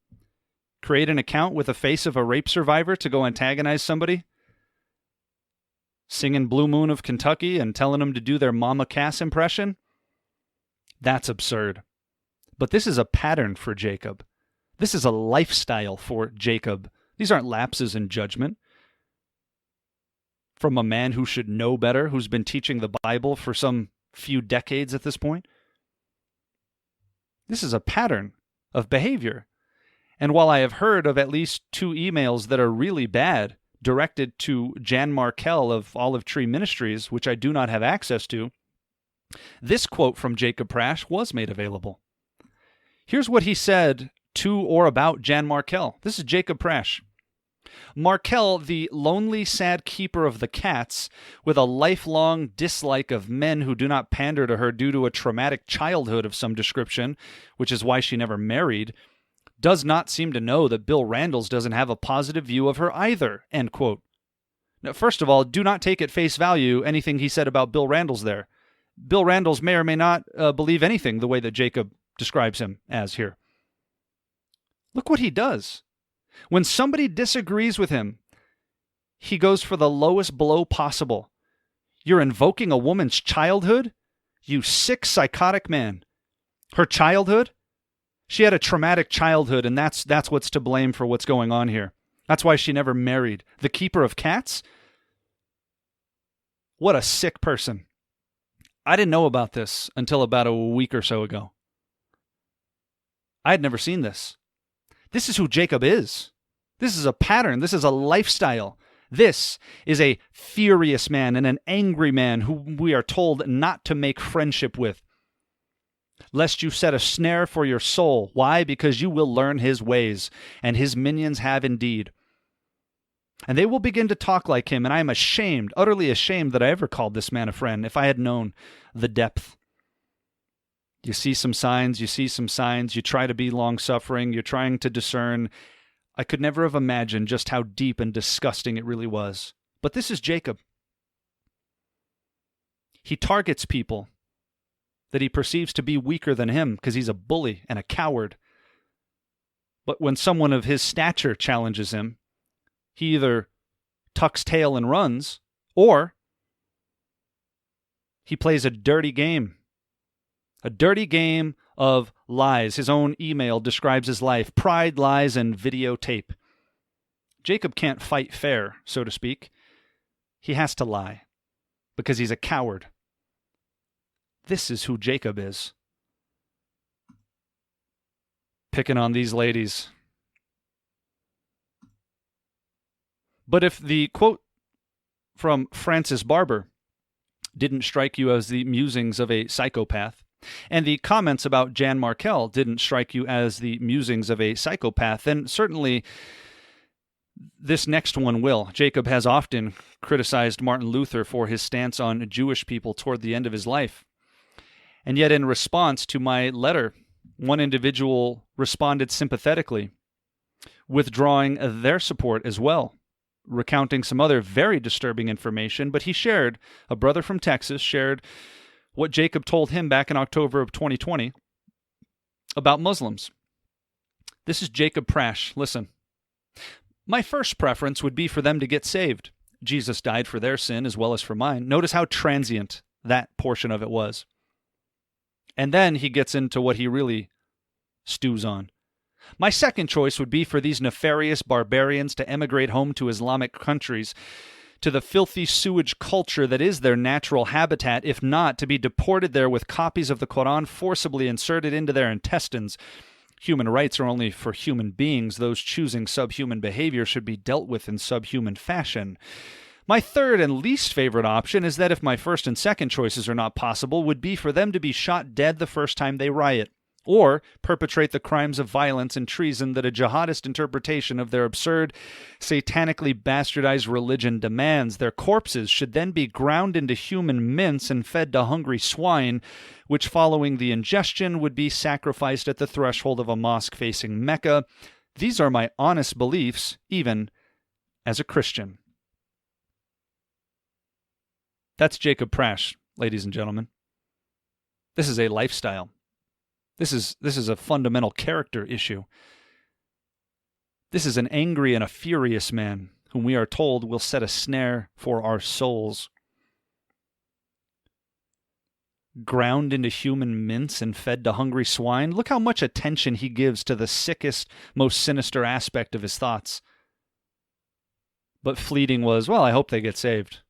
Create an account with a face of a rape survivor to go antagonize somebody? Singing Blue Moon of Kentucky and telling them to do their Mama Cass impression? That's absurd. But this is a pattern for Jacob. This is a lifestyle for Jacob. These aren't lapses in judgment. From a man who should know better, who's been teaching the Bible for some few decades at this point. This is a pattern of behavior. And while I have heard of at least 2 emails that are really bad, directed to Jan Markell of Olive Tree Ministries, which I do not have access to, this quote from Jacob Prasch was made available. Here's what he said to or about Jan Markell. This is Jacob Prasch. Markell, the lonely, sad keeper of the cats, with a lifelong dislike of men who do not pander to her due to a traumatic childhood of some description, which is why she never married, does not seem to know that Bill Randalls doesn't have a positive view of her either, end quote. Now, first of all, do not take at face value anything he said about Bill Randalls there. Bill Randalls may or may not believe anything the way that Jacob describes him as here. Look what he does. When somebody disagrees with him, he goes for the lowest blow possible. You're invoking a woman's childhood? You sick, psychotic man. Her childhood? She had a traumatic childhood, and that's what's to blame for what's going on here. That's why she never married. The keeper of cats? What a sick person. I didn't know about this until about a week or so ago. I had never seen this. This is who Jacob is. This is a pattern. This is a lifestyle. This is a furious man and an angry man whom we are told not to make friendship with, lest you set a snare for your soul. Why? Because you will learn his ways, and his minions have indeed. And they will begin to talk like him, and I am ashamed, utterly ashamed that I ever called this man a friend, if I had known the depth. You see some signs, you try to be long-suffering, you're trying to discern. I could never have imagined just how deep and disgusting it really was. But this is Jacob. He targets people that he perceives to be weaker than him because he's a bully and a coward. But when someone of his stature challenges him, he either tucks tail and runs, or he plays a dirty game. A dirty game of lies. His own email describes his life: pride, lies, and videotape. Jacob can't fight fair, so to speak. He has to lie because he's a coward. This is who Jacob is. Picking on these ladies. But if the, quote, from Frances Barber didn't strike you as the musings of a psychopath, and the comments about Jan Markell didn't strike you as the musings of a psychopath, then certainly this next one will. Jacob has often criticized Martin Luther for his stance on Jewish people toward the end of his life. And yet in response to my letter, one individual responded sympathetically, withdrawing their support as well, recounting some other very disturbing information, but a brother from Texas shared what Jacob told him back in October of 2020 about Muslims. This is Jacob Prasch. Listen. My first preference would be for them to get saved. Jesus died for their sin as well as for mine. Notice how transient that portion of it was. And then he gets into what he really stews on. My second choice would be for these nefarious barbarians to emigrate home to Islamic countries, to the filthy sewage culture that is their natural habitat, if not, to be deported there with copies of the Quran forcibly inserted into their intestines. Human rights are only for human beings. Those choosing subhuman behavior should be dealt with in subhuman fashion. My third and least favorite option is that if my first and second choices are not possible, would be for them to be shot dead the first time they riot, or perpetrate the crimes of violence and treason that a jihadist interpretation of their absurd, satanically bastardized religion demands. Their corpses should then be ground into human mince and fed to hungry swine, which following the ingestion would be sacrificed at the threshold of a mosque facing Mecca. These are my honest beliefs, even as a Christian. That's Jacob Prasch, ladies and gentlemen. This is a lifestyle. This is a fundamental character issue. This is an angry and a furious man whom we are told will set a snare for our souls. Ground into human mince and fed to hungry swine. Look how much attention he gives to the sickest, most sinister aspect of his thoughts. But fleeting was, well, I hope they get saved.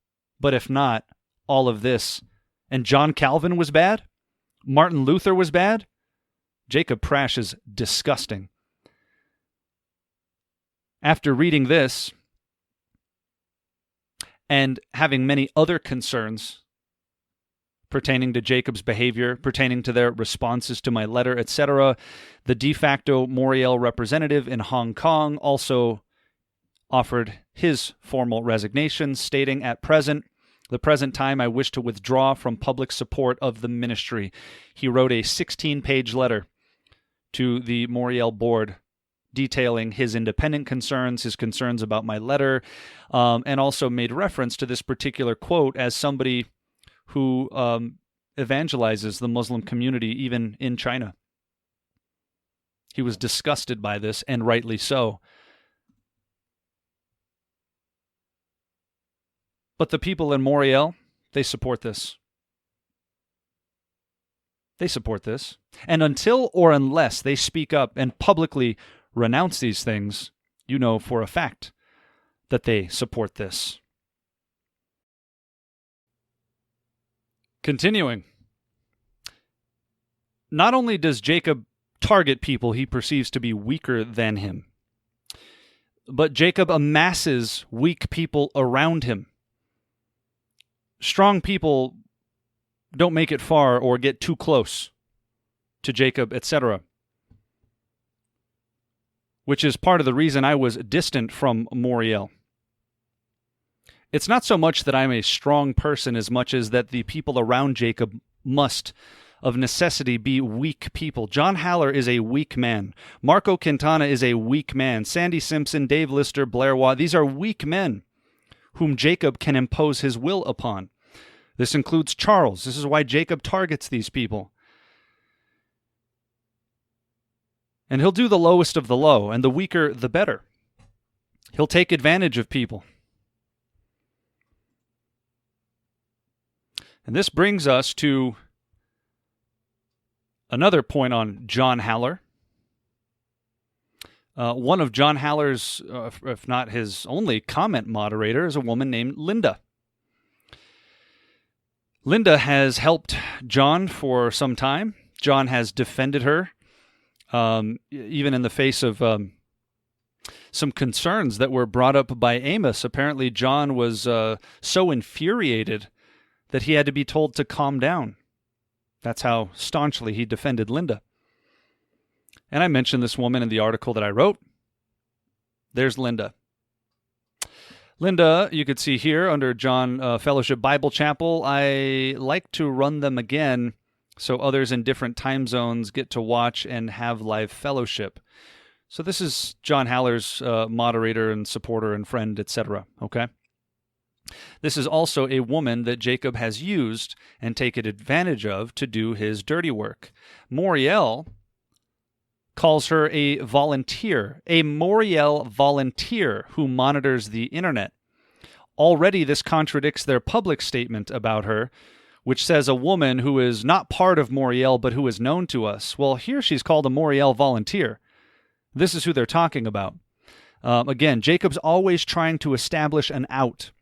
But if not, all of this. And John Calvin was bad? Martin Luther was bad? Jacob Prasch is disgusting. After reading this, and having many other concerns pertaining to Jacob's behavior, pertaining to their responses to my letter, etc., the de facto Moriel representative in Hong Kong also offered his formal resignation, stating, the present time I wish to withdraw from public support of the ministry. He wrote a 16-page letter to the Moriel board detailing his independent concerns, his concerns about my letter, and also made reference to this particular quote as somebody who evangelizes the Muslim community even in China. He was disgusted by this, and rightly so. But the people in Moriel, they support this. They support this. And until or unless they speak up and publicly renounce these things, you know for a fact that they support this. Continuing. Not only does Jacob target people he perceives to be weaker than him, but Jacob amasses weak people around him. Strong people don't make it far or get too close to Jacob, etc., which is part of the reason I was distant from Moriel. It's not so much that I'm a strong person as much as that the people around Jacob must, of necessity, be weak people. John Haller is a weak man. Marco Quintana is a weak man. Sandy Simpson, Dave Lister, Blair Waugh, these are weak men whom Jacob can impose his will upon. This includes Charles. This is why Jacob targets these people. And he'll do the lowest of the low, and the weaker, the better. He'll take advantage of people. And this brings us to another point on John Haller. One of John Haller's, if not his only comment moderator, is a woman named Linda. Linda has helped John for some time. John has defended her, even in the face of some concerns that were brought up by Amos. Apparently, John was so infuriated that he had to be told to calm down. That's how staunchly he defended Linda. And I mentioned this woman in the article that I wrote. There's Linda. Linda, you could see here under John Fellowship Bible Chapel. I like to run them again so others in different time zones get to watch and have live fellowship. So this is John Haller's moderator and supporter and friend, etc. Okay? This is also a woman that Jacob has used and taken advantage of to do his dirty work. Moriel calls her a volunteer, a Moriel volunteer who monitors the internet. Already this contradicts their public statement about her, which says a woman who is not part of Moriel but who is known to us. Well, here she's called a Moriel volunteer. This is who they're talking about. Again, Jacob's always trying to establish an out,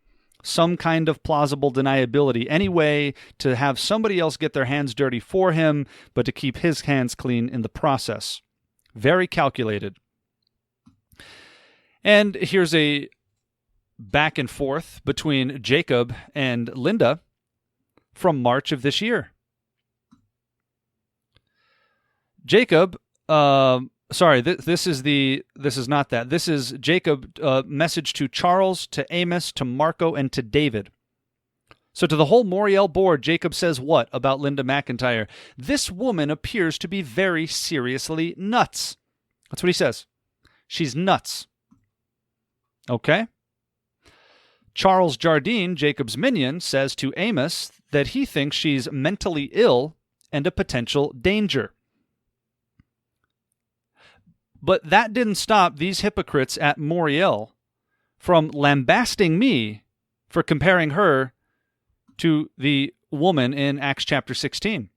some kind of plausible deniability, any way to have somebody else get their hands dirty for him, but to keep his hands clean in the process. Very calculated. And here's a back and forth between Jacob and Linda from March of this year. Jacob, this is not that. This is Jacob message to Charles, to Amos, to Marco, and to David. So to the whole Moriel board, Jacob says what about Linda McIntyre? This woman appears to be very seriously nuts. That's what he says. She's nuts. Okay? Charles Jardine, Jacob's minion, says to Amos that he thinks she's mentally ill and a potential danger. But that didn't stop these hypocrites at Moriel from lambasting me for comparing her to the woman in Acts chapter 16.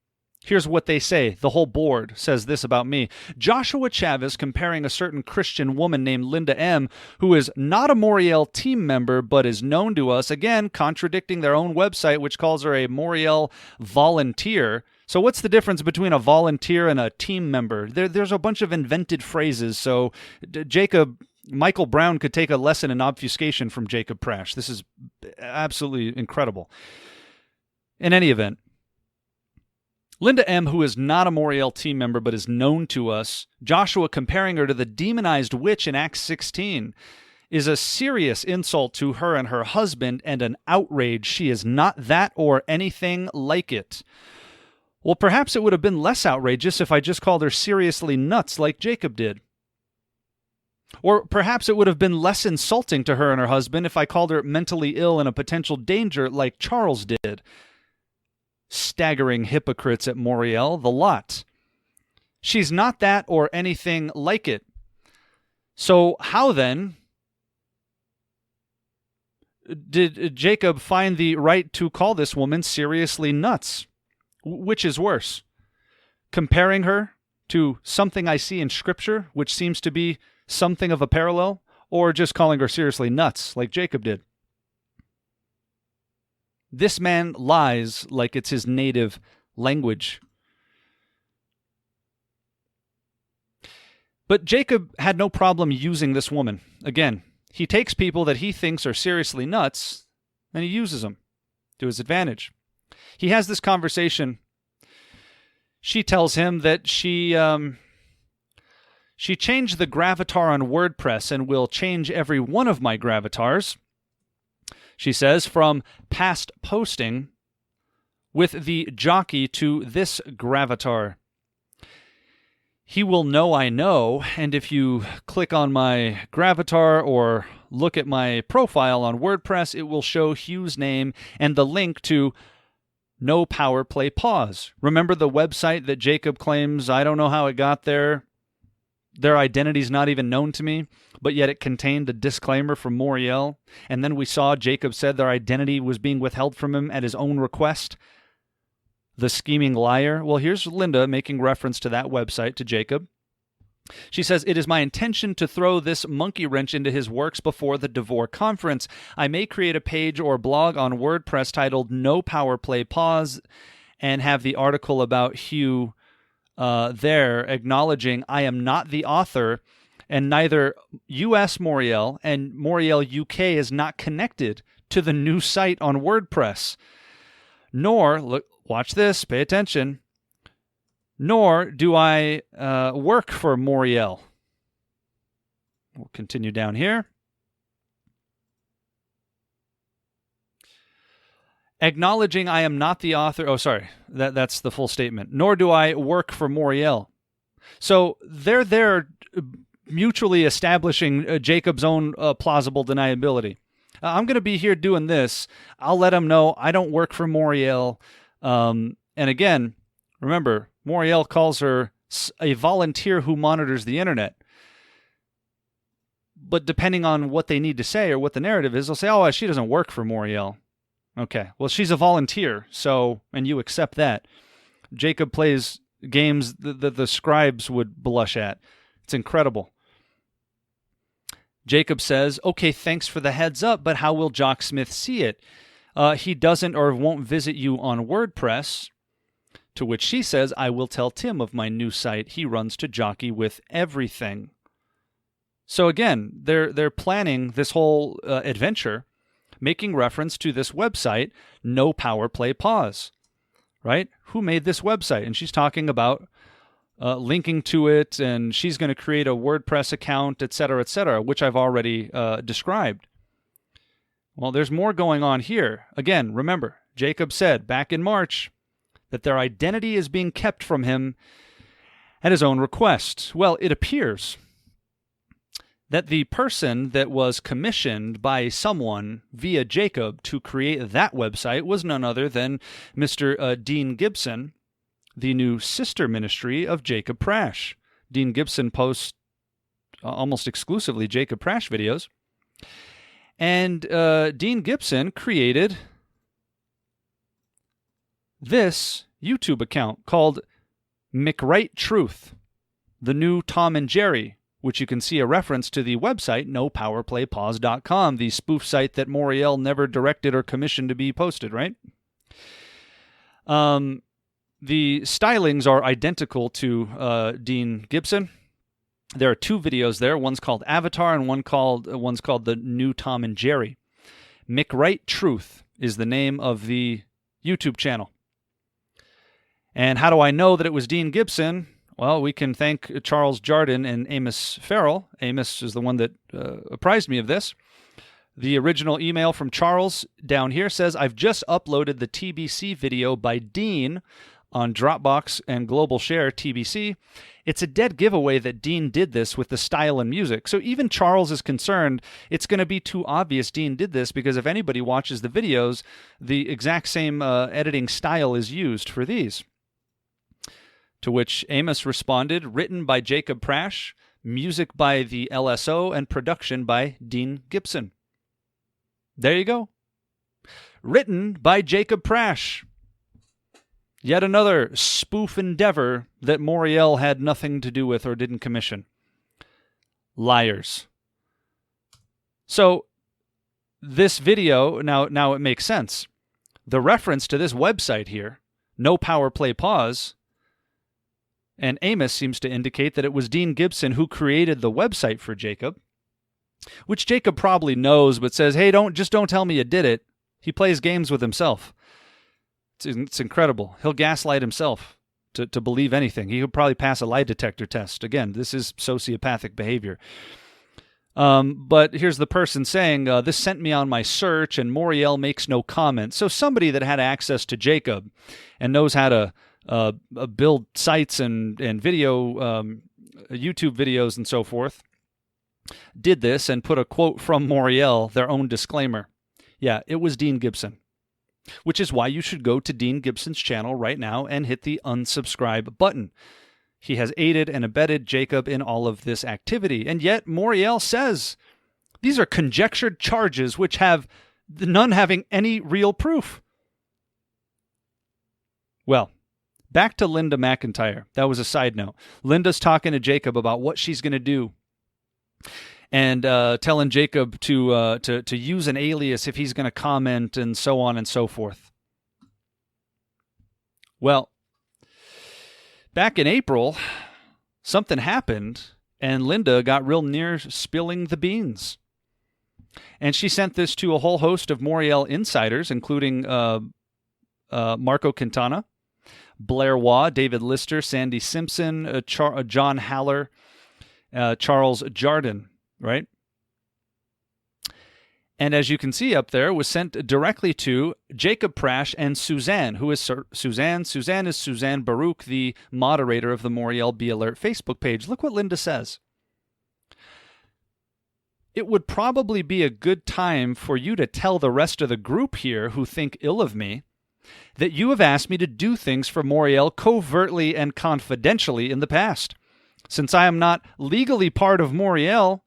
Here's what they say. The whole board says this about me. Joshua Chavez comparing a certain Christian woman named Linda M., who is not a Moriel team member but is known to us, again, contradicting their own website, which calls her a Moriel volunteer. So what's the difference between a volunteer and a team member? There's a bunch of invented phrases. So Michael Brown could take a lesson in obfuscation from Jacob Prasch. This is absolutely incredible. In any event, Linda M., who is not a Moriel team member but is known to us, Joshua comparing her to the demonized witch in Acts 16, is a serious insult to her and her husband and an outrage. She is not that or anything like it. Well, perhaps it would have been less outrageous if I just called her seriously nuts like Jacob did. Or perhaps it would have been less insulting to her and her husband if I called her mentally ill and a potential danger like Charles did. Staggering hypocrites at Moriel, the lot. She's not that or anything like it. So how then did Jacob find the right to call this woman seriously nuts? Which is worse? Comparing her to something I see in Scripture, which seems to be something of a parallel, or just calling her seriously nuts like Jacob did? This man lies like it's his native language. But Jacob had no problem using this woman. Again, he takes people that he thinks are seriously nuts, and he uses them to his advantage. He has this conversation. She tells him that she changed the gravatar on WordPress and will change every one of my gravatars. She says, from past posting with the jockey to this gravatar. He will know I know, and if you click on my gravatar or look at my profile on WordPress, it will show Hugh's name and the link to No Power Play Pause. Remember the website that Jacob claims, I don't know how it got there? Their identity's not even known to me, but yet it contained a disclaimer from Moriel. And then we saw Jacob said their identity was being withheld from him at his own request. The scheming liar. Well, here's Linda making reference to that website to Jacob. She says, it is my intention to throw this monkey wrench into his works before the DeVore conference. I may create a page or blog on WordPress titled No Power Play Pause and have the article about Hugh there acknowledging I am not the author And neither US Moriel and Moriel UK is not connected to the new site on WordPress. Nor, look, watch this, pay attention, nor do I work for Moriel. We'll continue down here. Acknowledging I am not the author. Oh, sorry. That's the full statement. Nor do I work for Moriel. So they're there mutually establishing Jacob's own plausible deniability. I'm going to be here doing this. I'll let him know I don't work for Moriel. And again, remember, Moriel calls her a volunteer who monitors the internet. But depending on what they need to say or what the narrative is, they'll say, oh, she doesn't work for Moriel. Okay, well, she's a volunteer, so, and you accept that. Jacob plays games that the scribes would blush at. It's incredible. Jacob says, okay, thanks for the heads up, but how will Jock Smith see it? He doesn't or won't visit you on WordPress. To which she says, I will tell Tim of my new site. He runs to Jockey with everything. So again, they're planning this whole adventure, making reference to this website, No Power Play Pause, right? Who made this website? And she's talking about linking to it, and she's going to create a WordPress account, etc., which I've already described. Well, there's more going on here. Again, remember, Jacob said back in March that their identity is being kept from him at his own request. Well, it appears that the person that was commissioned by someone via Jacob to create that website was none other than Mr. Dean Gibson, the new sister ministry of Jacob Prasch. Dean Gibson posts almost exclusively Jacob Prasch videos. And Dean Gibson created this YouTube account called McWright Truth, the new Tom and Jerry, which you can see a reference to the website nopowerplaypause.com, the spoof site that Moriel never directed or commissioned to be posted, right? The stylings are identical to Dean Gibson. There are two videos there. One's called Avatar and one's called the new Tom and Jerry. McWright Truth is the name of the YouTube channel. And how do I know that it was Dean Gibson? Well, we can thank Charles Jardine and Amos Farrell. Amos is the one that apprised me of this. The original email from Charles down here says, I've just uploaded the TBC video by Dean on Dropbox and Global Share TBC. It's a dead giveaway that Dean did this with the style and music. So even Charles is concerned it's going to be too obvious Dean did this, because if anybody watches the videos, the exact same editing style is used for these. To which Amos responded, written by Jacob Prasch, music by the LSO, and production by Dean Gibson. There you go. Written by Jacob Prasch. Yet another spoof endeavor that Moriel had nothing to do with or didn't commission. Liars. So this video, now it makes sense. The reference to this website here, No Power Play Pause, and Amos seems to indicate that it was Dean Gibson who created the website for Jacob, which Jacob probably knows, but says, hey, don't tell me you did it. He plays games with himself. It's incredible. He'll gaslight himself to believe anything. He could probably pass a lie detector test. Again, this is sociopathic behavior. But here's the person saying, this sent me on my search, and Moriel makes no comment. So somebody that had access to Jacob and knows how to build sites and video, YouTube videos and so forth, did this and put a quote from Moriel, their own disclaimer. Yeah, it was Dean Gibson, which is why you should go to Dean Gibson's channel right now and hit the unsubscribe button. He has aided and abetted Jacob in all of this activity. And yet Moriel says these are conjectured charges which have none having any real proof. Well, back to Linda McIntyre. That was a side note. Linda's talking to Jacob about what she's going to do, and telling Jacob to use an alias if he's going to comment, and so on and so forth. Well, back in April, something happened, And Linda got real near spilling the beans. And she sent this to a whole host of Moriel insiders, including Marco Quintana, Blair Waugh, David Lister, Sandy Simpson, John Haller, Charles Jardine, right? And as you can see up there, was sent directly to Jacob Prasch and Suzanne. Who is Suzanne? Suzanne is Suzanne Baruch, the moderator of the Moriel Be Alert Facebook page. Look what Linda says. It would probably be a good time for you to tell the rest of the group here who think ill of me that you have asked me to do things for Moriel covertly and confidentially in the past. Since I am not legally part of Moriel,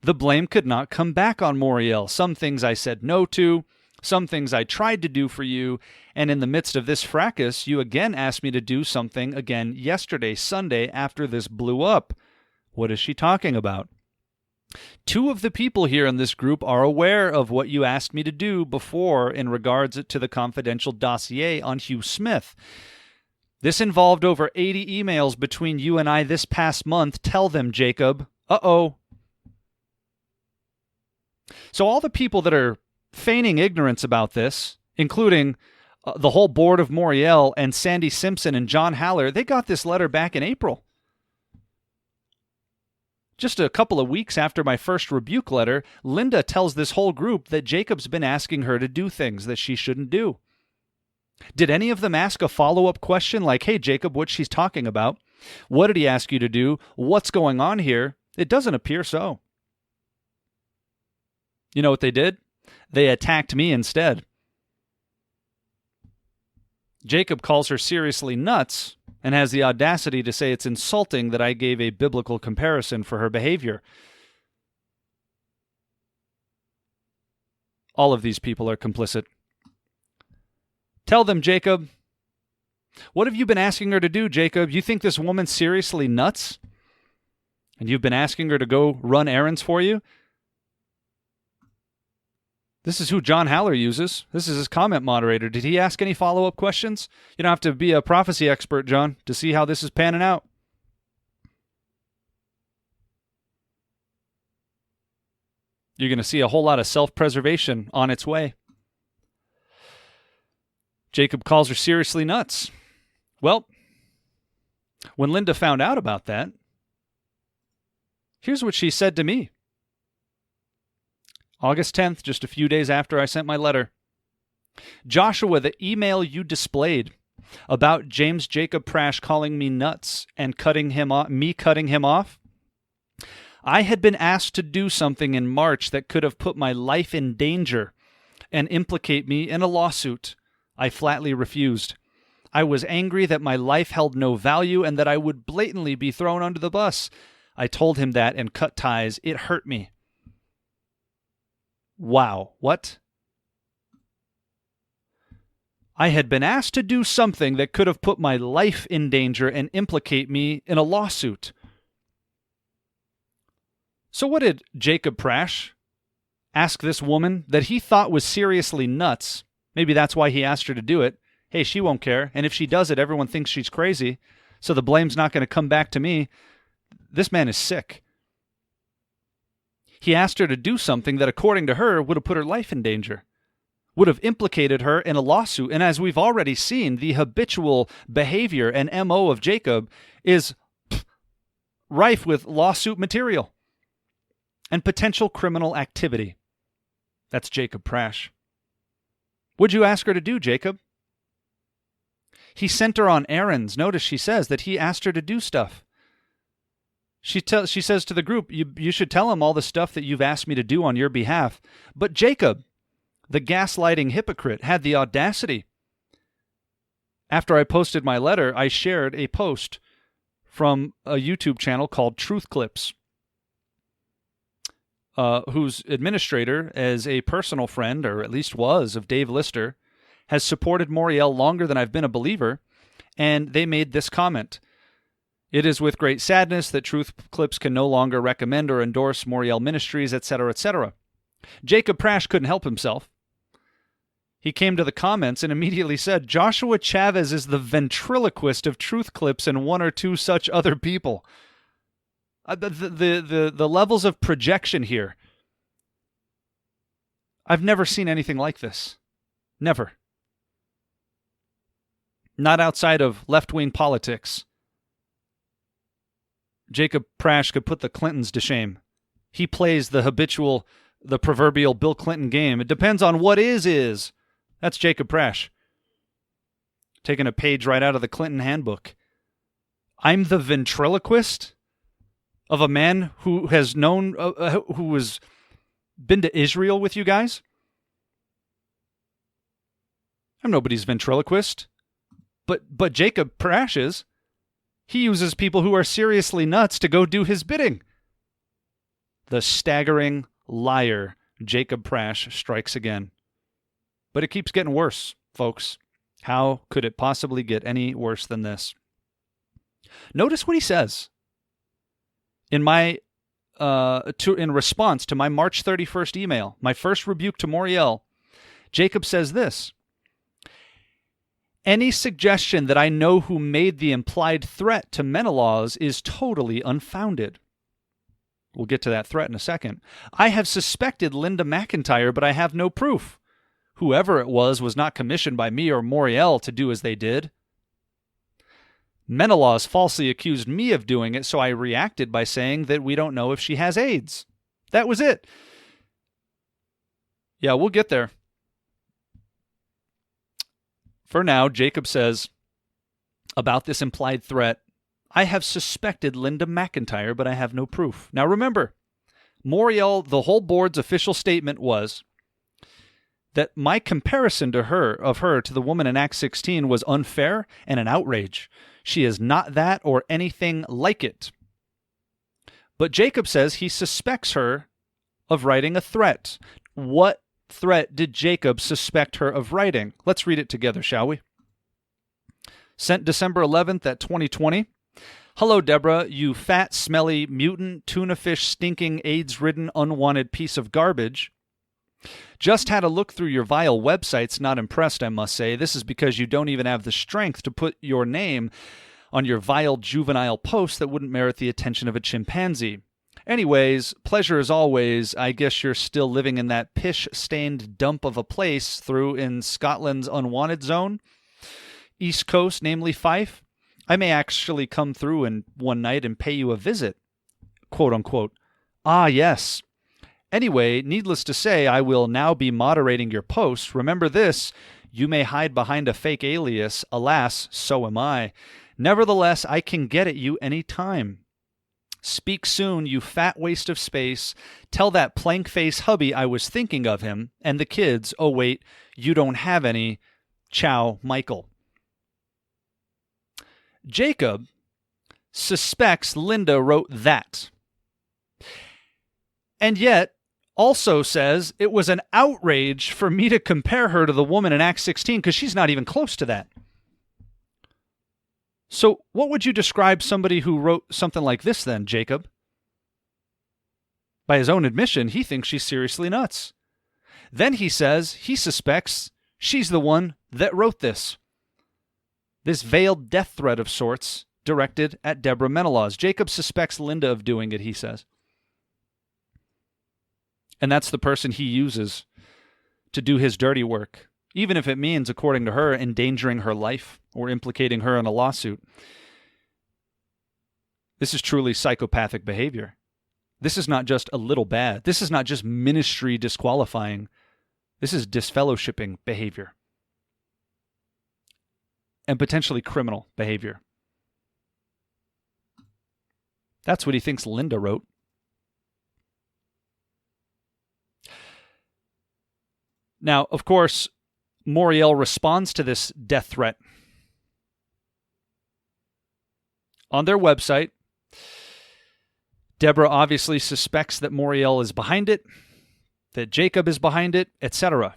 the blame could not come back on Moriel. Some things I said no to, some things I tried to do for you, and in the midst of this fracas, you again asked me to do something again yesterday, Sunday, after this blew up. What is she talking about? 2 of the people here in this group are aware of what you asked me to do before in regards to the confidential dossier on Hugh Smith. This involved over 80 emails between you and I this past month. Tell them, Jacob. So all the people that are feigning ignorance about this, including the whole board of Moriel and Sandy Simpson and John Haller, they got this letter back in April. Just a couple of weeks after my first rebuke letter, Linda tells this whole group that Jacob's been asking her to do things that she shouldn't do. Did any of them ask a follow-up question like, hey, Jacob, what's she talking about? What did he ask you to do? What's going on here? It doesn't appear so. You know what they did? They attacked me instead. Jacob calls her seriously nuts and has the audacity to say it's insulting that I gave a biblical comparison for her behavior. All of these people are complicit. Tell them, Jacob. What have you been asking her to do, Jacob? You think this woman's seriously nuts? And you've been asking her to go run errands for you? This is who John Haller uses. This is his comment moderator. Did he ask any follow-up questions? You don't have to be a prophecy expert, John, to see how this is panning out. You're going to see a whole lot of self-preservation on its way. Jacob calls her seriously nuts. Well, when Linda found out about that, here's what she said to me. August 10th, just a few days after I sent my letter. Joshua, the email you displayed about James Jacob Prasch calling me nuts and cutting him off, I had been asked to do something in March that could have put my life in danger and implicate me in a lawsuit. I flatly refused. I was angry that my life held no value and that I would blatantly be thrown under the bus. I told him that and cut ties. It hurt me. Wow, what? I had been asked to do something that could have put my life in danger and implicate me in a lawsuit. So what did Jacob Prasch ask this woman that he thought was seriously nuts? Maybe that's why he asked her to do it. Hey, she won't care, and if she does it, everyone thinks she's crazy, so the blame's not going to come back to me. This man is sick. He asked her to do something that, according to her, would have put her life in danger, would have implicated her in a lawsuit. And as we've already seen, the habitual behavior and MO of Jacob is rife with lawsuit material and potential criminal activity. That's Jacob Prasch. What'd you ask her to do, Jacob? He sent her on errands. Notice she says that he asked her to do stuff. She says to the group, you should tell him all the stuff that you've asked me to do on your behalf. But Jacob, the gaslighting hypocrite, had the audacity. After I posted my letter, I shared a post from a YouTube channel called Truth Clips, whose administrator, as a personal friend, or at least was, of Dave Lister, has supported Moriel longer than I've been a believer, and they made this comment. It is with great sadness that Truth Clips can no longer recommend or endorse Moriel Ministries, etc., etc. Jacob Prasch couldn't help himself. He came to the comments and immediately said, Joshua Chavez is the ventriloquist of Truth Clips and one or two such other people. The levels of projection here. I've never seen anything like this. Never. Not outside of left-wing politics. Jacob Prasch could put the Clintons to shame. He plays the proverbial Bill Clinton game. It depends on what is. That's Jacob Prasch. Taking a page right out of the Clinton handbook. I'm the ventriloquist of a man who has known, who has been to Israel with you guys. I'm nobody's ventriloquist. But Jacob Prasch is. He uses people who are seriously nuts to go do his bidding. The staggering liar Jacob Prasch strikes again. But it keeps getting worse, folks. How could it possibly get any worse than this? Notice what he says. In response to my March 31st email, my first rebuke to Moriel, Jacob says this: any suggestion that I know who made the implied threat to Menelaus is totally unfounded. We'll get to that threat in a second. I have suspected Linda McIntyre, but I have no proof. Whoever it was not commissioned by me or Moriel to do as they did. Menelaus falsely accused me of doing it, so I reacted by saying that we don't know if she has AIDS. That was it. Yeah, we'll get there. For now, Jacob says about this implied threat, I have suspected Linda McIntyre, but I have no proof. Now remember, Moriel, the whole board's official statement was that my comparison of her to the woman in Acts 16 was unfair and an outrage. She is not that or anything like it. But Jacob says he suspects her of writing a threat. What threat did Jacob suspect her of writing? Let's read it together, shall we? Sent December 11th at 2020. Hello, Deborah, you fat, smelly, mutant, tuna fish, stinking, AIDS-ridden, unwanted piece of garbage. Just had a look through your vile websites. Not impressed, I must say. This is because you don't even have the strength to put your name on your vile juvenile post that wouldn't merit the attention of a chimpanzee. Anyways, pleasure as always. I guess you're still living in that pish-stained dump of a place through in Scotland's unwanted zone. East Coast, namely Fife. I may actually come through in one night and pay you a visit. Quote unquote. Ah, yes. Anyway, needless to say, I will now be moderating your posts. Remember this, you may hide behind a fake alias. Alas, so am I. Nevertheless, I can get at you any time. Speak soon, you fat waste of space. Tell that plank-face hubby I was thinking of him. And the kids, oh wait, you don't have any. Ciao, Michael. Jacob suspects Linda wrote that. And yet, also says it was an outrage for me to compare her to the woman in Acts 16 because she's not even close to that. So what would you describe somebody who wrote something like this then, Jacob? By his own admission, he thinks she's seriously nuts. Then he says he suspects she's the one that wrote this. This veiled death threat of sorts directed at Deborah Menelaus. Jacob suspects Linda of doing it, he says. And that's the person he uses to do his dirty work, even if it means, according to her, endangering her life or implicating her in a lawsuit. This is truly psychopathic behavior. This is not just a little bad. This is not just ministry disqualifying. This is disfellowshipping behavior and potentially criminal behavior. That's what he thinks Linda wrote. Now, of course, Moriel responds to this death threat. On their website, Deborah obviously suspects that Moriel is behind it, that Jacob is behind it, etc.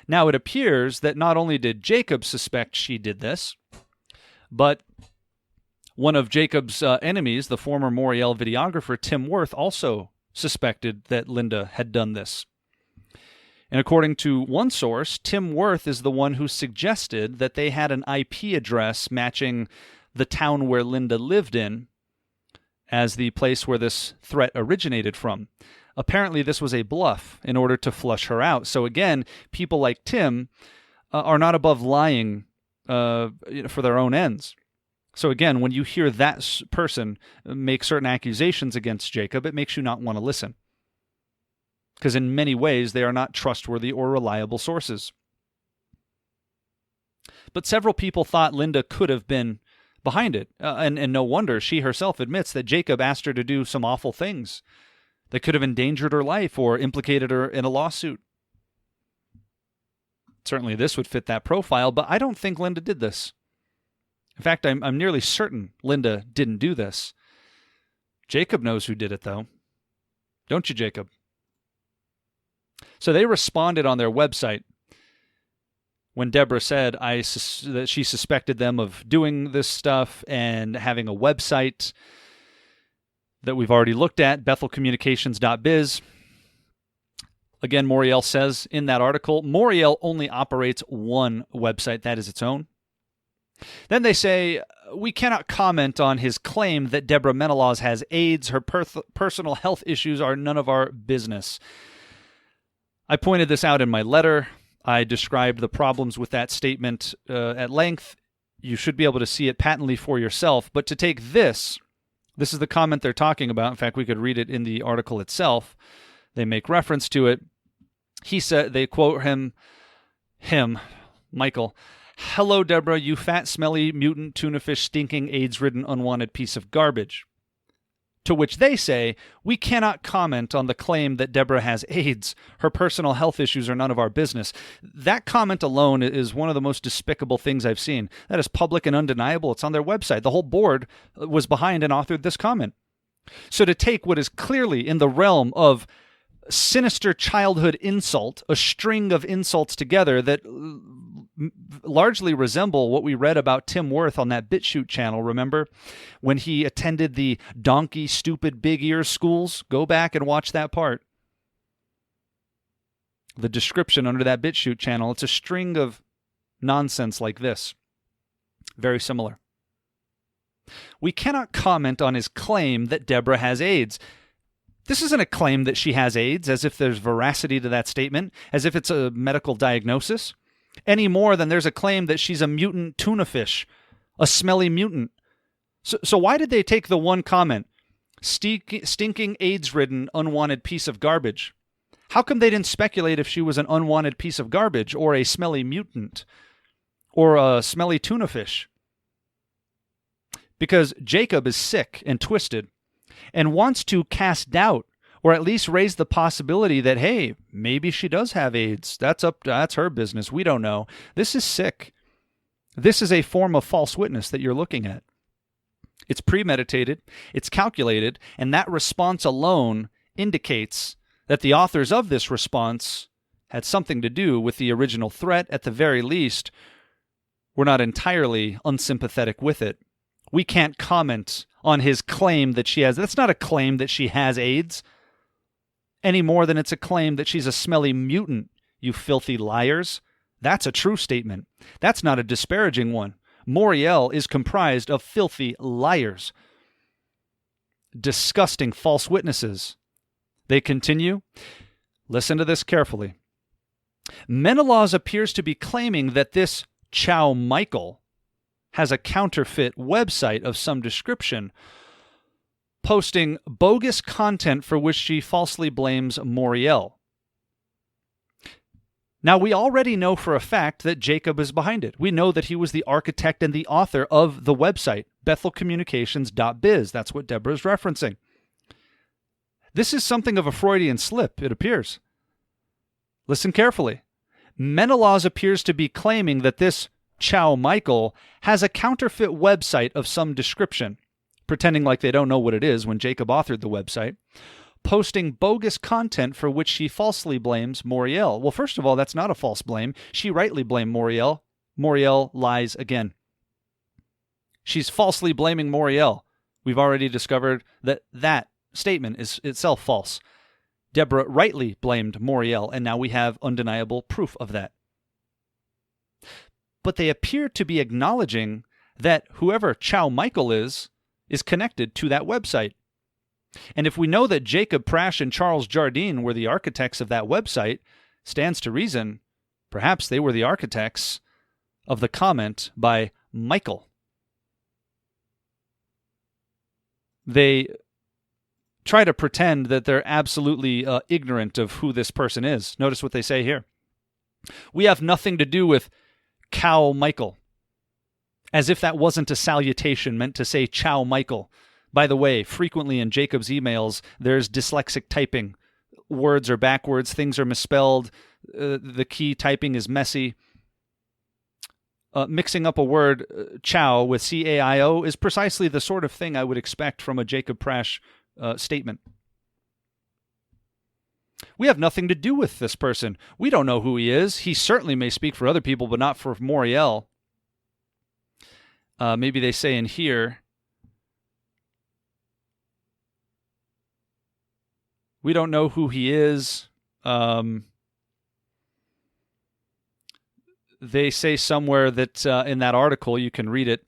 Now, it appears that not only did Jacob suspect she did this, but one of Jacob's enemies, the former Moriel videographer, Tim Worth, also suspected that Linda had done this. And according to one source, Tim Worth is the one who suggested that they had an IP address matching the town where Linda lived in, as the place where this threat originated from. Apparently, this was a bluff in order to flush her out. So again, people like Tim are not above lying for their own ends. So again, when you hear that person make certain accusations against Jacob, it makes you not want to listen. Because in many ways, they are not trustworthy or reliable sources. But several people thought Linda could have been behind it. And no wonder she herself admits that Jacob asked her to do some awful things that could have endangered her life or implicated her in a lawsuit. Certainly this would fit that profile, but I don't think Linda did this. In fact, I'm nearly certain Linda didn't do this. Jacob knows who did it, though. Don't you, Jacob? So they responded on their website when Deborah said that she suspected them of doing this stuff and having a website that we've already looked at, bethelcommunications.biz. Again, Moriel says in that article, Moriel only operates one website, that is its own. Then they say, we cannot comment on his claim that Deborah Menelaus has AIDS. Her personal health issues are none of our business. I pointed this out in my letter. I described the problems with that statement at length. You should be able to see it patently for yourself. But to take this is the comment they're talking about. In fact, we could read it in the article itself. They make reference to it. He said, they quote him, Michael, "Hello, Deborah, you fat, smelly, mutant, tuna fish, stinking, AIDS-ridden, unwanted piece of garbage." To which they say, we cannot comment on the claim that Deborah has AIDS. Her personal health issues are none of our business. That comment alone is one of the most despicable things I've seen. That is public and undeniable. It's on their website. The whole board was behind and authored this comment. So to take what is clearly in the realm of sinister childhood insult, a string of insults together that largely resemble what we read about Tim Worth on that BitChute channel, remember? When he attended the donkey, stupid, big ear schools. Go back and watch that part. The description under that BitChute channel, it's a string of nonsense like this. Very similar. We cannot comment on his claim that Deborah has AIDS. This isn't a claim that she has AIDS, as if there's veracity to that statement, as if it's a medical diagnosis, any more than there's a claim that she's a mutant tuna fish, a smelly mutant. So why did they take the one comment, stinking AIDS-ridden, unwanted piece of garbage? How come they didn't speculate if she was an unwanted piece of garbage, or a smelly mutant, or a smelly tuna fish? Because Jacob is sick and twisted, and wants to cast doubt, or at least raise the possibility that, hey, maybe she does have AIDS. That's her business. We don't know. This is sick. This is a form of false witness that you're looking at. It's premeditated, it's calculated, and that response alone indicates that the authors of this response had something to do with the original threat. At the very least, we're not entirely unsympathetic with it. We can't comment on his claim that she has. That's not a claim that she has AIDS, any more than it's a claim that she's a smelly mutant, you filthy liars. That's a true statement. That's not a disparaging one. Moriel is comprised of filthy liars. Disgusting false witnesses. They continue. Listen to this carefully. Menelaus appears to be claiming that this Chow Michael has a counterfeit website of some description, posting bogus content for which she falsely blames Moriel. Now, we already know for a fact that Jacob is behind it. We know that he was the architect and the author of the website, BethelCommunications.biz. That's what Deborah is referencing. This is something of a Freudian slip, it appears. Listen carefully. Menelaus appears to be claiming that this Chow Michael has a counterfeit website of some description, pretending like they don't know what it is when Jacob authored the website, posting bogus content for which she falsely blames Moriel. Well, first of all, that's not a false blame. She rightly blamed Moriel. Moriel lies again. She's falsely blaming Moriel. We've already discovered that that statement is itself false. Deborah rightly blamed Moriel, and now we have undeniable proof of that. But they appear to be acknowledging that whoever Chow Michael is is connected to that website. And if we know that Jacob Prasch and Charles Jardine were the architects of that website, stands to reason perhaps they were the architects of the comment by Michael. They try to pretend that they're absolutely ignorant of who this person is. Notice what they say here. We have nothing to do with Cow Michael. As if that wasn't a salutation meant to say Chow Michael. By the way, frequently in Jacob's emails, there's dyslexic typing. Words are backwards, things are misspelled, the key typing is messy. Mixing up a word, chow, with C-A-I-O is precisely the sort of thing I would expect from a Jacob Prasch statement. We have nothing to do with this person. We don't know who he is. He certainly may speak for other people, but not for Moriel. Maybe they say in here, we don't know who he is. They say somewhere that in that article, you can read it,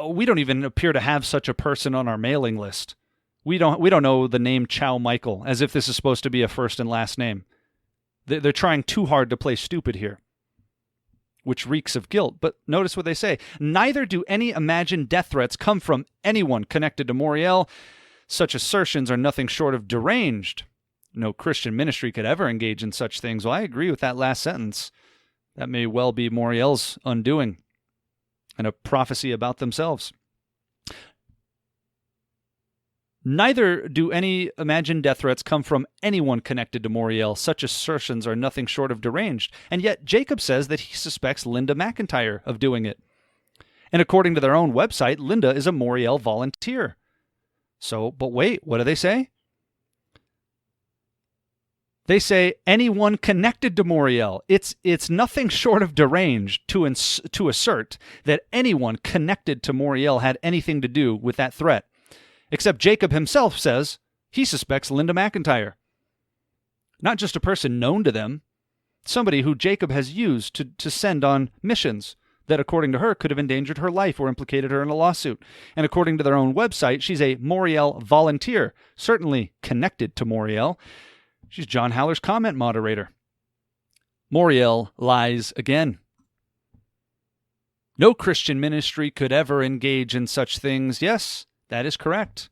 we don't even appear to have such a person on our mailing list. We don't know the name Chow Michael, as if this is supposed to be a first and last name. They're trying too hard to play stupid here, which reeks of guilt. But notice what they say. Neither do any imagined death threats come from anyone connected to Moriel. Such assertions are nothing short of deranged. No Christian ministry could ever engage in such things. Well, I agree with that last sentence. That may well be Moriel's undoing and a prophecy about themselves. Neither do any imagined death threats come from anyone connected to Moriel. Such assertions are nothing short of deranged. And yet Jacob says that he suspects Linda McIntyre of doing it. And according to their own website, Linda is a Moriel volunteer. So, but wait, what do they say? They say anyone connected to Moriel. It's nothing short of deranged to assert that anyone connected to Moriel had anything to do with that threat. Except Jacob himself says he suspects Linda McIntyre. Not just a person known to them, somebody who Jacob has used to send on missions that, according to her, could have endangered her life or implicated her in a lawsuit. And according to their own website, she's a Moriel volunteer, certainly connected to Moriel. She's John Haller's comment moderator. Moriel lies again. No Christian ministry could ever engage in such things. Yes, that is correct.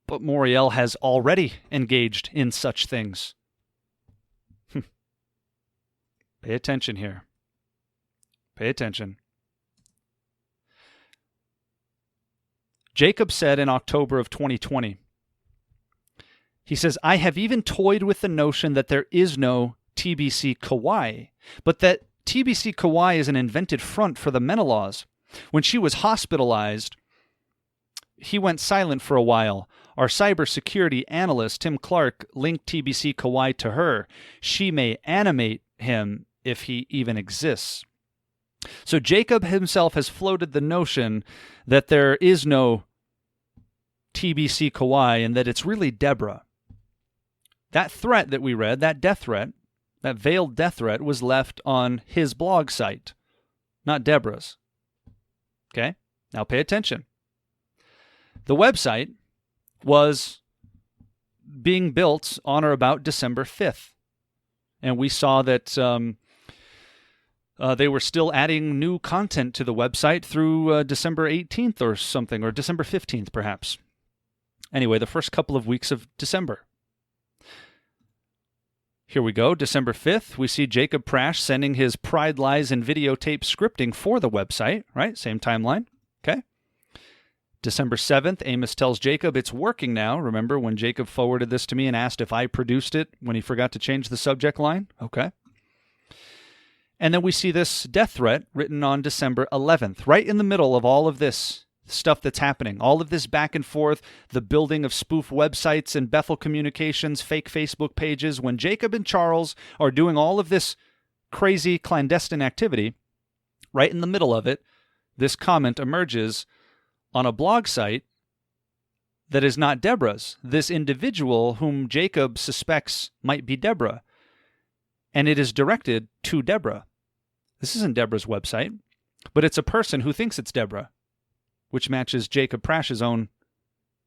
But Moriel has already engaged in such things. Pay attention here. Pay attention. Jacob said in October of 2020, he says, I have even toyed with the notion that there is no TBC Kauai, but that TBC Kauai is an invented front for the Menelaus. When she was hospitalized, he went silent for a while. Our cybersecurity analyst, Tim Clark, linked TBC Kauai to her. She may animate him if he even exists. So Jacob himself has floated the notion that there is no TBC Kauai and that it's really Deborah. That threat that we read, that death threat, that veiled death threat, was left on his blog site, not Deborah's. Okay? Now pay attention. The website was being built on or about December 5th. And we saw that they were still adding new content to the website through December 18th or something, or December 15th perhaps. Anyway, the first couple of weeks of December. Here we go, December 5th, we see Jacob Prasch sending his Pride, Lies, and Videotape scripting for the website, right? Same timeline, okay? December 7th, Amos tells Jacob it's working now. Remember when Jacob forwarded this to me and asked if I produced it when he forgot to change the subject line? Okay. And then we see this death threat written on December 11th, right in the middle of all of this stuff that's happening, all of this back and forth, the building of spoof websites and Bethel Communications, fake Facebook pages. When Jacob and Charles are doing all of this crazy clandestine activity, right in the middle of it, this comment emerges on a blog site that is not Deborah's, this individual whom Jacob suspects might be Deborah. And it is directed to Deborah. This isn't Deborah's website, but it's a person who thinks it's Deborah. which matches Jacob Prasch's own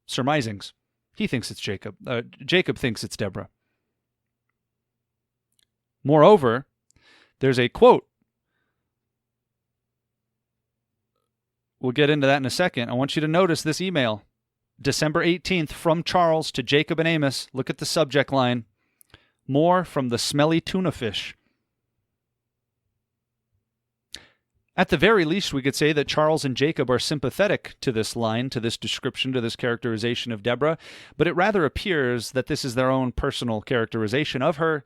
surmisings. He thinks it's Jacob. Jacob thinks it's Deborah. Moreover, there's a quote. We'll get into that in a second. I want you to notice this email. December 18th, from Charles to Jacob and Amos. Look at the subject line. More from the smelly tuna fish. At the very least, we could say that Charles and Jacob are sympathetic to this line, to this description, to this characterization of Deborah, but it rather appears that this is their own personal characterization of her,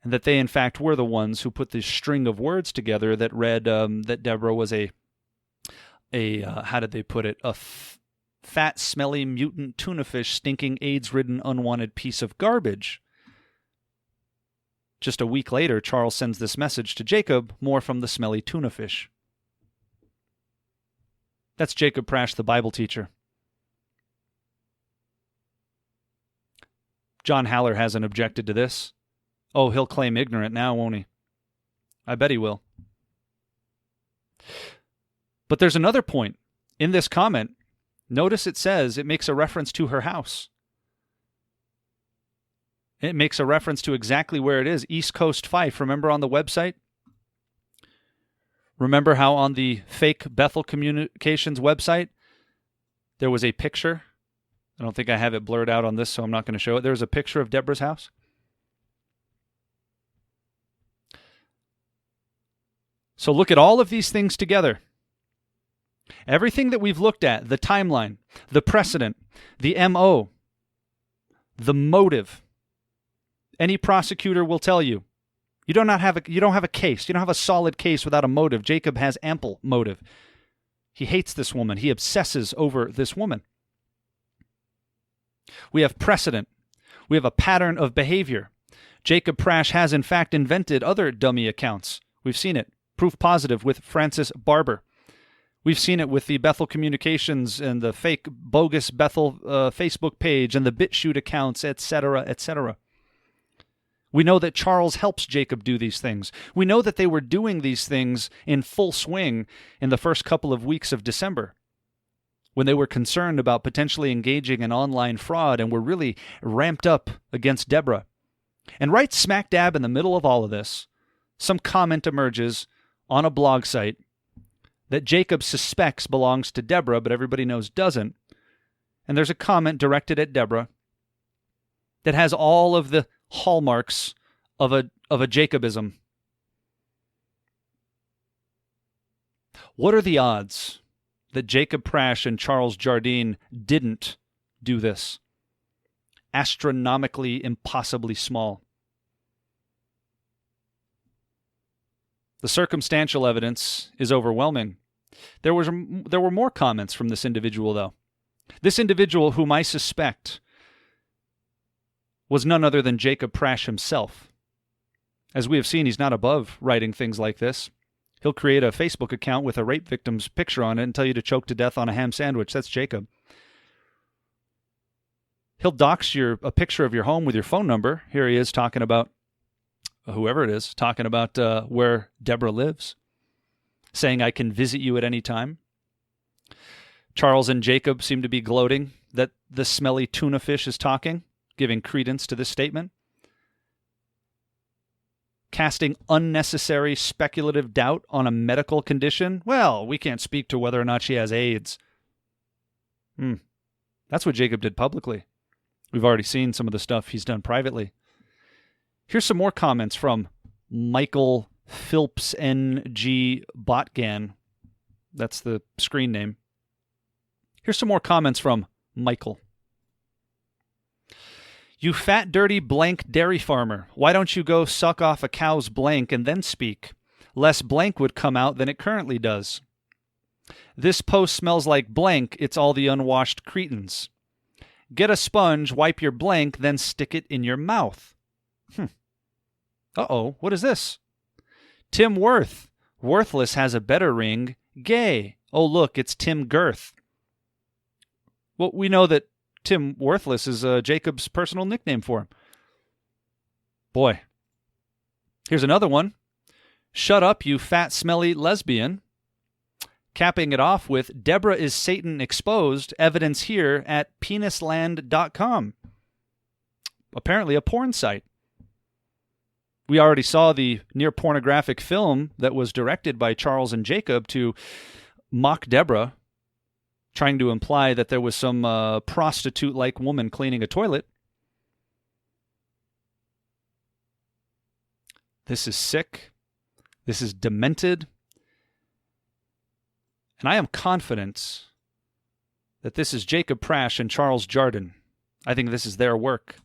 and that they, in fact, were the ones who put this string of words together that read that Deborah was a how did they put it, fat, smelly, mutant tuna fish, stinking, AIDS-ridden, unwanted piece of garbage. Just a week later, Charles sends this message to Jacob, more from the smelly tuna fish. That's Jacob Prasch, the Bible teacher. John Haller hasn't objected to this. Oh, he'll claim ignorant now, won't he? I bet he will. But there's another point. In this comment, notice it says it makes a reference to her house. It makes a reference to exactly where it is, East Coast Fife. Remember on the website? Remember how on the fake Bethel Communications website, there was a picture? I don't think I have it blurred out on this, so I'm not going to show it. There's a picture of Deborah's house. So look at all of these things together. Everything that we've looked at, the timeline, the precedent, the MO, the motive. Any prosecutor will tell you, you don't have a case. You don't have a solid case without a motive. Jacob has ample motive. He hates this woman. He obsesses over this woman. We have precedent. We have a pattern of behavior. Jacob Prasch has, in fact, invented other dummy accounts. We've seen it. Proof positive with Frances Barber. We've seen it with the Bethel Communications and the fake bogus Bethel Facebook page and the bitchute accounts, etc., etc. We know that Charles helps Jacob do these things. We know that they were doing these things in full swing in the first couple of weeks of December, when they were concerned about potentially engaging in online fraud and were really ramped up against Deborah. And right smack dab in the middle of all of this, some comment emerges on a blog site that Jacob suspects belongs to Deborah, but everybody knows doesn't. And there's a comment directed at Deborah that has all of the hallmarks of a Jacobism. What are the odds that Jacob Prasch and Charles Jardine didn't do this? Astronomically, impossibly small. The circumstantial evidence is overwhelming. There were more comments from this individual, though. This individual, whom I suspect was none other than Jacob Prasch himself. As we have seen, he's not above writing things like this. He'll create a Facebook account with a rape victim's picture on it and tell you to choke to death on a ham sandwich. That's Jacob. He'll dox a picture of your home with your phone number. Here he is talking about, whoever it is, talking about where Deborah lives, saying, I can visit you at any time. Charles and Jacob seem to be gloating that the smelly tuna fish is talking, giving credence to this statement. Casting unnecessary speculative doubt on a medical condition. Well, we can't speak to whether or not she has AIDS. That's what Jacob did publicly. We've already seen some of the stuff he's done privately. Here's some more comments from Michael Philps NG Botgan. That's the screen name. Here's some more comments from Michael. You fat, dirty, blank dairy farmer. Why don't you go suck off a cow's blank and then speak? Less blank would come out than it currently does. This post smells like blank. It's all the unwashed cretins. Get a sponge, wipe your blank, then stick it in your mouth. Uh-oh, what is this? Tim Worth. Worthless has a better ring. Gay. Oh, look, it's Tim Girth. Well, we know that Tim Worthless is Jacob's personal nickname for him. Boy. Here's another one. Shut up, you fat, smelly lesbian. capping it off with Deborah is Satan exposed, evidence here at penisland.com. Apparently a porn site. We already saw the near pornographic film that was directed by Charles and Jacob to mock Deborah, trying to imply that there was some prostitute-like woman cleaning a toilet. This is sick. This is demented. And I am confident that this is Jacob Prasch and Charles Jardine. I think this is their work.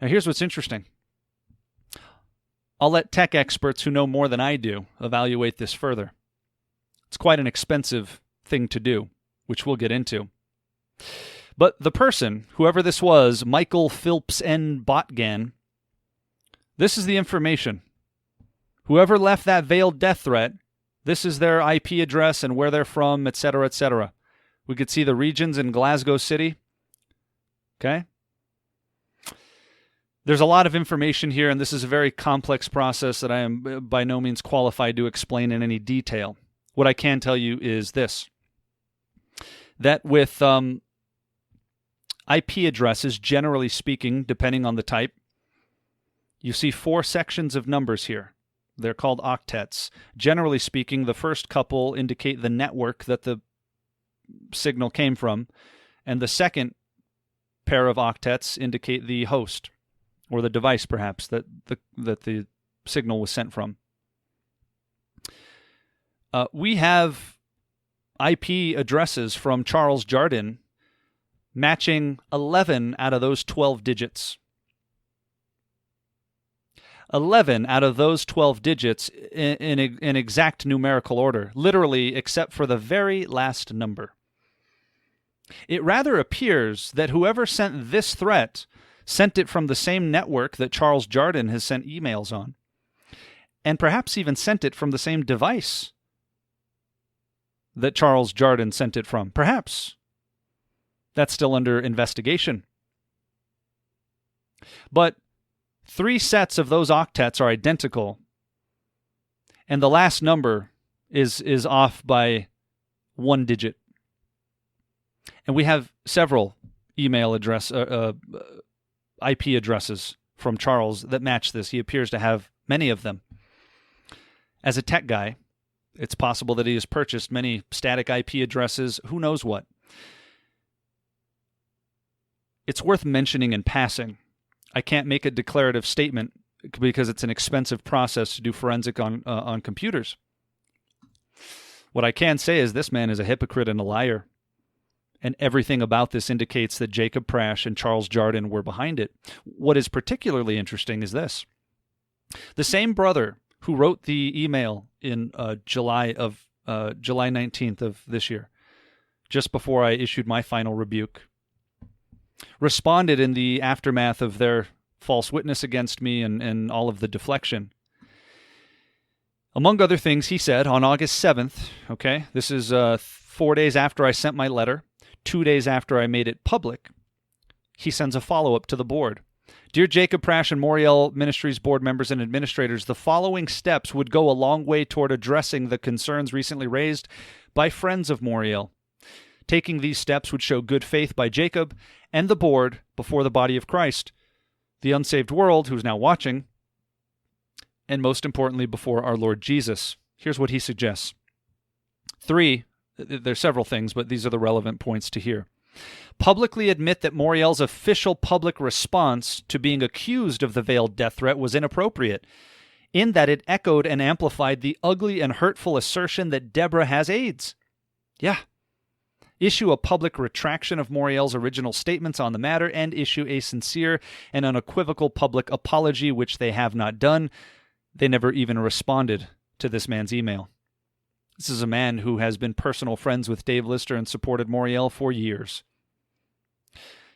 Now here's what's interesting. I'll let tech experts who know more than I do evaluate this further. It's quite an expensive thing to do, which we'll get into. But the person, whoever this was, Michael Phillips N. Botgan, this is the information. Whoever left that veiled death threat, this is their IP address and where they're from, etc., etc. We could see the regions in Glasgow City. Okay? There's a lot of information here, and this is a very complex process that I am by no means qualified to explain in any detail. What I can tell you is this, that with IP addresses, generally speaking, depending on the type, you see 4 sections of numbers here. They're called octets. Generally speaking, the first couple indicate the network that the signal came from, and the second pair of octets indicate the host, or the device, perhaps, that the signal was sent from. We have IP addresses from Charles Jardine matching 11 out of those 12 digits. 11 out of those 12 digits in exact numerical order, literally except for the very last number. It rather appears that whoever sent this threat sent it from the same network that Charles Jardine has sent emails on, and perhaps even sent it from the same device that Charles Jardine sent it from. Perhaps. That's still under investigation. But 3 sets of those octets are identical, and the last number is off by 1 digit. And we have several email address, IP addresses from Charles that match this. He appears to have many of them. As a tech guy, it's possible that he has purchased many static IP addresses, who knows what. It's worth mentioning in passing. I can't make a declarative statement because it's an expensive process to do forensic on computers. What I can say is this man is a hypocrite and a liar. And everything about this indicates that Jacob Prasch and Charles Jardine were behind it. What is particularly interesting is this. The same brother who wrote the email in July 19th of this year, just before I issued my final rebuke, responded in the aftermath of their false witness against me and all of the deflection. Among other things, he said on August 7th, okay, this is 4 days after I sent my letter, 2 days after I made it public, he sends a follow-up to the board. Dear Jacob Prasch and Moriel Ministries board members and administrators, the following steps would go a long way toward addressing the concerns recently raised by friends of Moriel. Taking these steps would show good faith by Jacob and the board before the body of Christ, the unsaved world who's now watching, and most importantly, before our Lord Jesus. Here's what he suggests. 3, there's several things, but these are the relevant points to hear. Publicly admit that Moriel's official public response to being accused of the veiled death threat was inappropriate, in that it echoed and amplified the ugly and hurtful assertion that Deborah has AIDS. Yeah. Issue a public retraction of Moriel's original statements on the matter, and issue a sincere and unequivocal public apology, which they have not done. They never even responded to this man's email. This is a man who has been personal friends with Dave Lister and supported Moriel for years.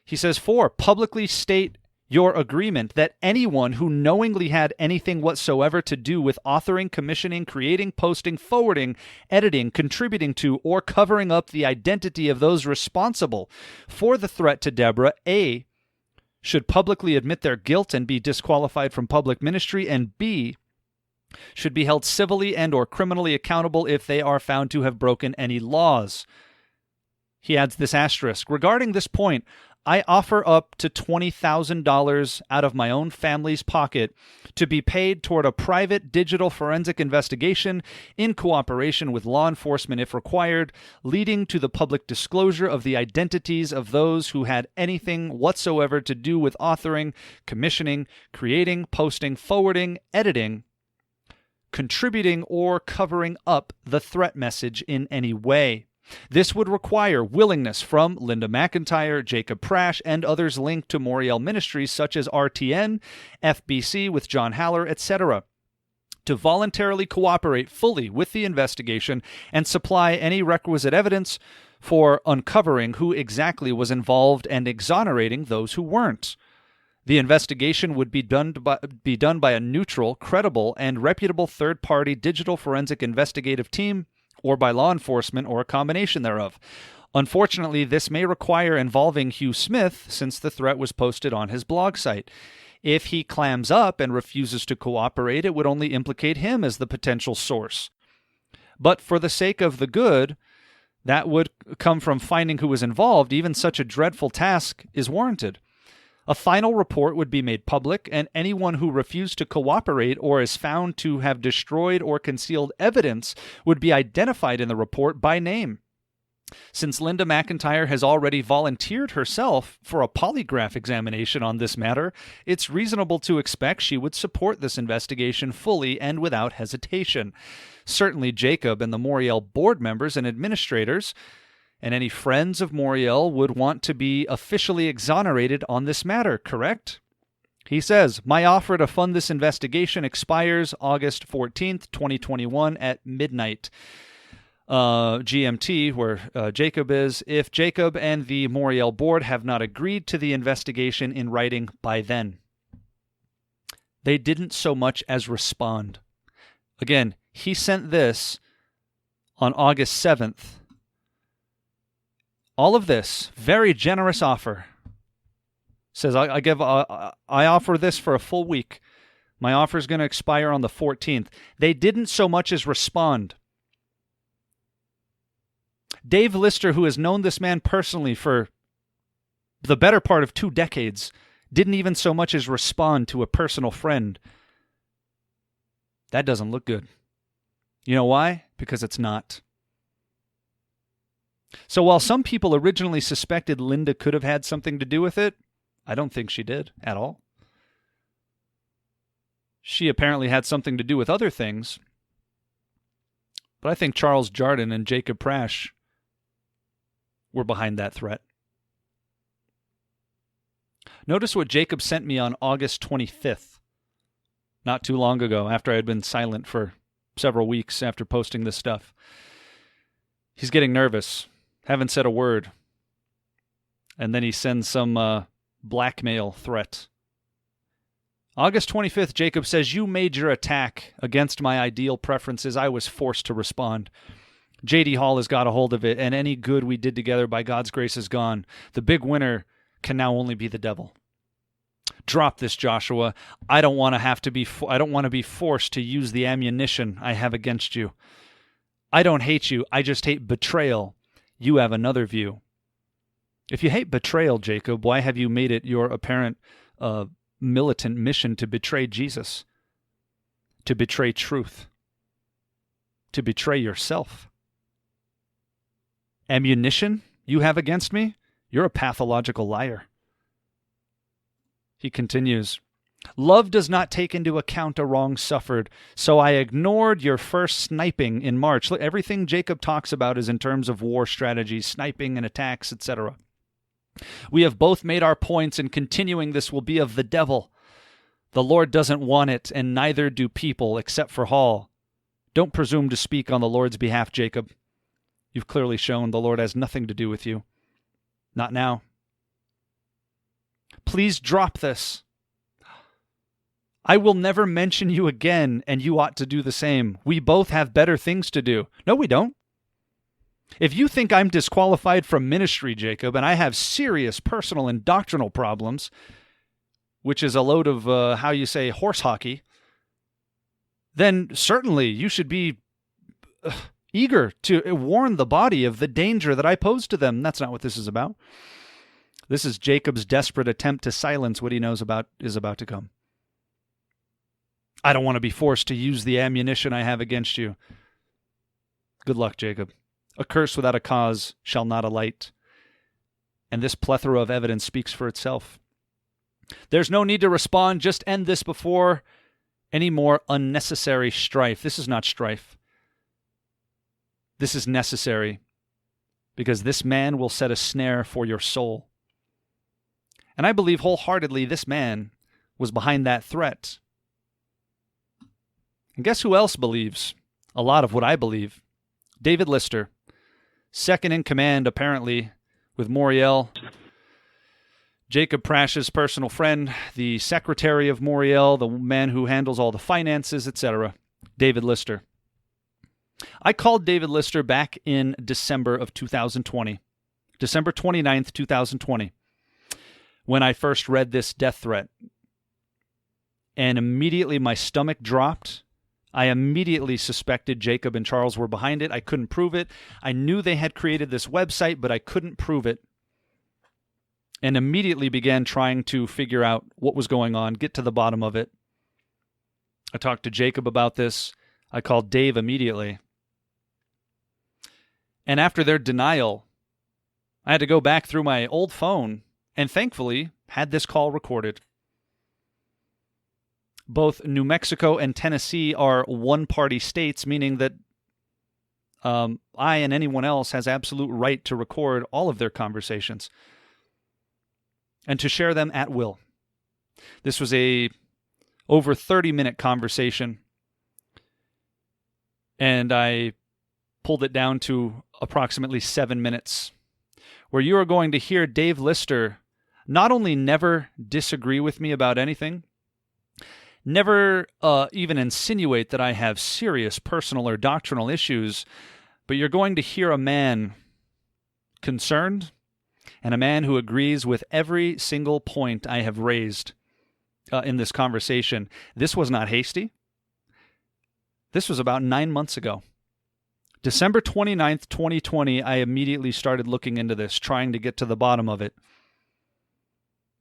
He says, 4, publicly state your agreement that anyone who knowingly had anything whatsoever to do with authoring, commissioning, creating, posting, forwarding, editing, contributing to, or covering up the identity of those responsible for the threat to Deborah, A, should publicly admit their guilt and be disqualified from public ministry, and B, should be held civilly and or criminally accountable if they are found to have broken any laws. He adds this asterisk. Regarding this point, I offer up to $20,000 out of my own family's pocket to be paid toward a private digital forensic investigation in cooperation with law enforcement if required, leading to the public disclosure of the identities of those who had anything whatsoever to do with authoring, commissioning, creating, posting, forwarding, editing, contributing, or covering up the threat message in any way. This would require willingness from Linda McIntyre, Jacob Prasch, and others linked to Moriel Ministries such as RTN, FBC with John Haller, etc., to voluntarily cooperate fully with the investigation and supply any requisite evidence for uncovering who exactly was involved and exonerating those who weren't. The investigation would be done by a neutral, credible, and reputable third-party digital forensic investigative team, or by law enforcement, or a combination thereof. Unfortunately, this may require involving Hugh Smith, since the threat was posted on his blog site. If he clams up and refuses to cooperate, it would only implicate him as the potential source. But for the sake of the good that would come from finding who was involved, even such a dreadful task is warranted. A final report would be made public, and anyone who refused to cooperate or is found to have destroyed or concealed evidence would be identified in the report by name. Since Linda McIntyre has already volunteered herself for a polygraph examination on this matter, it's reasonable to expect she would support this investigation fully and without hesitation. Certainly Jacob and the Moriel board members and administrators and any friends of Moriel would want to be officially exonerated on this matter, correct? He says, my offer to fund this investigation expires August 14th, 2021 at midnight. GMT, where Jacob is, if Jacob and the Moriel board have not agreed to the investigation in writing by then. They didn't so much as respond. Again, he sent this on August 7th. All of this, very generous offer. Says, I offer this for a full week. My offer is going to expire on the 14th. They didn't so much as respond. Dave Lister, who has known this man personally for the better part of 2 decades, didn't even so much as respond to a personal friend. That doesn't look good. You know why? Because it's not. So while some people originally suspected Linda could have had something to do with it, I don't think she did at all. She apparently had something to do with other things, but I think Charles Jardine and Jacob Prasch were behind that threat. Notice what Jacob sent me on August 25th, not too long ago, after I had been silent for several weeks after posting this stuff. He's getting nervous. Haven't said a word. And then he sends some blackmail threat. August 25th, Jacob says, you made your attack against my ideal preferences. I was forced to respond. J.D. Hall has got a hold of it, and any good we did together by God's grace is gone. The big winner can now only be the devil. Drop this, Joshua. I don't want to be forced to use the ammunition I have against you. I don't hate you. I just hate betrayal. You have another view. If you hate betrayal, Jacob, why have you made it your apparent militant mission to betray Jesus, to betray truth, to betray yourself? Ammunition you have against me? You're a pathological liar. He continues, love does not take into account a wrong suffered, so I ignored your first sniping in March. Everything Jacob talks about is in terms of war strategies, sniping and attacks, etc. We have both made our points, and continuing this will be of the devil. The Lord doesn't want it, and neither do people, except for Hall. Don't presume to speak on the Lord's behalf, Jacob. You've clearly shown the Lord has nothing to do with you. Not now. Please drop this. I will never mention you again, and you ought to do the same. We both have better things to do. No, we don't. If you think I'm disqualified from ministry, Jacob, and I have serious personal and doctrinal problems, which is a load of, horse hockey, then certainly you should be eager to warn the body of the danger that I pose to them. That's not what this is about. This is Jacob's desperate attempt to silence what he knows is about to come. I don't want to be forced to use the ammunition I have against you. Good luck, Jacob. A curse without a cause shall not alight. And this plethora of evidence speaks for itself. There's no need to respond. Just end this before any more unnecessary strife. This is not strife. This is necessary, because this man will set a snare for your soul. And I believe wholeheartedly this man was behind that threat. And guess who else believes a lot of what I believe? David Lister, second in command, apparently, with Moriel, Jacob Prasch's personal friend, the secretary of Moriel, the man who handles all the finances, etc. David Lister. I called David Lister back in December of 2020, December 29th, 2020, when I first read this death threat. And immediately my stomach dropped. I immediately suspected Jacob and Charles were behind it. I couldn't prove it. I knew they had created this website, but I couldn't prove it. And immediately began trying to figure out what was going on, get to the bottom of it. I talked to Jacob about this. I called Dave immediately. And after their denial, I had to go back through my old phone and thankfully had this call recorded. Both New Mexico and Tennessee are one-party states, meaning that I and anyone else has absolute right to record all of their conversations and to share them at will. This was a over 30-minute conversation, and I pulled it down to approximately 7 minutes, where you are going to hear Dave Lister not only never disagree with me about anything, never even insinuate that I have serious personal or doctrinal issues, but you're going to hear a man concerned and a man who agrees with every single point I have raised in this conversation. This was not hasty. This was about 9 months ago. December 29th, 2020, I immediately started looking into this, trying to get to the bottom of it.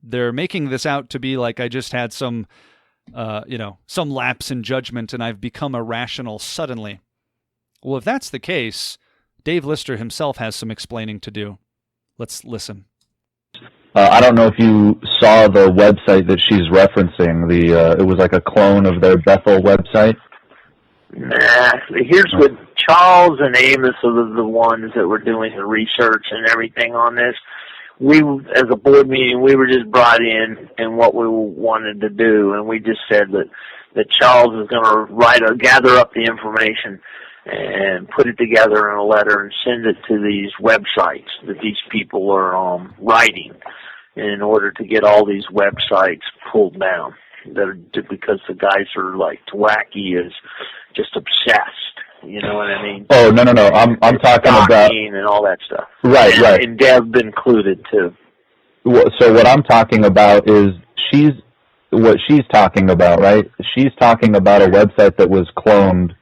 They're making this out to be like I just had some lapse in judgment and I've become irrational suddenly. Well, if that's the case, Dave Lister himself has some explaining to do. Let's listen. I don't know if you saw the website that she's referencing. It was like a clone of their Bethel website. Nah, here's what Charles and Amos are the ones that were doing the research and everything on this. We, as a board meeting, we were just brought in what we wanted to do, and we just said that Charles is going to gather up the information and put it together in a letter and send it to these websites that these people are writing in order to get all these websites pulled down. Because the guys are like wacky, is just obsessed. You know what I mean? Oh, no. I'm talking about and all that stuff. Right. And Deb included too. So what I'm talking about is what she's talking about, right? She's talking about a website that was cloned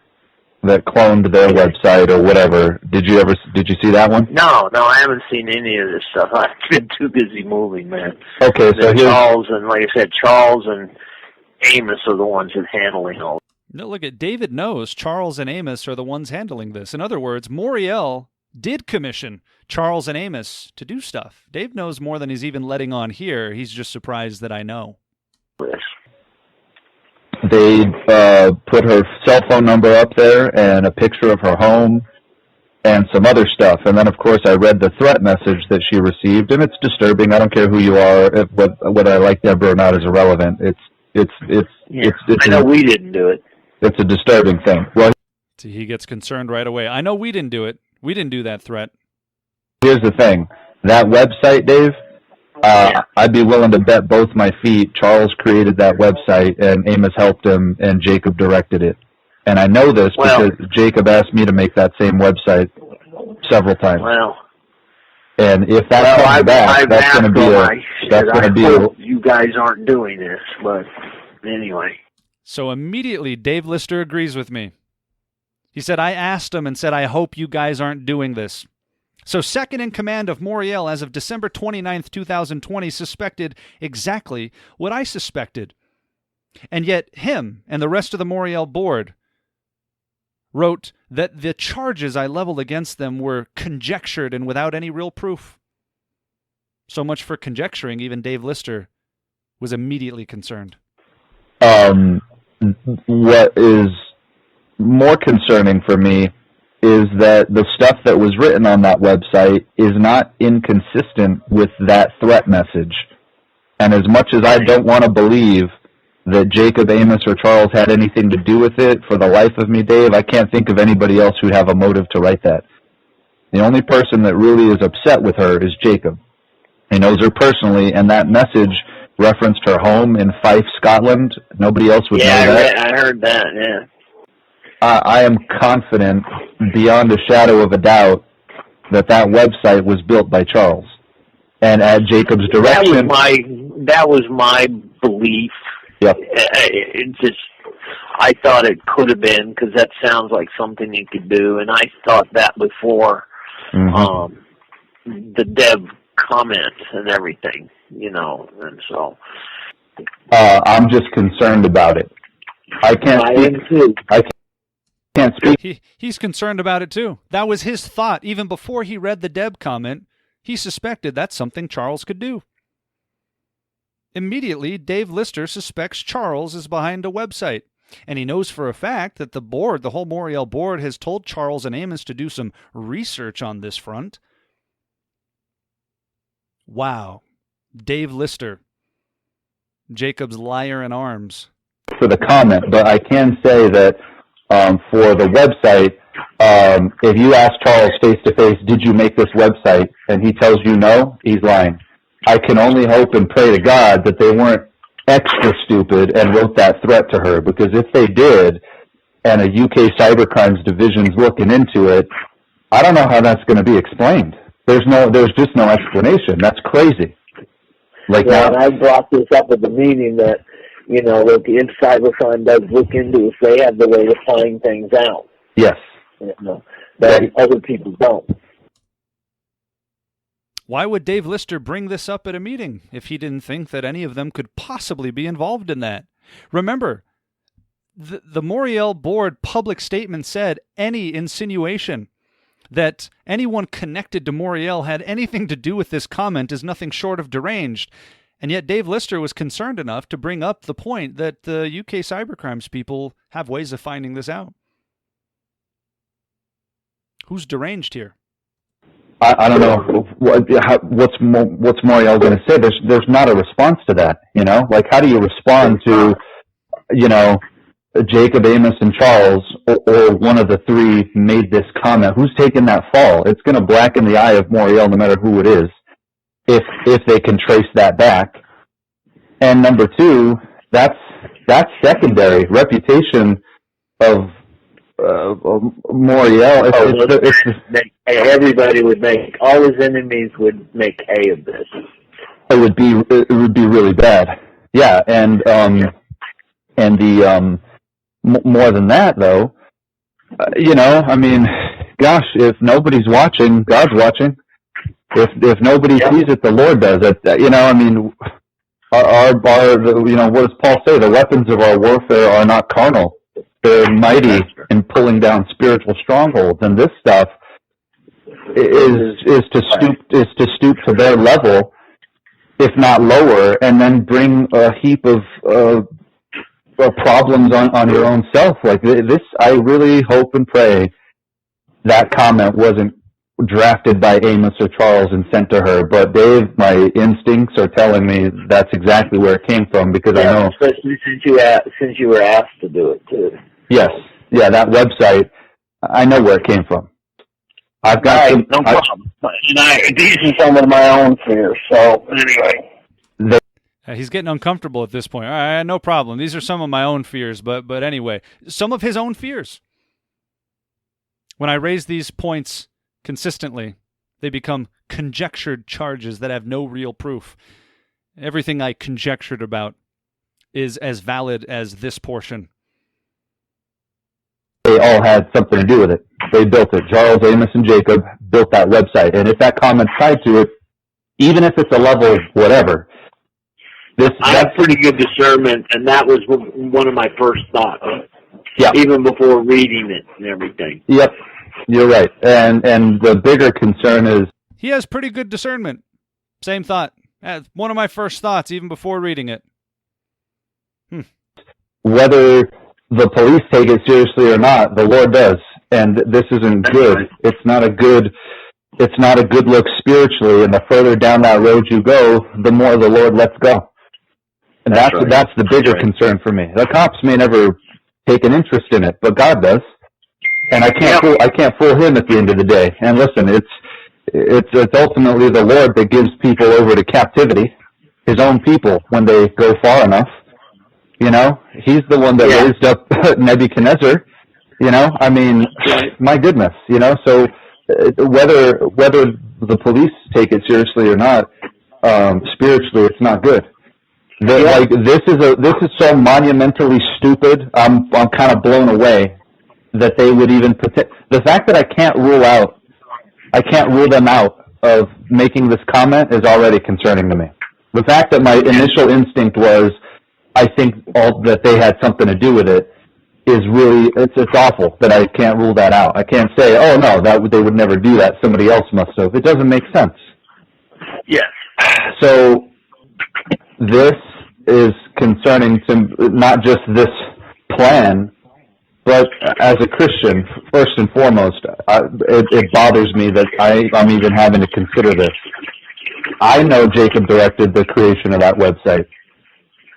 their website or whatever. Did you see that one? No, I haven't seen any of this stuff. I've been too busy moving, man. Okay, so Charles and, like I said, Charles and Amos are the ones that are handling all. No, look at David knows Charles and Amos are the ones handling this. In other words, Moriel did commission Charles and Amos to do stuff. Dave knows more than he's even letting on here. He's just surprised that I know. Yes. They put her cell phone number up there and a picture of her home and some other stuff. And then, of course, I read the threat message that she received, and it's disturbing. I don't care who you are. Whether I like Deborah or not is irrelevant. I know we didn't do it. It's a disturbing thing. Well, See, he gets concerned right away. I know we didn't do it. We didn't do that threat. Here's the thing. That website, Dave, I'd be willing to bet both my feet Charles created that website and Amos helped him and Jacob directed it. And I know this because Jacob asked me to make that same website several times. Well, and if that comes back, that's going to be you guys aren't doing this, but anyway. So immediately, Dave Lister agrees with me. He said, I asked him and said, I hope you guys aren't doing this. So second in command of Moriel as of December 29th, 2020, suspected exactly what I suspected. And yet him and the rest of the Moriel board wrote that the charges I leveled against them were conjectured and without any real proof. So much for conjecturing. Even Dave Lister was immediately concerned. What is more concerning for me is that the stuff that was written on that website is not inconsistent with that threat message. And as much as I don't want to believe that Jacob, Amos, or Charles had anything to do with it, for the life of me, Dave, I can't think of anybody else who'd have a motive to write that. The only person that really is upset with her is Jacob. He knows her personally, and that message referenced her home in Fife, Scotland. Nobody else would know that. I heard that, yeah. I am confident, beyond a shadow of a doubt, that website was built by Charles. And at Jacob's direction... That was my belief. Yep. I thought it could have been, because that sounds like something you could do, and I thought that before the dev comments and everything, and so... I'm just concerned about it. I can't speak. He's concerned about it too. That was his thought. Even before he read the Deb comment, he suspected that's something Charles could do. Immediately, Dave Lister suspects Charles is behind a website. And he knows for a fact that the whole Moriel board, has told Charles and Amos to do some research on this front. Wow. Dave Lister. Jacob's liar in arms. For the comment, but I can say that for the website, if you ask Charles face-to-face, did you make this website, and he tells you no, he's lying. I can only hope and pray to God that they weren't extra stupid and wrote that threat to her, because if they did, and a UK cybercrimes division's looking into it, I don't know how that's going to be explained. There's just no explanation. That's crazy. And I brought this up at the meeting that, that the cybercrime does look into if they have the way to find things out. Yes. That other people don't. Why would Dave Lister bring this up at a meeting if he didn't think that any of them could possibly be involved in that? Remember, the Moriel board public statement said any insinuation that anyone connected to Moriel had anything to do with this comment is nothing short of deranged. And yet Dave Lister was concerned enough to bring up the point that the UK cybercrimes people have ways of finding this out. Who's deranged here? I don't know what's Moriel going to say. There's not a response to that. Like, how do you respond to Jacob, Amos, and Charles, or one of the three made this comment? Who's taking that fall? It's going to blacken the eye of Moriel, no matter who it is, if they can trace that back. And number two, that's secondary. Reputation of Moriel. Everybody would make, all his enemies would make hay of this. It would be really bad. Yeah, and the more than that, though, gosh, if nobody's watching, God's watching. If nobody sees it, the Lord does it. What does Paul say? The weapons of our warfare are not carnal. They're mighty in pulling down spiritual strongholds, and this stuff is to stoop to their level, if not lower, and then bring a heap of problems on your own self. Like this, I really hope and pray that comment wasn't drafted by Amos or Charles and sent to her. But Dave, my instincts are telling me that's exactly where it came from, because I know, especially since you were asked to do it too. Yes, yeah, that website, I know where it came from. I've got no problem. These are some of my own fears. So anyway. He's getting uncomfortable at this point. All right, no problem. These are some of my own fears, but anyway, some of his own fears. When I raise these points consistently, they become conjectured charges that have no real proof. Everything I conjectured about is as valid as this portion? They all had something to do with it. They built it. Charles, Amos, and Jacob built that website. And if that comment's tied to it, even if it's a level of whatever, I have pretty good discernment, and that was one of my first thoughts. Yeah. Even before reading it and everything. Yep, you're right. And the bigger concern is he has pretty good discernment. Same thought. One of my first thoughts, even before reading it. Whether the police take it seriously or not, the Lord does. And this isn't good. It's not a good look spiritually. And the further down that road you go, the more the Lord lets go. And that's the bigger concern for me. The cops may never take an interest in it, but God does. And I can't fool him at the end of the day. And listen, it's ultimately the Lord that gives people over to captivity, his own people, when they go far enough. You know, he's the one that raised up Nebuchadnezzar. You know, I mean, my goodness, you know, so whether the police take it seriously or not, spiritually, it's not good. Like, this is so monumentally stupid. I'm kind of blown away that they would even the fact that I can't rule them out of making this comment is already concerning to me. The fact that my initial instinct was, I think that they had something to do with it is really, it's awful that I can't rule that out. I can't say, oh no, they would never do that. Somebody else must have. It doesn't make sense. Yes. So this is concerning to not just this plan, but as a Christian, first and foremost, it bothers me that I'm even having to consider this. I know Jacob directed the creation of that website.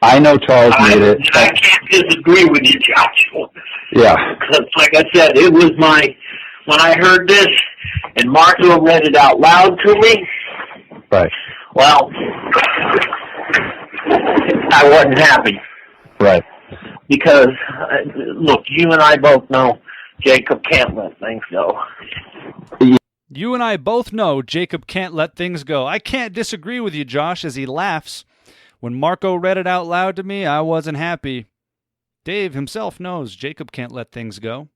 I know Charles made it. I can't disagree with you, Joshua. Yeah. Because, like I said, it was when I heard this and Marco read it out loud to me, right. Well, I wasn't happy. Right. Because, look, you and I both know Jacob can't let things go. You and I both know Jacob can't let things go. I can't disagree with you, Josh, as he laughs. When Marco read it out loud to me, I wasn't happy. Dave himself knows Jacob can't let things go.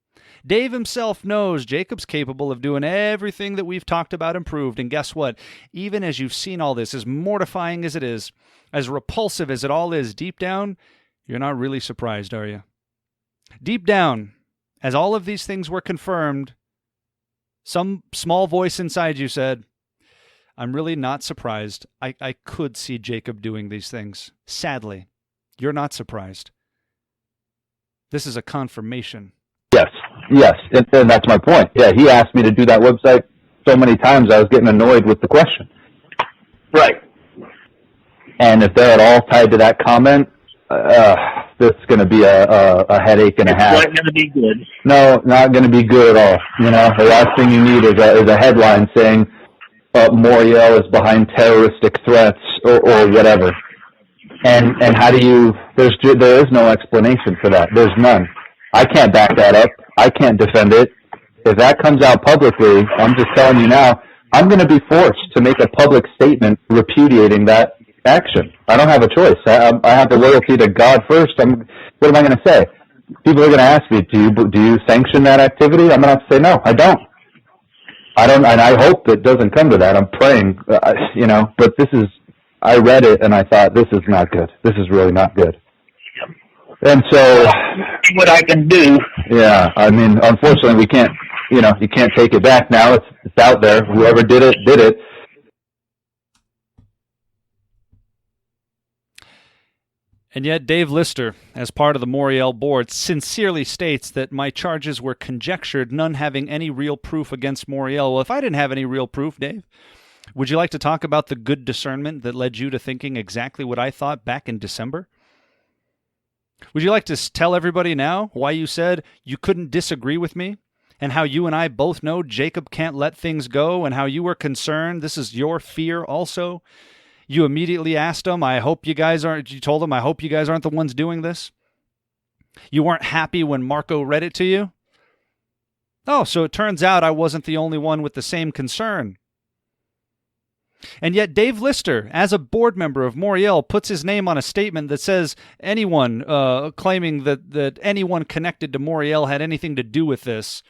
Dave himself knows Jacob's capable of doing everything that we've talked about and proved. And guess what? Even as you've seen all this, as mortifying as it is, as repulsive as it all is, deep down, you're not really surprised, are you? Deep down, as all of these things were confirmed, some small voice inside you said, I'm really not surprised. I could see Jacob doing these things. Sadly, you're not surprised. This is a confirmation. Yes, and that's my point. Yeah, he asked me to do that website so many times I was getting annoyed with the question. Right. And if they're at all tied to that comment, this is going to be a headache and a half. It's not going to be good. No, not going to be good at all. You know, the last thing you need is a headline saying, Moriel is behind terroristic threats or whatever. And how do you, there is no explanation for that. There's none. I can't back that up. I can't defend it. If that comes out publicly, I'm just telling you now, I'm going to be forced to make a public statement repudiating that action. I don't have a choice. I have the loyalty to God first. What am I going to say? People are going to ask me, do you sanction that activity? I'm going to have to say, no, I don't. And I hope it doesn't come to that. I'm praying, but I read it and I thought, this is not good. This is really not good. And so, see what I can do. Yeah, I mean, unfortunately, we can't. You can't take it back now. It's out there. Whoever did it, did it. And yet, Dave Lister, as part of the Moriel board, sincerely states that my charges were conjectured, none having any real proof against Moriel. Well, if I didn't have any real proof, Dave, would you like to talk about the good discernment that led you to thinking exactly what I thought back in December? Would you like to tell everybody now why you said you couldn't disagree with me, and how you and I both know Jacob can't let things go, and how you were concerned? This is your fear also. You immediately asked him, you told him, I hope you guys aren't the ones doing this. You weren't happy when Marco read it to you. Oh, so it turns out I wasn't the only one with the same concern. And yet Dave Lister, as a board member of Moriel, puts his name on a statement that says anyone claiming that anyone connected to Moriel had anything to do with this,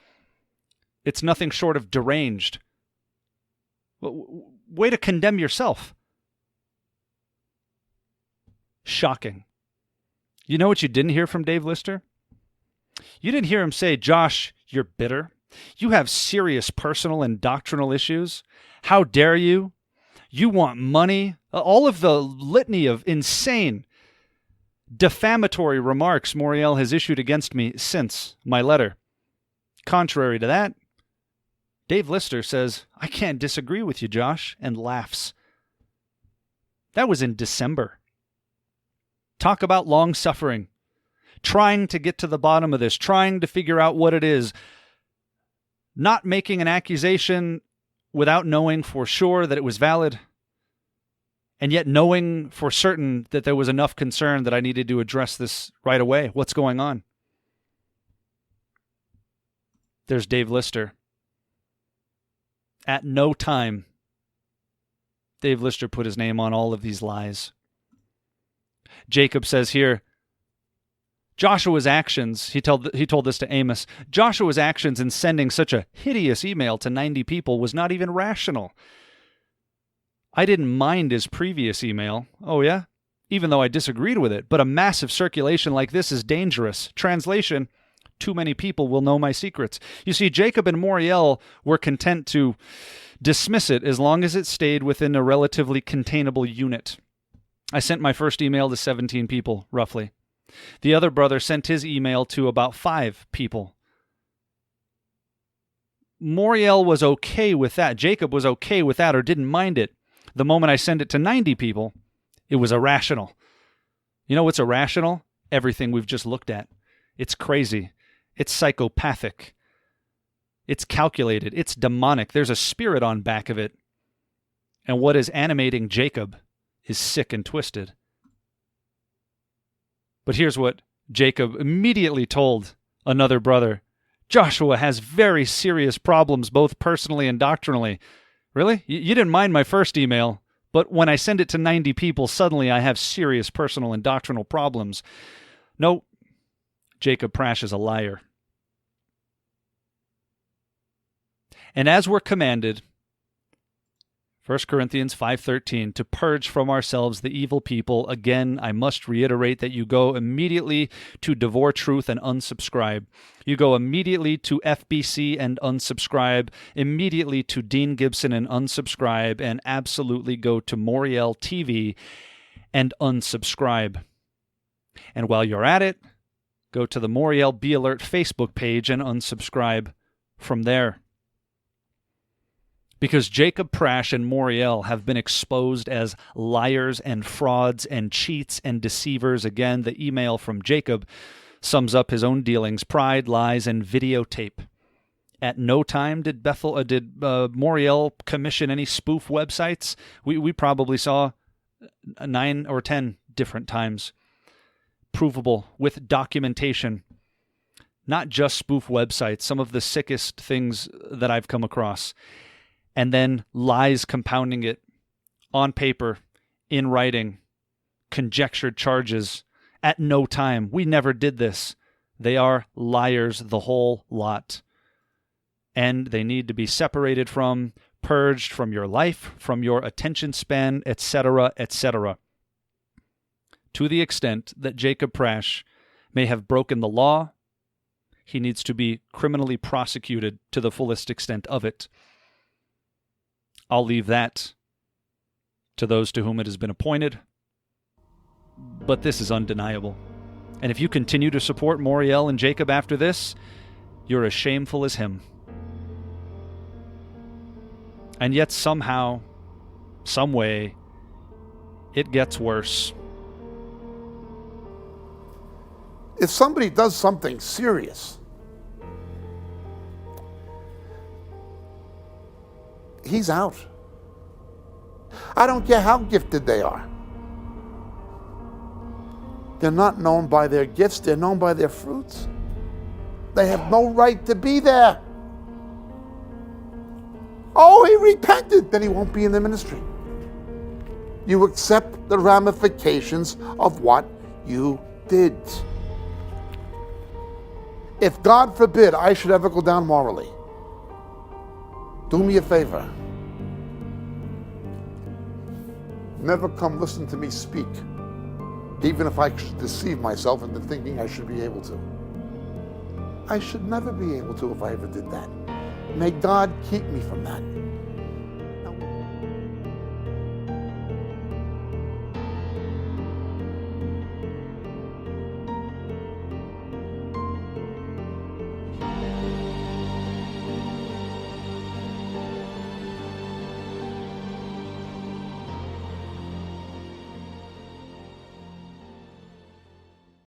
it's nothing short of deranged. Way to condemn yourself. Shocking. You know what you didn't hear from Dave Lister? You didn't hear him say, Josh, you're bitter. You have serious personal and doctrinal issues. How dare you? You want money. All of the litany of insane, defamatory remarks Moriel has issued against me since my letter. Contrary to that, Dave Lister says, I can't disagree with you, Josh, and laughs. That was in December. Talk about long-suffering. Trying to get to the bottom of this, trying to figure out what it is. Not making an accusation without knowing for sure that it was valid, and yet knowing for certain that there was enough concern that I needed to address this right away. What's going on? There's Dave Lister. At no time, Dave Lister put his name on all of these lies. Jacob says here, Joshua's actions, he told this to Amos, Joshua's actions in sending such a hideous email to 90 people was not even rational. I didn't mind his previous email. Oh yeah? Even though I disagreed with it. But a massive circulation like this is dangerous. Translation, too many people will know my secrets. You see, Jacob and Moriel were content to dismiss it as long as it stayed within a relatively containable unit. I sent my first email to 17 people, roughly. The other brother sent his email to about 5 people. Moriel was okay with that. Jacob was okay with that or didn't mind it. The moment I sent it to 90 people, it was irrational. You know what's irrational? Everything we've just looked at. It's crazy. It's psychopathic. It's calculated. It's demonic. There's a spirit on back of it. And what is animating Jacob is sick and twisted. But here's what Jacob immediately told another brother. Joshua has very serious problems, both personally and doctrinally. Really? You didn't mind my first email, but when I send it to 90 people, suddenly I have serious personal and doctrinal problems. No, Jacob Prasch is a liar. And as we're commanded, 1 Corinthians 5:13, to purge from ourselves the evil people. Again, I must reiterate that you go immediately to Devour Truth and unsubscribe. You go immediately to FBC and unsubscribe, immediately to Dean Gibson and unsubscribe, and absolutely go to Moriel TV and unsubscribe. And while you're at it, go to the Moriel Be Alert Facebook page and unsubscribe from there. Because Jacob Prasch and Moriel have been exposed as liars and frauds and cheats and deceivers. Again, the email from Jacob sums up his own dealings, pride, lies, and videotape. At no time did Moriel commission any spoof websites. We probably saw 9 or 10 different times. Provable with documentation. Not just spoof websites, some of the sickest things that I've come across. And then lies compounding it on paper, in writing, conjectured charges at no time. We never did this. They are liars, the whole lot. And they need to be separated from, purged from your life, from your attention span, etc., etc. To the extent that Jacob Prasch may have broken the law, he needs to be criminally prosecuted to the fullest extent of it. I'll leave that to those to whom it has been appointed. But this is undeniable. And if you continue to support Moriel and Jacob after this, you're as shameful as him. And yet somehow, some way, it gets worse. If somebody does something serious, he's out. I don't care how gifted they are. They're not known by their gifts, they're known by their fruits. They have no right to be there. Oh, he repented, then he won't be in the ministry. You accept the ramifications of what you did. If God forbid I should ever go down morally, do me a favor. Never come listen to me speak, even if I should deceive myself into thinking I should be able to. I should never be able to if I ever did that. May God keep me from that.